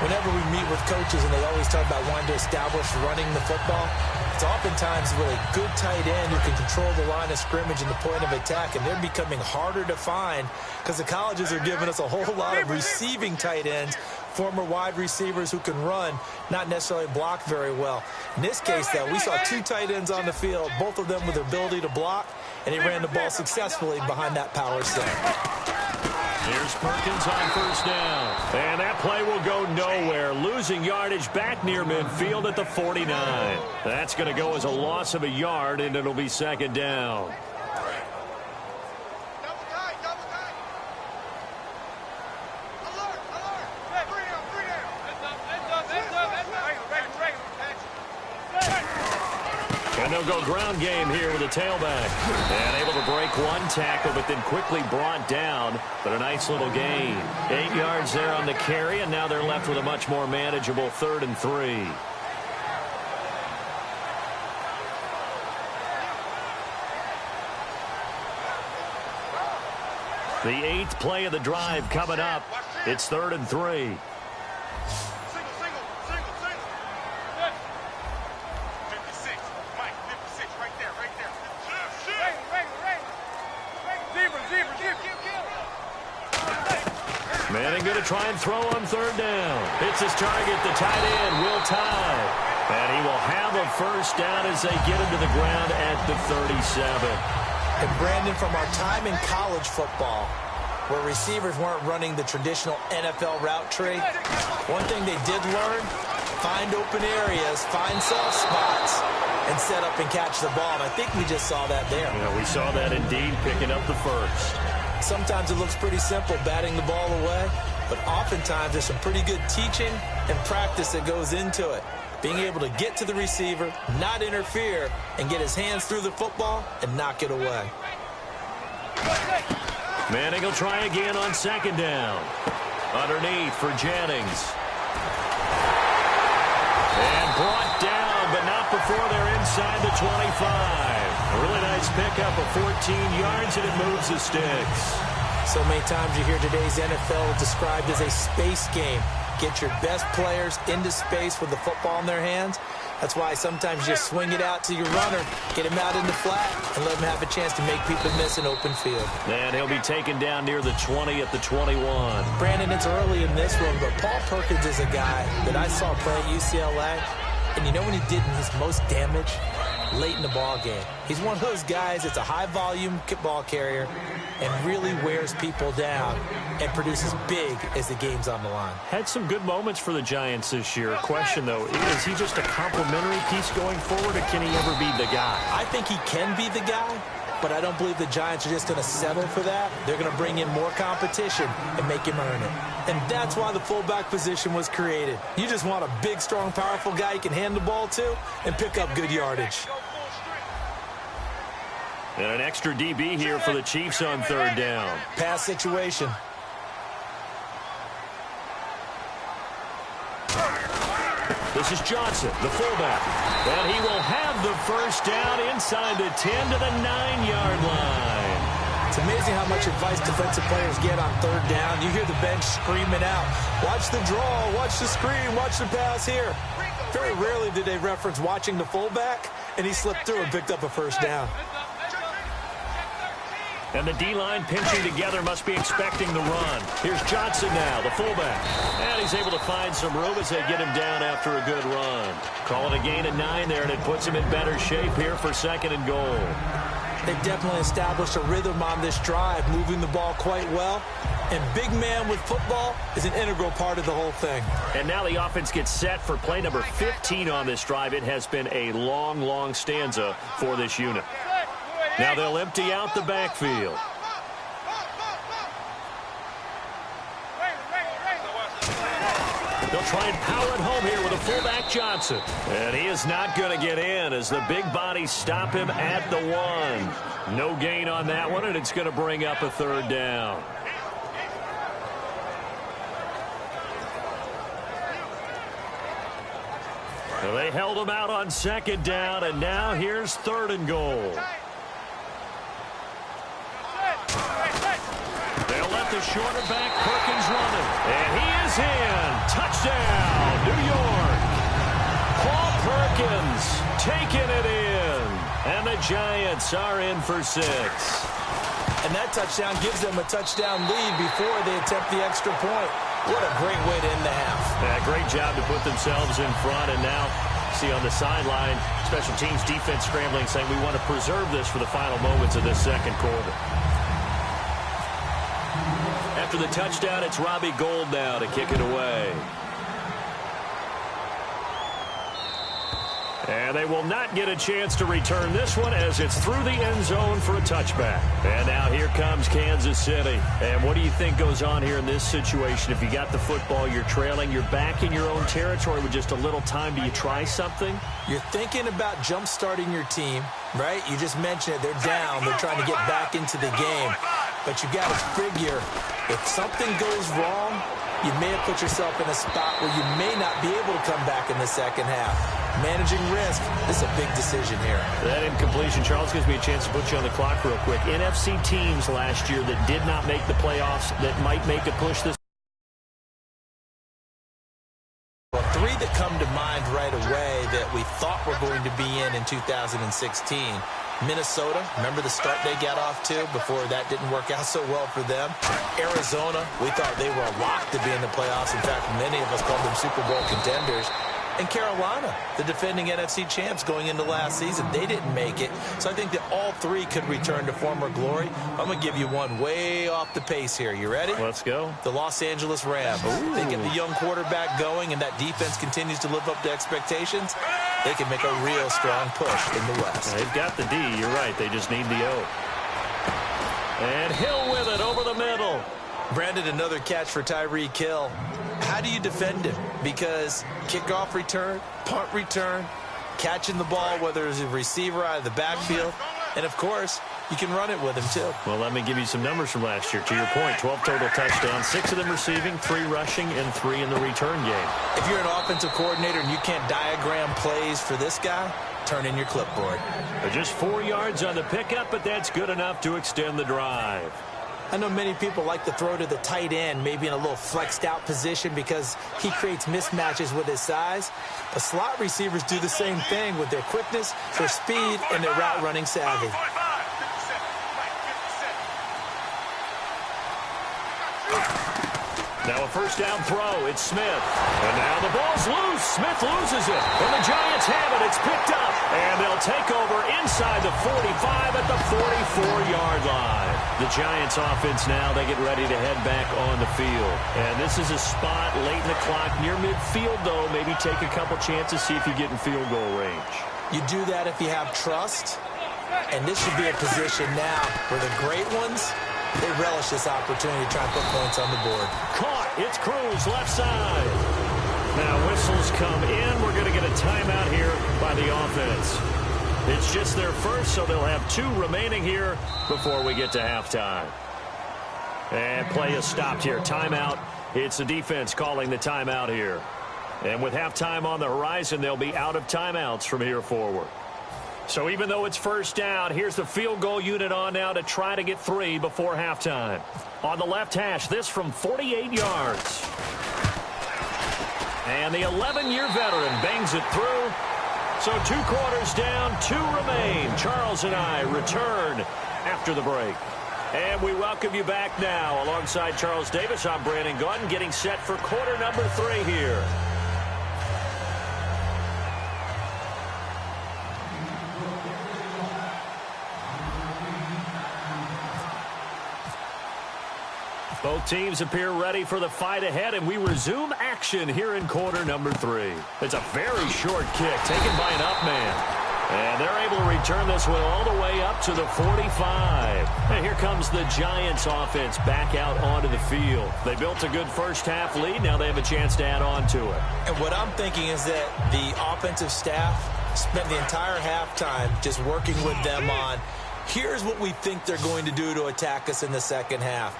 Whenever we meet with coaches and they always talk about wanting to establish running the football, it's oftentimes with a good tight end who can control the line of scrimmage and the point of attack, and they're becoming harder to find because the colleges are giving us a whole lot of receiving tight ends, former wide receivers who can run, not necessarily block very well. In this case, though, we saw 2 tight ends on the field, both of them with the ability to block, and he ran the ball successfully behind that power set. Here's Perkins on first down. And that play will go nowhere. Losing yardage back near midfield at the 49. That's going to go as a loss of a yard, and it'll be 2nd down. Double tight, double tight. Alert, alert. Hey, 3 down, 3 down. Heads up, heads up, heads up, heads up. Regular, regular, regular. And they'll go ground game here with a tailback. And able to break one tackle, but then quickly brought down. But a nice little gain. 8 yards there on the carry, and now they're left with a much more manageable 3rd and 3. The 8th play of the drive coming up. It's 3rd and 3. Manning going to try and throw on 3rd down. Hits his target, the tight end, Will Tye. And he will have a first down as they get him to the ground at the 37. And Brandon, from our time in college football, where receivers weren't running the traditional NFL route tree, one thing they did learn, find open areas, find soft spots, and set up and catch the ball. And I think we just saw that there. Yeah, we saw that indeed, picking up the first. Sometimes it looks pretty simple, batting the ball away, but oftentimes there's some pretty good teaching and practice that goes into it. Being able to get to the receiver, not interfere, and get his hands through the football and knock it away. Manning will try again on 2nd down. Underneath for Jennings. And brought down, but not before they're inside the 25. A really nice pickup of 14 yards, and it moves the sticks. So many times you hear today's NFL described as a space game. Get your best players into space with the football in their hands. That's why sometimes you swing it out to your runner, get him out in the flat, and let him have a chance to make people miss an open field. And he'll be taken down near the 20 at the 21. Brandon, it's early in this one, but Paul Perkins is a guy that I saw play at UCLA. And you know when he did his most damage? Late in the ball game. He's one of those guys that's a high-volume ball carrier and really wears people down and produces big as the game's on the line. Had some good moments for the Giants this year. Question, though, is he just a complimentary piece going forward, or can he ever be the guy? I think he can be the guy, but I don't believe the Giants are just going to settle for that. They're going to bring in more competition and make him earn it. And that's why the fullback position was created. You just want a big, strong, powerful guy you can hand the ball to and pick up good yardage. And an extra DB here for the Chiefs on 3rd down. Pass situation. This is Johnson, the fullback. And he will have the first down inside the 10 to the 9-yard line. It's amazing how much advice defensive players get on 3rd down. You hear the bench screaming out, watch the draw, watch the screen, watch the pass here. Very rarely did they reference watching the fullback, and he slipped through and picked up a first down. And the D-line pinching together, must be expecting the run. Here's Johnson now, the fullback. And he's able to find some room as they get him down after a good run. Call it a gain of 9 there, and it puts him in better shape here for 2nd and goal. They've definitely established a rhythm on this drive, moving the ball quite well. And big man with football is an integral part of the whole thing. And now the offense gets set for play number 15 on this drive. It has been a long, long stanza for this unit. Now they'll empty out the backfield. They'll try and power it home here with a fullback Johnson. And he is not going to get in as the big bodies stop him at the 1. No gain on that one, and it's going to bring up a 3rd down. Well, they held him out on 2nd down, and now here's 3rd and goal. They'll let the shorter back Perkins run it. And he is in. Touchdown, New York. Paul Perkins taking it in. And the Giants are in for 6. And that touchdown gives them a touchdown lead before they attempt the extra point. What a great way to end the half. Yeah, great job to put themselves in front. And now, see on the sideline, special teams defense scrambling, saying we want to preserve this for the final moments of this 2nd quarter. After the touchdown, it's Robbie Gould now to kick it away. And they will not get a chance to return this one as it's through the end zone for a touchback. And now here comes Kansas City. And what do you think goes on here in this situation? If you got the football, you're trailing, you're back in your own territory with just a little time. Do you try something? You're thinking about jump-starting your team, right? You just mentioned it. They're down. They're trying to get back into the game. But you got to figure if something goes wrong, you may have put yourself in a spot where you may not be able to come back in the second half. Managing risk, this is a big decision here. That incompletion, Charles, gives me a chance to put you on the clock real quick. NFC teams last year that did not make the playoffs that might make a push this. Well, three that come to mind right away that we thought were going to be in 2016. Minnesota, remember the start they got off to before that didn't work out so well for them. Arizona, we thought they were a lock to be in the playoffs. In fact, many of us called them Super Bowl contenders. And Carolina, the defending NFC champs going into last season, they didn't make it. So I think that all three could return to former glory. I'm going to give you one way off the pace here. You ready? Let's go. The Los Angeles Rams. Ooh. They get the young quarterback going, and that defense continues to live up to expectations. They can make a real strong push in the West. They've got the D. You're right. They just need the O. And Hill with it over the middle. Brandon, another catch for Tyreek Hill. How do you defend him? Because kickoff return, punt return, catching the ball, whether it's a receiver out of the backfield, and, of course, you can run it with him, too. Well, let me give you some numbers from last year. To your point, 12 total touchdowns, 6 of them receiving, 3 rushing, and 3 in the return game. If you're an offensive coordinator and you can't diagram plays for this guy, turn in your clipboard. Just 4 yards on the pickup, but that's good enough to extend the drive. I know many people like to throw to the tight end, maybe in a little flexed out position because he creates mismatches with his size. But slot receivers do the same thing with their quickness, their speed, and their route running savvy. Now a first down throw. It's Smith. And now the ball's loose. Smith loses it. And the Giants have it. It's picked up. And they'll take over inside the 45 at the 44-yard line. The Giants offense now, they get ready to head back on the field. And this is a spot late in the clock near midfield, though. Maybe take a couple chances, see if you get in field goal range. You do that if you have trust. And this should be a position now where the great ones, they relish this opportunity to try and put points on the board. Caught. It's Cruz, left side. Now whistles come in. We're going to get a timeout here by the offense. It's just their first, so they'll have 2 remaining here before we get to halftime. And play is stopped here. Timeout. It's the defense calling the timeout here. And with halftime on the horizon, they'll be out of timeouts from here forward. So even though it's first down, here's the field goal unit on now to try to get 3 before halftime. On the left hash, this from 48 yards. And the 11-year veteran bangs it through. So 2 quarters down, 2 remain. Charles and I return after the break. And we welcome you back now. Alongside Charles Davis, I'm Brandon Gunn, getting set for quarter number 3 here. Both teams appear ready for the fight ahead, and we resume action here in quarter number 3. It's a very short kick taken by an up man. And they're able to return this one all the way up to the 45. And here comes the Giants offense back out onto the field. They built a good first half lead. Now they have a chance to add on to it. And what I'm thinking is that the offensive staff spent the entire halftime just working with them on, here's what we think they're going to do to attack us in the second half.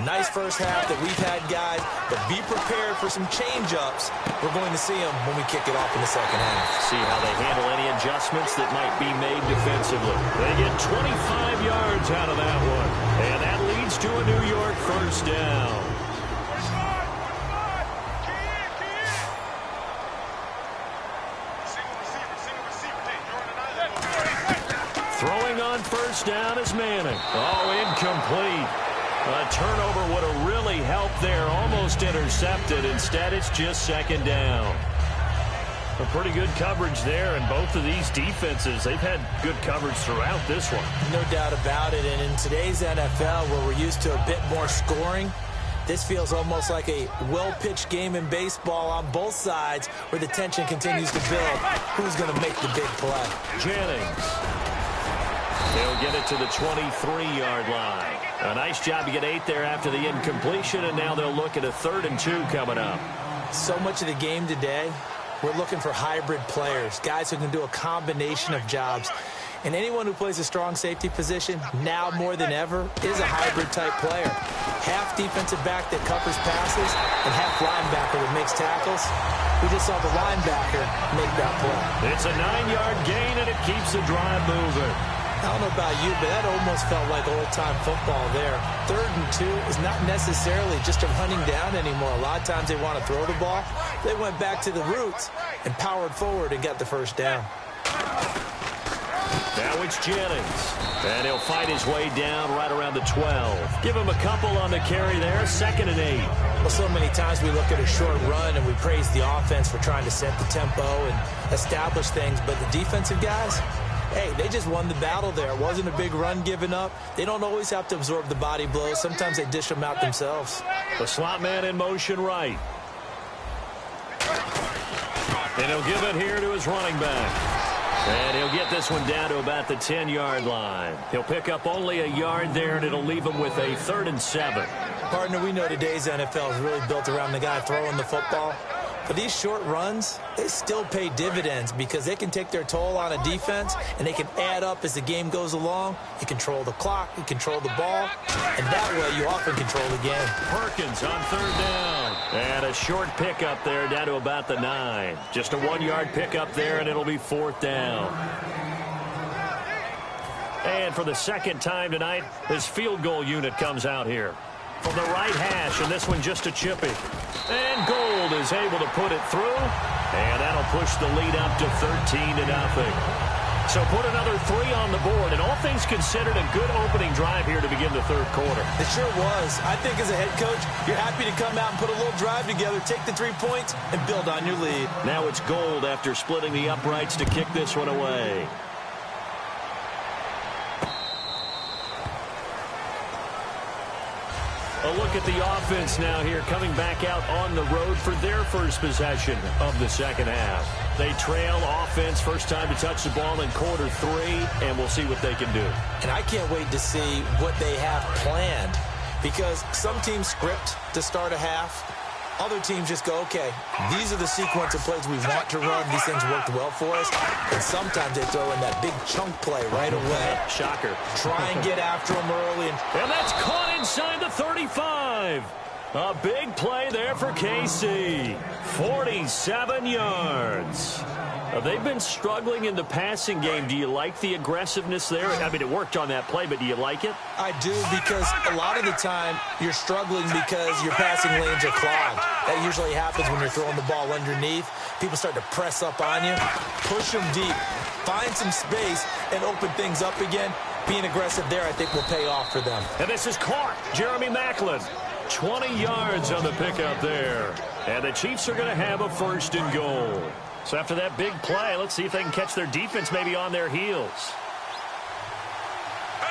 Nice first half that we've had, guys, but be prepared for some change-ups. We're going to see them when we kick it off in the second half. See how they handle any adjustments that might be made defensively. They get 25 yards out of that one, and that leads to a New York first down. Throwing on first down is Manning. Oh, incomplete. A turnover would have really helped there, almost intercepted. Instead, it's just second down. A pretty good coverage there, and both of these defenses, they've had good coverage throughout this one. No doubt about it, and in today's NFL, where we're used to a bit more scoring, This feels almost like a well-pitched game in baseball on both sides where the tension continues to build. Who's going to make the big play? Jennings. They'll get it to the 23-yard line. A nice job to get 8 there after the incompletion, and now they'll look at a 3rd and 2 coming up. So much of the game today, we're looking for hybrid players, guys who can do a combination of jobs. And anyone who plays a strong safety position, now more than ever, is a hybrid-type player. Half defensive back that covers passes and half linebacker that makes tackles. We just saw the linebacker make that play. It's a 9-yard gain, and it keeps the drive moving. I don't know about you, but that almost felt like old-time football there. 3rd and 2 is not necessarily just a running down anymore. A lot of times they want to throw the ball. They went back to the roots and powered forward and got the first down. Now it's Jennings, and he'll fight his way down right around the 12. Give him a couple on the carry there, 2nd and 8. Well, so many times we look at a short run and we praise the offense for trying to set the tempo and establish things, but the defensive guys, hey, they just won the battle there. It wasn't a big run given up. They don't always have to absorb the body blows. Sometimes they dish them out themselves. The slot man in motion right. And he'll give it here to his running back. And he'll get this one down to about the 10-yard line. He'll pick up only a yard there, and it'll leave him with a 3rd and 7. Partner, we know today's NFL is really built around the guy throwing the football. But these short runs, they still pay dividends because they can take their toll on a defense, and they can add up as the game goes along. You control the clock, you control the ball, and that way you often control the game. Perkins on 3rd down. And a short pickup there down to about the 9. Just a 1-yard pickup there, and it'll be 4th down. And for the 2nd time tonight, this field goal unit comes out here. From the right hash, and this one just a chippy. And Gold is able to put it through, and that'll push the lead up to 13-0. So put another 3 on the board, and all things considered, a good opening drive here to begin the 3rd quarter. It sure was. I think as a head coach, you're happy to come out and put a little drive together, take the 3 points, and build on your lead. Now it's Gold after splitting the uprights to kick this one away. A look at the offense now here, coming back out on the road for their first possession of the 2nd half. They trail offense, first time to touch the ball in quarter 3, and we'll see what they can do. And I can't wait to see what they have planned, because some teams script to start a half. Other teams just go, okay, these are the sequence of plays we want to run. These things worked well for us. And sometimes they throw in that big chunk play right away. Shocker. Try and get after them early. And that's caught inside the 35. A big play there for KC. 47 yards. They've been struggling in the passing game. Do you like the aggressiveness there? I mean, it worked on that play, but do you like it? I do, because a lot of the time you're struggling because your passing lanes are clogged. That usually happens when you're throwing the ball underneath. People start to press up on you, push them deep, find some space, and open things up again. Being aggressive there, I think, will pay off for them. And this is caught. Jeremy Maclin. 20 yards on the pickup there. And the Chiefs are going to have a 1st and goal. So after that big play, let's see if they can catch their defense maybe on their heels.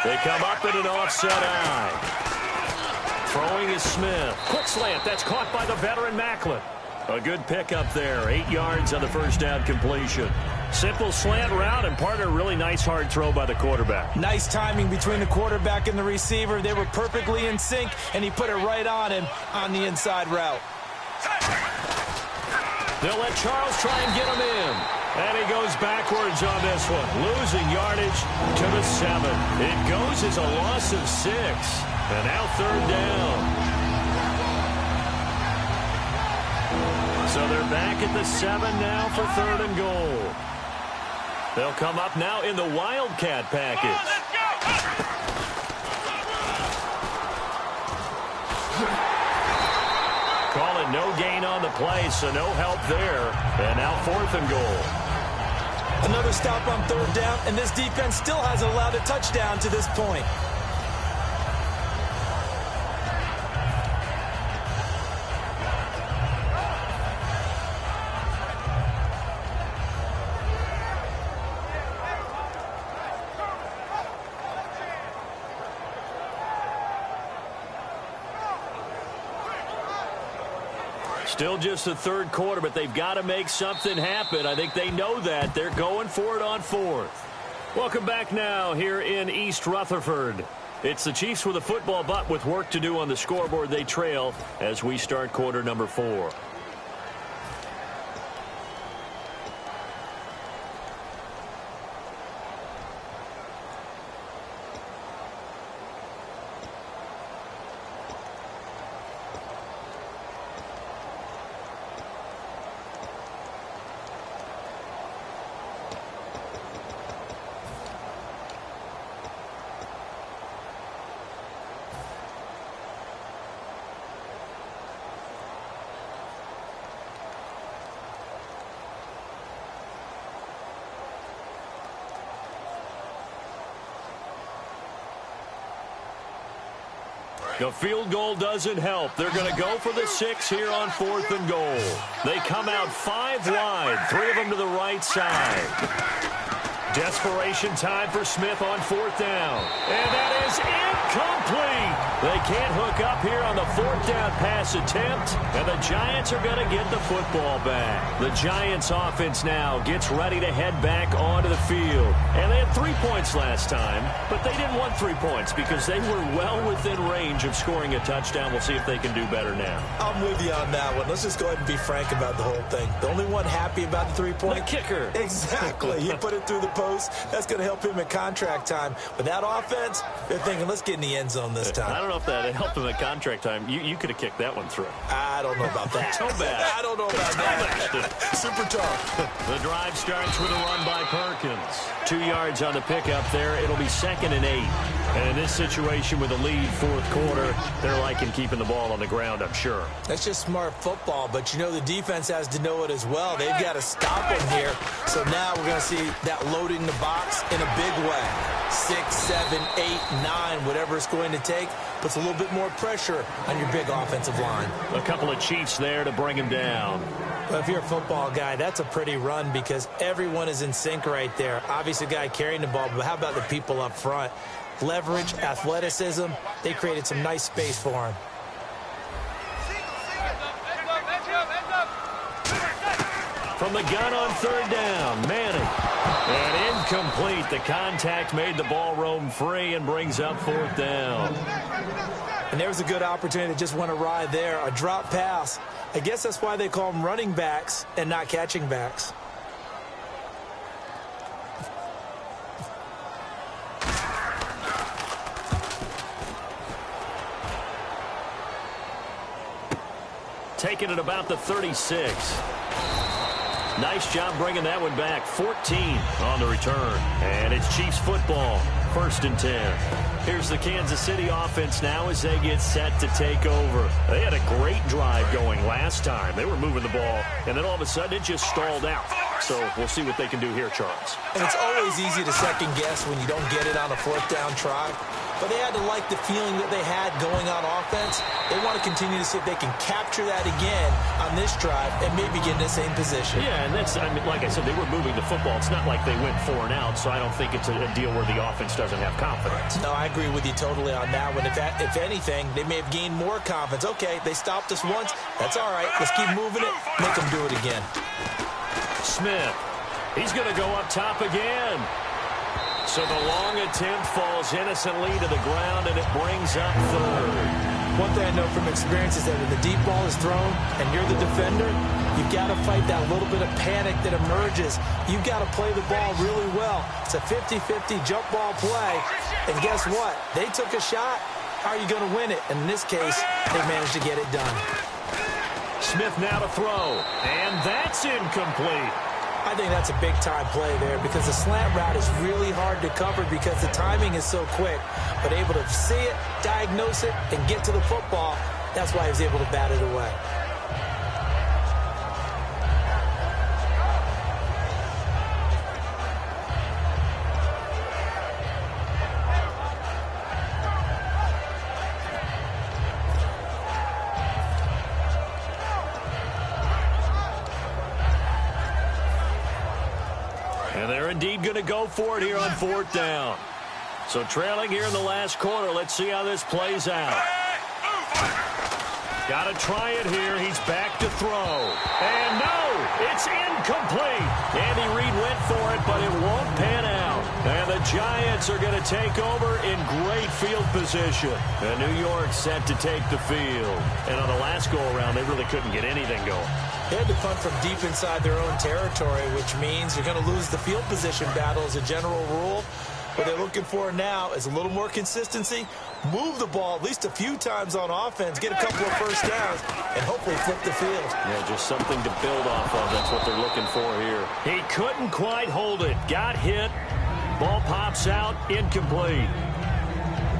They come up in an offset eye. Throwing is Smith. Quick slant. That's caught by the veteran Maclin. A good pickup there. 8 yards on the 1st down completion. Simple slant route, and partner, really nice hard throw by the quarterback. Nice timing between the quarterback and the receiver. They were perfectly in sync, and he put it right on him on the inside route. They'll let Charles try and get him in. And he goes backwards on this one. Losing yardage to the 7. It goes as a loss of 6. And now 3rd down. So they're back at the 7 now for 3rd and goal. They'll come up now in the Wildcat package. Call it no gain on the play, so no help there. And now 4th and goal. Another stop on 3rd down, and this defense still hasn't allowed a touchdown to this point. Still just the third quarter, but they've got to make something happen. I think they know that. They're going for it on fourth. Welcome back now here in East Rutherford. It's the Chiefs with a football, but with work to do on the scoreboard. They trail as we start quarter number 4. The field goal doesn't help. They're going to go for the 6 here on 4th and goal. They come out 5 wide, 3 of them to the right side. Desperation time for Smith on 4th down. And that is incomplete. They can't hook up here on the 4th down pass attempt, and the Giants are going to get the football back. The Giants offense now gets ready to head back onto the field. And they had 3 points last time, but they didn't want 3 points because they were well within range of scoring a touchdown. We'll see if they can do better now. I'm with you on that one. Let's just go ahead and be frank about the whole thing. The only one happy about the 3-point? The kicker. Exactly. He put it through the post. That's going to help him at contract time. But that offense, they're thinking, let's get in the end zone this time. I don't know if that helped him at contract time. You could have kicked that one through. I don't know about that. So bad. I don't know about that. Super tough. The drive starts with a run by Perkins. 2 yards on the pickup there. It'll be 2nd and 8. And in this situation with a lead 4th quarter, they're liking keeping the ball on the ground, I'm sure. That's just smart football, but you know the defense has to know it as well. They've got to stop them here. So now we're going to see that loading the box in a big way. 6, 7, 8, 9, whatever it's going to take, puts a little bit more pressure on your big offensive line. A couple of Chiefs there to bring him down. But if you're a football guy, that's a pretty run because everyone is in sync right there. Obviously, the guy carrying the ball, but how about the people up front? Leverage, athleticism, they created some nice space for him. From the gun on 3rd down, Manning. And incomplete. The contact made the ball roam free and brings up 4th down. And there was a good opportunity to just went awry there. A drop pass. I guess that's why they call them running backs and not catching backs. Taking it about the 36. Nice job bringing that one back. 14 on the return. And it's Chiefs football. 1st and 10. Here's the Kansas City offense now as they get set to take over. They had a great drive going last time. They were moving the ball, and then all of a sudden it just stalled out. So we'll see what they can do here, Charles. And it's always easy to second guess when you don't get it on a 4th down try. But they had to like the feeling that they had going on offense. They want to continue to see if they can capture that again on this drive and maybe get in the same position. Yeah, and that's, I mean, like I said, they were moving the football. It's not like they went 4 and out, so I don't think it's a deal where the offense doesn't have confidence. No, I agree with you totally on that one. If anything, they may have gained more confidence. Okay, they stopped us once. That's all right. Let's keep moving it. Make them do it again. Smith. He's going to go up top again. So the long attempt falls innocently to the ground, and it brings up 3rd. One thing I know from experience is that when the deep ball is thrown and you're the defender, you've got to fight that little bit of panic that emerges. You've got to play the ball really well. It's a 50-50 jump ball play. And guess what? They took a shot. How are you going to win it? And in this case, they managed to get it done. Smith now to throw. And that's incomplete. I think that's a big-time play there because the slant route is really hard to cover because the timing is so quick. But able to see it, diagnose it, and get to the football, that's why he was able to bat it away. And they're indeed going to go for it here on 4th down. So trailing here in the last quarter. Let's see how this plays out. Got to try it here. He's back to throw. And no, it's incomplete. Andy Reid went for it, but it won't pan out. And the Giants are going to take over in great field position. And New York set to take the field. And on the last go-around, they really couldn't get anything going. They had to punt from deep inside their own territory, which means you're going to lose the field position battle as a general rule. What they're looking for now is a little more consistency, move the ball at least a few times on offense, get a couple of first downs, and hopefully flip the field. Yeah, just something to build off of. That's what they're looking for here. He couldn't quite hold it. Got hit. Ball pops out. Incomplete.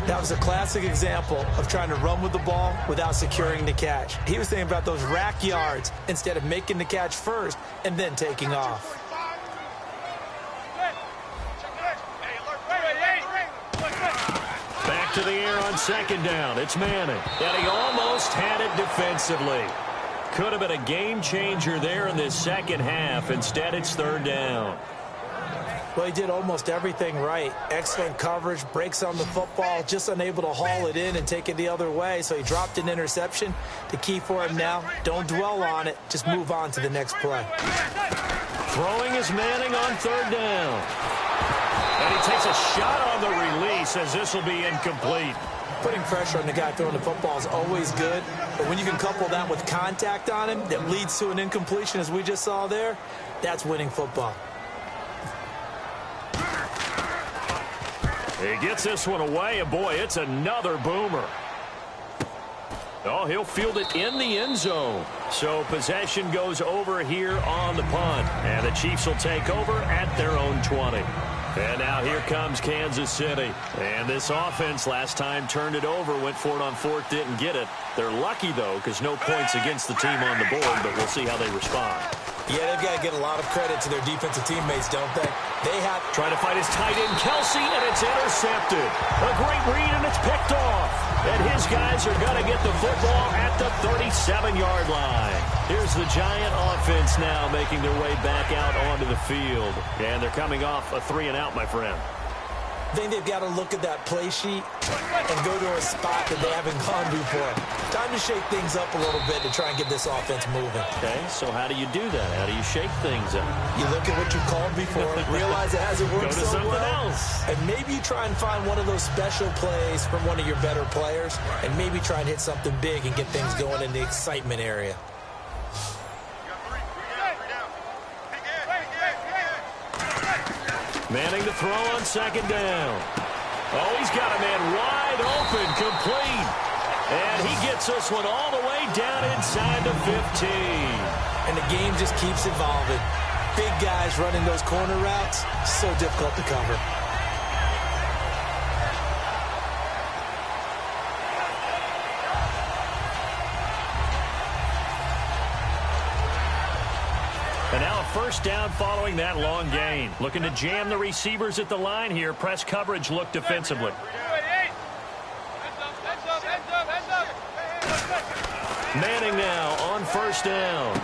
That was a classic example of trying to run with the ball without securing the catch. He was thinking about those rack yards instead of making the catch first and then taking off. Back to the air on second down. It's Manning. And he almost had it defensively. Could have been a game changer there in this second half. Instead, it's third down. Well, he did almost everything right. Excellent coverage, breaks on the football, just unable to haul it in and take it the other way. So he dropped an interception. The key for him now, don't dwell on it. Just move on to the next play. Throwing is Manning on third down. And he takes a shot on the release as this will be incomplete. Putting pressure on the guy throwing the football is always good. But when you can couple that with contact on him that leads to an incompletion, as we just saw there, that's winning football. He gets this one away, and boy, it's another boomer. Oh, he'll field it in the end zone. So possession goes over here on the punt. And the Chiefs will take over at their own 20. And now here comes Kansas City. And this offense last time turned it over, went for it on fourth, didn't get it. They're lucky, though, because no points against the team on the board, but we'll see how they respond. Yeah, they've got to get a lot of credit to their defensive teammates, don't they? They have... Trying to fight his tight end, Kelsey, and it's intercepted. A great read, and it's picked off. And his guys are going to get the football at the 37-yard line. Here's the Giant offense now making their way back out onto the field. And they're coming off a 3-and-out, my friend. I think they've got to look at that play sheet and go to a spot that they haven't gone before. Time to shake things up a little bit to try and get this offense moving. Okay, so how do you do that? How do you shake things up? You look at what you've called before, realize it hasn't worked so well. Go to something else. And maybe you try and find one of those special plays from one of your better players, and maybe try and hit something big and get things going in the excitement area. Manning to throw on second down. Oh, he's got a man wide open, complete. And he gets this one all the way down inside the 15. And the game just keeps evolving. Big guys running those corner routes, so difficult to cover. And now a first down following that long gain. Looking to jam the receivers at the line here. Press coverage look defensively. Manning now on first down.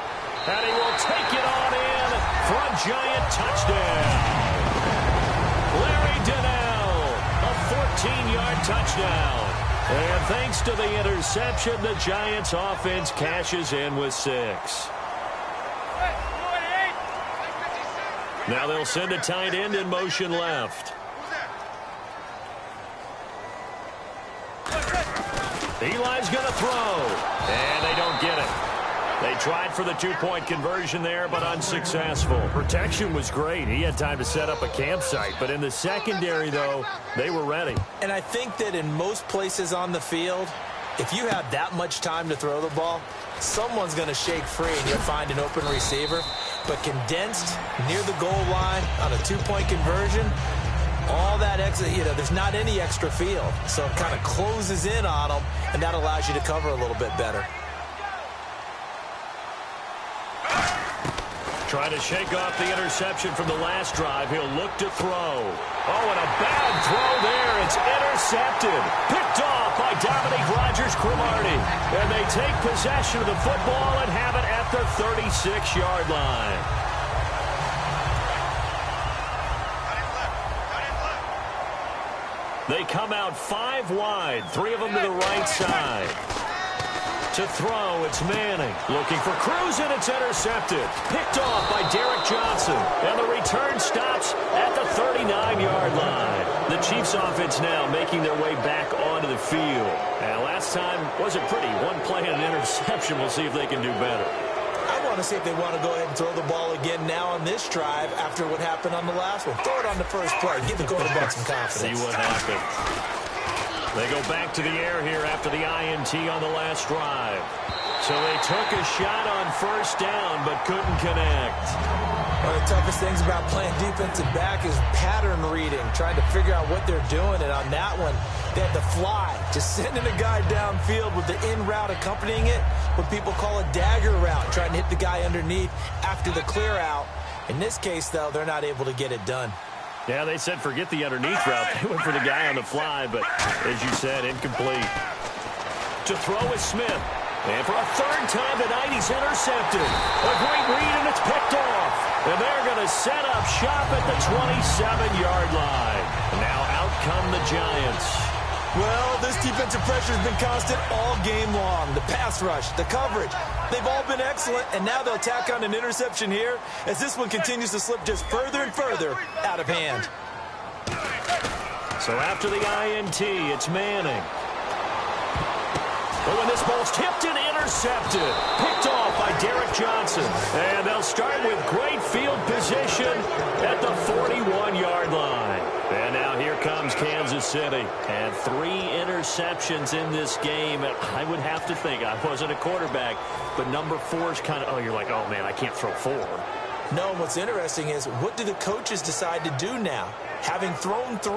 And he will take it on in for a Giant touchdown. Larry Donnell, a 14-yard touchdown. And thanks to the interception, the Giants offense cashes in with 6. Now they'll send a tight end in motion left. Eli's going to throw. And they don't get it. They tried for the two-point conversion there, but unsuccessful. Protection was great. He had time to set up a campsite. But in the secondary, though, they were ready. And I think that in most places on the field, if you have that much time to throw the ball, someone's going to shake free and you'll find an open receiver. But condensed near the goal line on a two-point conversion, all that extra, there's not any extra field. So it kind of closes in on them, and that allows you to cover a little bit better. Trying to shake off the interception from the last drive. He'll look to throw. Oh, and a bad throw there. It's intercepted. Picked off by Dominique Rodgers-Cromartie. And they take possession of the football and have it at the 36-yard line. They come out 5 wide, 3 of them to the right side. To throw, it's Manning. Looking for Cruz, and it's intercepted. Picked off by Derek Johnson. And the return stops at the 39-yard line. The Chiefs offense now making their way back onto the field. And last time wasn't pretty. One play and an interception. We'll see if they can do better. I want to see if they want to go ahead and throw the ball again now on this drive after what happened on the last one. Throw it on the first play. Give the quarterback some confidence. See what happens. They go back to the air here after the INT on the last drive. So they took a shot on first down but couldn't connect. One of the toughest things about playing defensive back is pattern reading, trying to figure out what they're doing. And on that one, they had to fly, just sending a guy downfield with the in route accompanying it, what people call a dagger route, trying to hit the guy underneath after the clear out. In this case, though, they're not able to get it done. Yeah, they said forget the underneath route. They went for the guy on the fly, but as you said, incomplete. To throw is Smith. And for a third time tonight, he's intercepted. A great read, and it's picked off. And they're going to set up shop at the 27-yard line. And now out come the Giants. Well, this defensive pressure has been constant all game long. The pass rush, the coverage, they've all been excellent, and now they'll tack on an interception here as this one continues to slip just further and further out of hand. So after the INT, it's Manning. But when this ball's tipped and intercepted, picked off by Derek Johnson. And they'll start with great field position at the 41-yard line. And now here comes Kansas City. And 3 interceptions in this game. And I would have to think, I wasn't a quarterback, but number 4 is kind of, you're like, oh, man, I can't throw 4. No, what's interesting is what do the coaches decide to do now? Having thrown 3,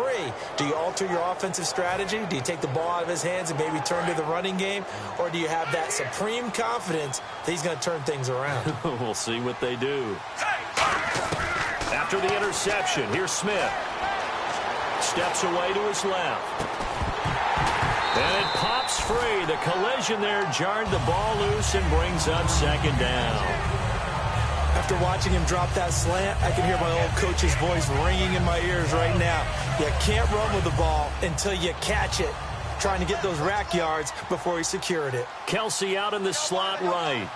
do you alter your offensive strategy? Do you take the ball out of his hands and maybe turn to the running game? Or do you have that supreme confidence that he's going to turn things around? We'll see what they do. After the interception, here's Smith. Steps away to his left. And it pops free. The collision there jarred the ball loose and brings up second down. After watching him drop that slant, I can hear my old coach's voice ringing in my ears right now. You can't run with the ball until you catch it. Trying to get those rack yards before he secured it. Kelsey out in the slot right.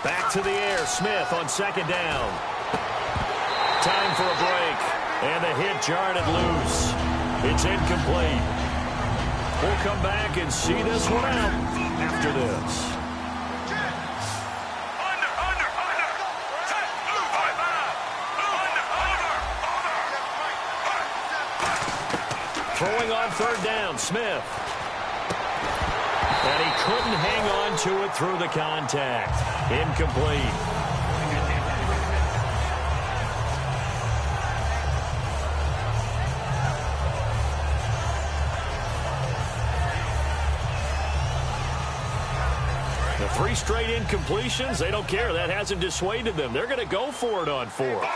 Back to the air. Smith on second down. Time for a break. And the hit jarred it loose. It's incomplete. We'll come back and see this one out after this. Throwing on third down, Smith. And he couldn't hang on to it through the contact. Incomplete. The 3 straight incompletions, they don't care. That hasn't dissuaded them. They're going to go for it on 4th.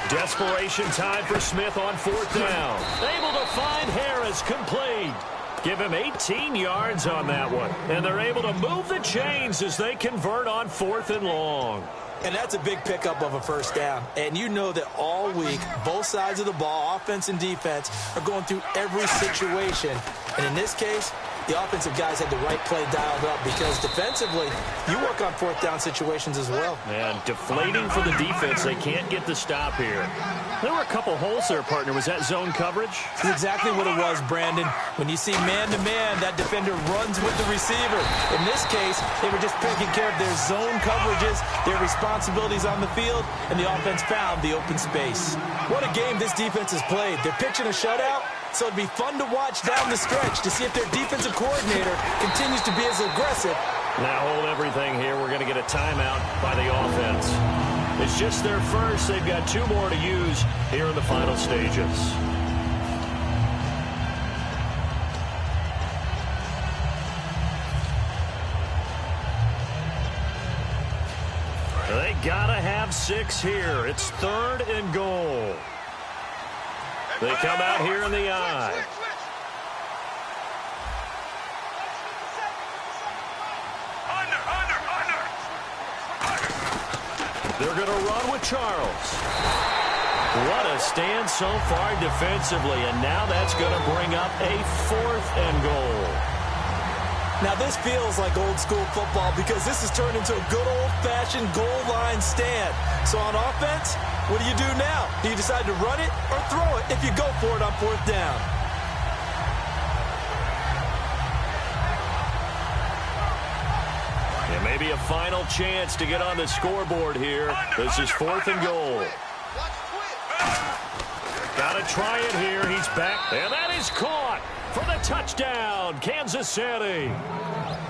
Desperation time for Smith on 4th down. Able to find Harris, complete. Give him 18 yards on that one. And they're able to move the chains as they convert on 4th and long. And that's a big pickup of a first down. And you know that all week, both sides of the ball, offense and defense, are going through every situation. And in this case, the offensive guys had the right play dialed up because defensively, you work on 4th down situations as well. And deflating for the defense. They can't get the stop here. There were a couple holes there, partner. Was that zone coverage? That's exactly what it was, Brandon. When you see man-to-man, that defender runs with the receiver. In this case, they were just taking care of their zone coverages, their responsibilities on the field, and the offense found the open space. What a game this defense has played. They're pitching a shutout. So it'd be fun to watch down the stretch to see if their defensive coordinator continues to be as aggressive. Now hold everything here. We're going to get a timeout by the offense. It's just their first. They've got 2 more to use here in the final stages. They gotta have 6 here. It's 3rd and goal. They come out here in the I. They're going to run with Charles. What a stand so far defensively, and now that's going to bring up a 4th and goal. Now this feels like old school football because this has turned into a good old-fashioned goal line stand. So on offense, what do you do now? Do you decide to run it or throw it if you go for it on 4th down? And maybe a final chance to get on the scoreboard here. This is 4th and goal. Got to try it here. He's back. And that is caught for the touchdown, Kansas City.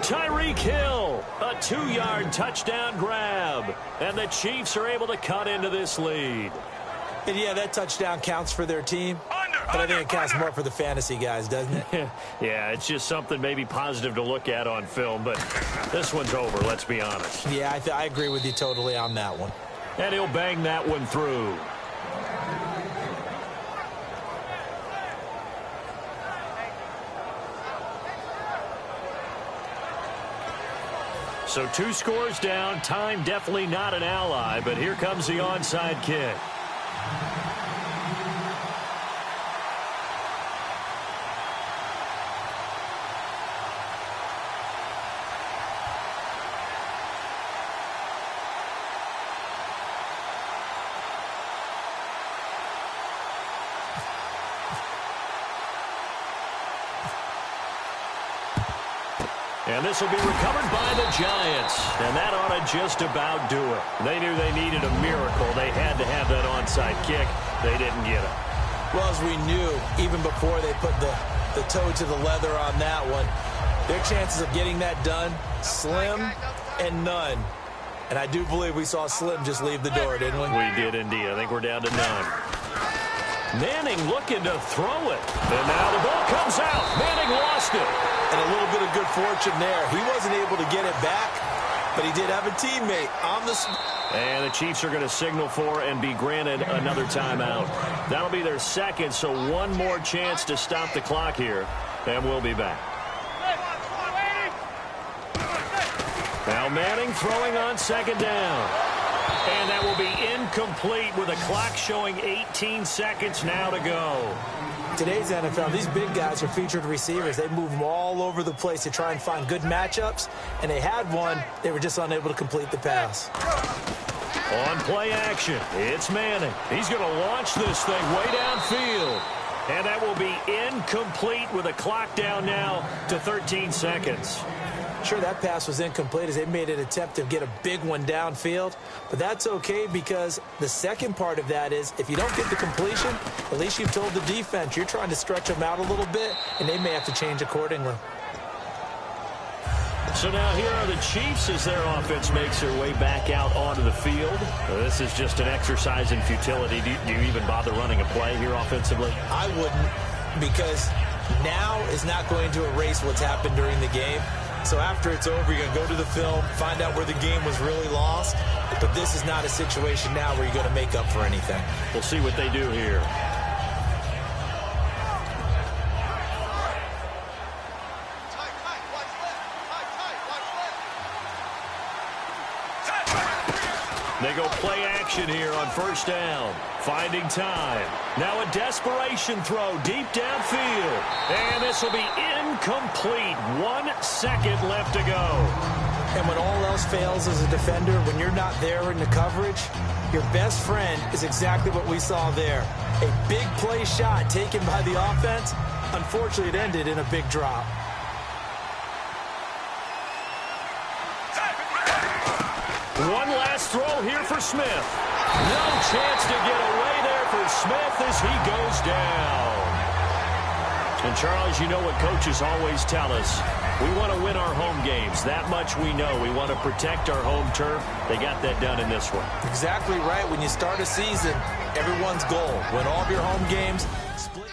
Tyreek Hill, a 2-yard touchdown grab. And the Chiefs are able to cut into this lead. And yeah, that touchdown counts for their team. But I think it counts more for the fantasy guys, doesn't it? Yeah, it's just something maybe positive to look at on film. But this one's over, let's be honest. Yeah, I agree with you totally on that one. And he'll bang that one through. So 2 scores down. Time definitely not an ally, but here comes the onside kick. And this will be recovered by the Giants. And that ought to just about do it. They knew they needed a miracle. They had to have that onside kick. They didn't get it. Well, as we knew, even before they put the toe to the leather on that one, their chances of getting that done, slim and none. And I do believe we saw Slim just leave the door, didn't we? We did indeed. I think we're down to none. Manning looking to throw it. And now the ball comes out. Manning lost it. And a little bit of good fortune there. He wasn't able to get it back, but he did have a teammate on the... And the Chiefs are going to signal for and be granted another timeout. That'll be their 2nd, so one more chance to stop the clock here. And we'll be back. Now Manning throwing on 2nd down. And that will be incomplete with a clock showing 18 seconds now to go. Today's NFL, these big guys are featured receivers. They move them all over the place to try and find good matchups. And they had one. They were just unable to complete the pass. On play action, it's Manning. He's going to launch this thing way downfield. And that will be incomplete with a clock down now to 13 seconds. Sure, that pass was incomplete as they made an attempt to get a big one downfield. But that's okay because the second part of that is if you don't get the completion, at least you've told the defense you're trying to stretch them out a little bit, and they may have to change accordingly. So now here are the Chiefs as their offense makes their way back out onto the field. This is just an exercise in futility. Do you even bother running a play here offensively? I wouldn't, because now is not going to erase what's happened during the game. So after it's over, you're going to go to the film, find out where the game was really lost. But this is not a situation now where you're going to make up for anything. We'll see what they do here. They go play action here on 1st down. Finding time. Now a desperation throw deep downfield. And this will be incomplete. 1 second left to go. And when all else fails as a defender, when you're not there in the coverage, your best friend is exactly what we saw there. A big play shot taken by the offense. Unfortunately, it ended in a big drop. One last throw here for Smith. No chance to get away there for Smith as he goes down. And, Charles, you know what coaches always tell us. We want to win our home games. That much we know. We want to protect our home turf. They got that done in this one. Exactly right. When you start a season, everyone's goal, win all of your home games, split